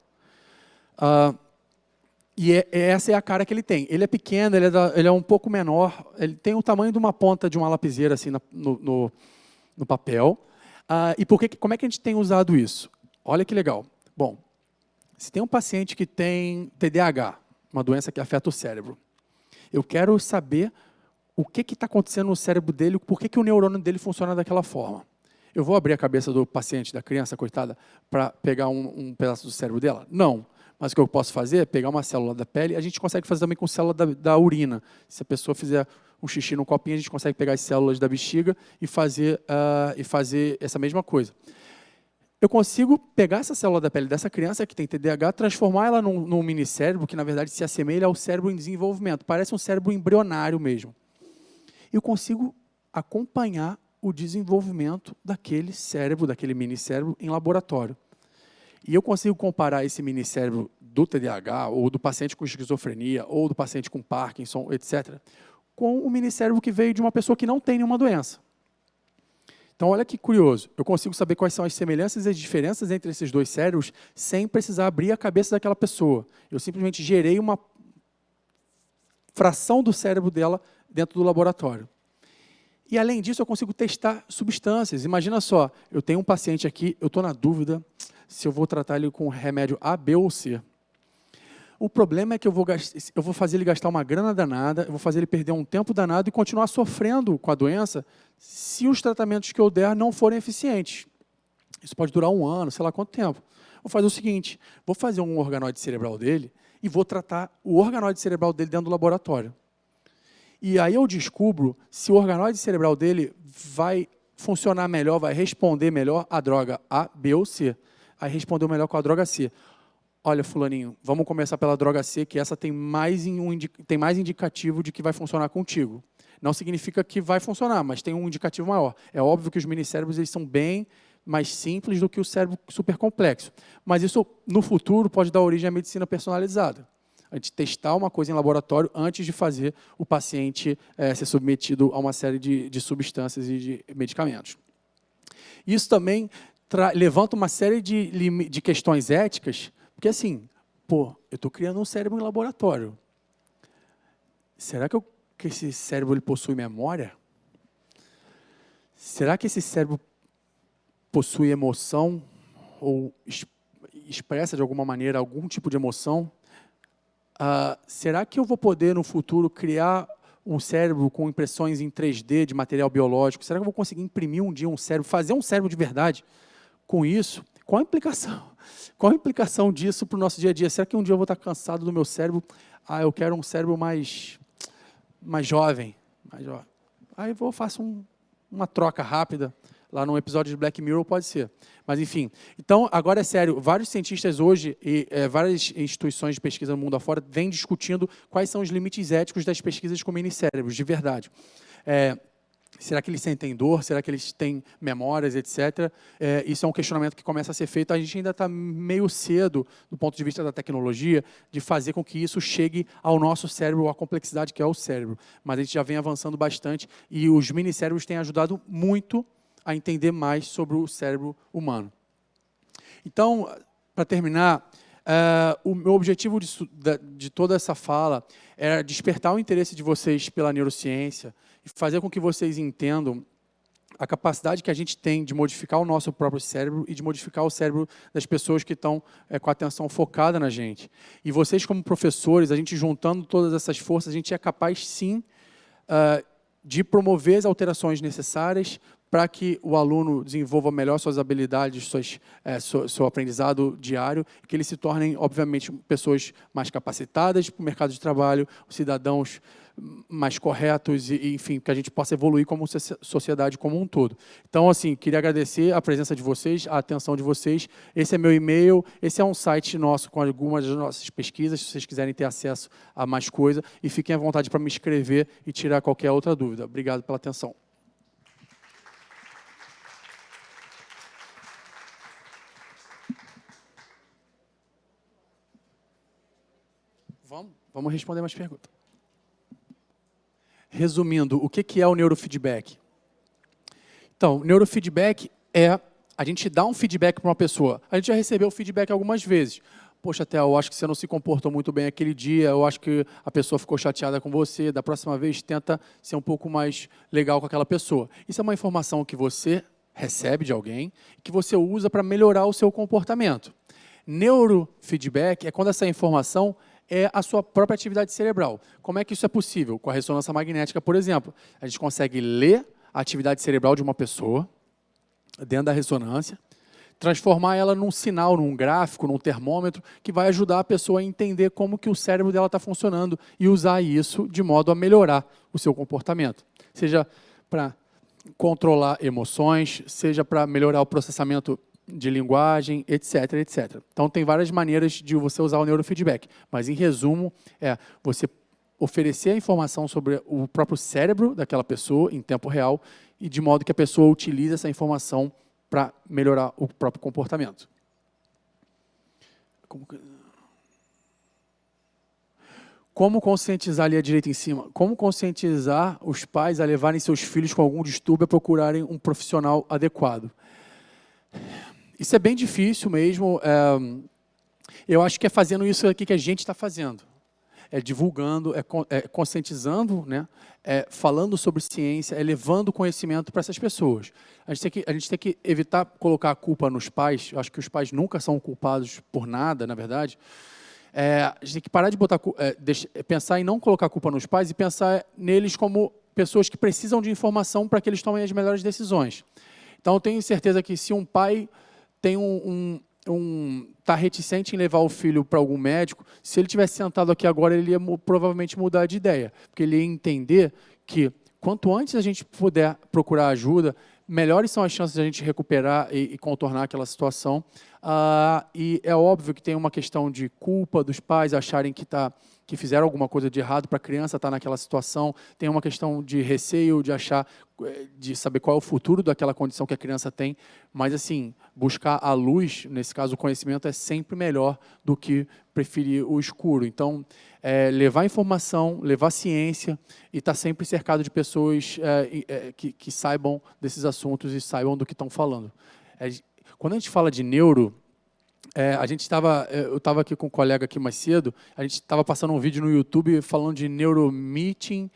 E essa é a cara que ele tem. Ele é pequeno, ele é um pouco menor, ele tem o tamanho de uma ponta de uma lapiseira assim, no papel. Como é que a gente tem usado isso? Olha que legal. Bom, se tem um paciente que tem TDAH, uma doença que afeta o cérebro, eu quero saber o que está acontecendo no cérebro dele, por que o neurônio dele funciona daquela forma. Eu vou abrir a cabeça do paciente, da criança, coitada, para pegar um pedaço do cérebro dela? Não. Mas o que eu posso fazer é pegar uma célula da pele, a gente consegue fazer também com célula da urina. Se a pessoa fizer um xixi no copinho, a gente consegue pegar as células da bexiga e fazer essa mesma coisa. Eu consigo pegar essa célula da pele dessa criança que tem TDAH, transformar ela num minicérebro, que na verdade se assemelha ao cérebro em desenvolvimento. Parece um cérebro embrionário mesmo. Eu consigo acompanhar o desenvolvimento daquele cérebro, daquele minicérebro em laboratório. E eu consigo comparar esse minicérebro do TDAH, ou do paciente com esquizofrenia, ou do paciente com Parkinson, etc., com o minicérebro que veio de uma pessoa que não tem nenhuma doença. Então, olha que curioso. Eu consigo saber quais são as semelhanças e as diferenças entre esses dois cérebros sem precisar abrir a cabeça daquela pessoa. Eu simplesmente gerei uma fração do cérebro dela dentro do laboratório. E, além disso, eu consigo testar substâncias. Imagina só, eu tenho um paciente aqui, eu estou na dúvida se eu vou tratar ele com remédio A, B ou C. O problema é que eu vou fazer ele gastar uma grana danada, eu vou fazer ele perder um tempo danado e continuar sofrendo com a doença se os tratamentos que eu der não forem eficientes. Isso pode durar 1 ano, sei lá quanto tempo. Vou fazer o seguinte, vou fazer um organoide cerebral dele e vou tratar o organoide cerebral dele dentro do laboratório. E aí eu descubro se o organoide cerebral dele vai funcionar melhor, vai responder melhor à droga A, B ou C. Aí respondeu melhor com a droga C. Olha, fulaninho, vamos começar pela droga C, que essa tem mais indicativo de que vai funcionar contigo. Não significa que vai funcionar, mas tem um indicativo maior. É óbvio que os minicérebros eles são bem mais simples do que o cérebro supercomplexo. Mas isso, no futuro, pode dar origem à medicina personalizada. A gente testar uma coisa em laboratório antes de fazer o paciente ser submetido a uma série de substâncias e de medicamentos. Isso também levanta uma série de questões éticas, porque assim, pô, eu estou criando um cérebro em laboratório. Será que esse cérebro ele possui memória? Será que esse cérebro possui emoção ou expressa de alguma maneira algum tipo de emoção? Será que eu vou poder no futuro criar um cérebro com impressões em 3D de material biológico? Será que eu vou conseguir imprimir um dia um cérebro, fazer um cérebro de verdade com isso? Qual a implicação? Qual a implicação disso para o nosso dia a dia? Será que um dia eu vou estar cansado do meu cérebro? Eu quero um cérebro mais jovem. Aí eu faço uma troca rápida. Lá no episódio de Black Mirror pode ser. Mas, enfim. Então, agora é sério. Vários cientistas hoje e várias instituições de pesquisa no mundo afora vêm discutindo quais são os limites éticos das pesquisas com minicérebros, de verdade. Será que eles sentem dor? Será que eles têm memórias, etc.? Isso é um questionamento que começa a ser feito. A gente ainda está meio cedo, do ponto de vista da tecnologia, de fazer com que isso chegue ao nosso cérebro, à complexidade que é o cérebro. Mas a gente já vem avançando bastante e os minicérebros têm ajudado muito a entender mais sobre o cérebro humano. Então, para terminar, o meu objetivo de toda essa fala era despertar o interesse de vocês pela neurociência e fazer com que vocês entendam a capacidade que a gente tem de modificar o nosso próprio cérebro e de modificar o cérebro das pessoas que estão com a atenção focada na gente. E vocês, como professores, a gente juntando todas essas forças, a gente é capaz, sim, de promover as alterações necessárias para que o aluno desenvolva melhor suas habilidades, seu aprendizado diário, que eles se tornem, obviamente, pessoas mais capacitadas para o mercado de trabalho, cidadãos mais corretos e, enfim, que a gente possa evoluir como sociedade como um todo. Então, assim, queria agradecer a presença de vocês, a atenção de vocês. Esse é meu e-mail, esse é um site nosso com algumas das nossas pesquisas, se vocês quiserem ter acesso a mais coisa, e fiquem à vontade para me escrever e tirar qualquer outra dúvida. Obrigado pela atenção. Vamos responder mais perguntas. Resumindo, o que é o neurofeedback? Então, neurofeedback é a gente dar um feedback para uma pessoa. A gente já recebeu feedback algumas vezes. Poxa, Theo, eu acho que você não se comportou muito bem aquele dia, eu acho que a pessoa ficou chateada com você, da próxima vez tenta ser um pouco mais legal com aquela pessoa. Isso é uma informação que você recebe de alguém, que você usa para melhorar o seu comportamento. Neurofeedback é quando essa informação é a sua própria atividade cerebral. Como é que isso é possível? Com a ressonância magnética, por exemplo. A gente consegue ler a atividade cerebral de uma pessoa, dentro da ressonância, transformar ela num sinal, num gráfico, num termômetro, que vai ajudar a pessoa a entender como que o cérebro dela está funcionando e usar isso de modo a melhorar o seu comportamento. Seja para controlar emoções, seja para melhorar o processamento de linguagem, etc, etc. Então, tem várias maneiras de você usar o neurofeedback, mas, em resumo, é você oferecer a informação sobre o próprio cérebro daquela pessoa em tempo real e de modo que a pessoa utilize essa informação para melhorar o próprio comportamento. Como conscientizar ali à direita em cima? Como conscientizar os pais a levarem seus filhos com algum distúrbio a procurarem um profissional adequado? Isso é bem difícil mesmo. Eu acho que é fazendo isso aqui que a gente está fazendo. É divulgando, é conscientizando, né? Falando sobre ciência, é levando conhecimento para essas pessoas. A gente tem que evitar colocar a culpa nos pais. Eu acho que os pais nunca são culpados por nada, na verdade. A gente tem que parar de pensar em não colocar a culpa nos pais e pensar neles como pessoas que precisam de informação para que eles tomem as melhores decisões. Então, eu tenho certeza que se um pai tem está reticente em levar o filho para algum médico, se ele tivesse sentado aqui agora, ele ia provavelmente mudar de ideia, porque ele ia entender que quanto antes a gente puder procurar ajuda, melhores são as chances de a gente recuperar e contornar aquela situação. E é óbvio que tem uma questão de culpa dos pais acharem que fizeram alguma coisa de errado para a criança estar naquela situação, tem uma questão de receio, de saber qual é o futuro daquela condição que a criança tem, mas, assim, buscar a luz, nesse caso o conhecimento, é sempre melhor do que preferir o escuro. Então, levar informação, levar ciência e estar sempre cercado de pessoas que saibam desses assuntos e saibam do que estão falando. Quando a gente fala de neuro, eu estava aqui com um colega aqui mais cedo, a gente estava passando um vídeo no YouTube falando de neuromeeting,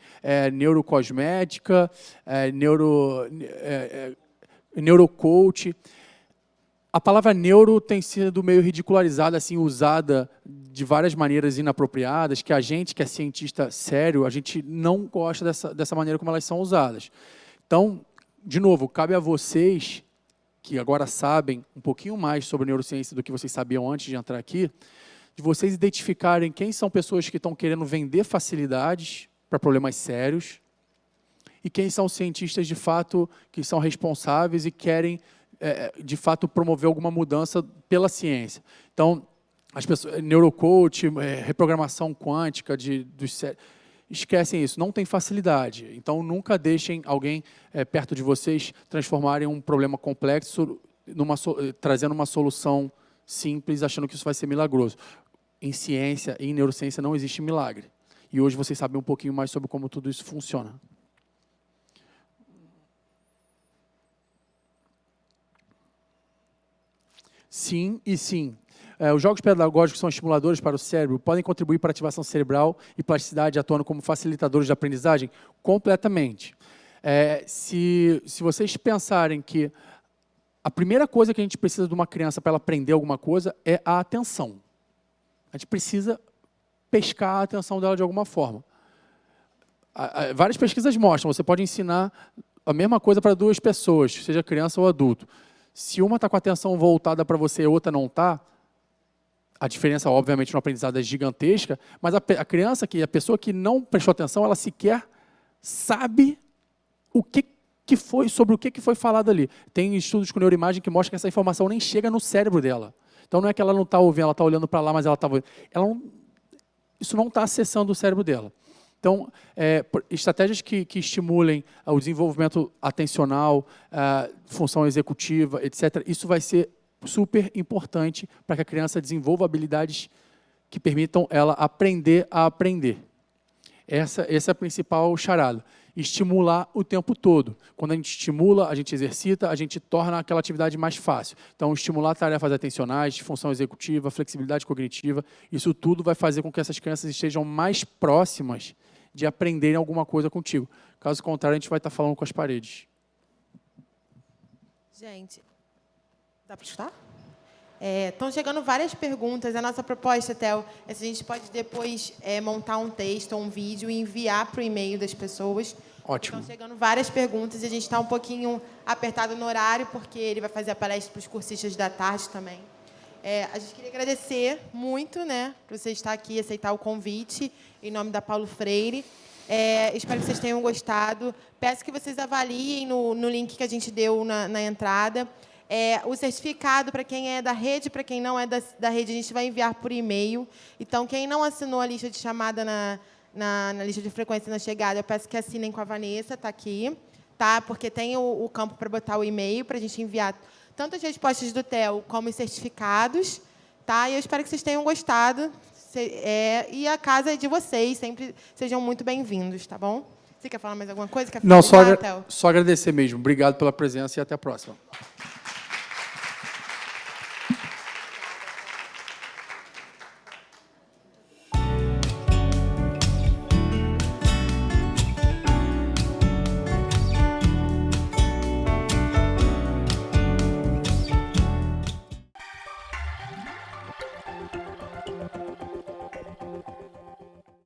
neurocosmética, neurocoach. A palavra neuro tem sido meio ridicularizada, assim, usada de várias maneiras inapropriadas, que a gente, que é cientista sério, a gente não gosta dessa maneira como elas são usadas. Então, de novo, cabe a vocês, que agora sabem um pouquinho mais sobre neurociência do que vocês sabiam antes de entrar aqui, de vocês identificarem quem são pessoas que estão querendo vender facilidades para problemas sérios e quem são cientistas, de fato, que são responsáveis e querem de fato, promover alguma mudança pela ciência. Então, as pessoas, neurocoach, reprogramação quântica, esquecem isso, não tem facilidade. Então, nunca deixem alguém perto de vocês transformarem um problema complexo, trazendo uma solução simples, achando que isso vai ser milagroso. Em ciência e em neurociência não existe milagre. E hoje vocês sabem um pouquinho mais sobre como tudo isso funciona. Sim e sim. Os jogos pedagógicos são estimuladores para o cérebro, podem contribuir para a ativação cerebral e plasticidade, atuando como facilitadores de aprendizagem? Completamente. Se vocês pensarem que a primeira coisa que a gente precisa de uma criança para ela aprender alguma coisa é a atenção. A gente precisa pescar a atenção dela de alguma forma. Várias pesquisas mostram, você pode ensinar a mesma coisa para duas pessoas, seja criança ou adulto. Se uma está com a atenção voltada para você e a outra não está, a diferença, obviamente, no aprendizado é gigantesca, mas a criança, a pessoa que não prestou atenção, ela sequer sabe sobre o que foi falado ali. Tem estudos com neuroimagem que mostram que essa informação nem chega no cérebro dela. Então, não é que ela não está ouvindo, ela está olhando para lá, mas ela está ouvindo. Isso não está acessando o cérebro dela. Então, estratégias que estimulem o desenvolvimento atencional, função executiva, etc., isso vai ser super importante para que a criança desenvolva habilidades que permitam ela aprender a aprender. Essa é a principal charada. Estimular o tempo todo. Quando a gente estimula, a gente exercita, a gente torna aquela atividade mais fácil. Então, estimular tarefas atencionais, função executiva, flexibilidade cognitiva, isso tudo vai fazer com que essas crianças estejam mais próximas de aprenderem alguma coisa contigo. Caso contrário, a gente vai estar falando com as paredes. Gente, dá para escutar? Estão chegando várias perguntas. A nossa proposta, Theo, é se a gente pode depois montar um texto ou um vídeo e enviar para o e-mail das pessoas. Ótimo. Estão chegando várias perguntas e a gente está um pouquinho apertado no horário, porque ele vai fazer a palestra para os cursistas da tarde também. A gente queria agradecer muito, né, por você estar aqui e aceitar o convite em nome da Paulo Freire. Espero que vocês tenham gostado. Peço que vocês avaliem no link que a gente deu na entrada. O certificado, para quem é da rede, para quem não é da rede, a gente vai enviar por e-mail. Então, quem não assinou a lista de chamada na lista de frequência na chegada, eu peço que assinem com a Vanessa, está aqui, tá? Porque tem o campo para botar o e-mail, para a gente enviar tanto as respostas do Theo como os certificados. Tá? E eu espero que vocês tenham gostado. E a casa é de vocês, sempre sejam muito bem-vindos, tá bom? Você quer falar mais alguma coisa? Quer Não, finalizar, Theo? só agradecer mesmo. Obrigado pela presença e até a próxima.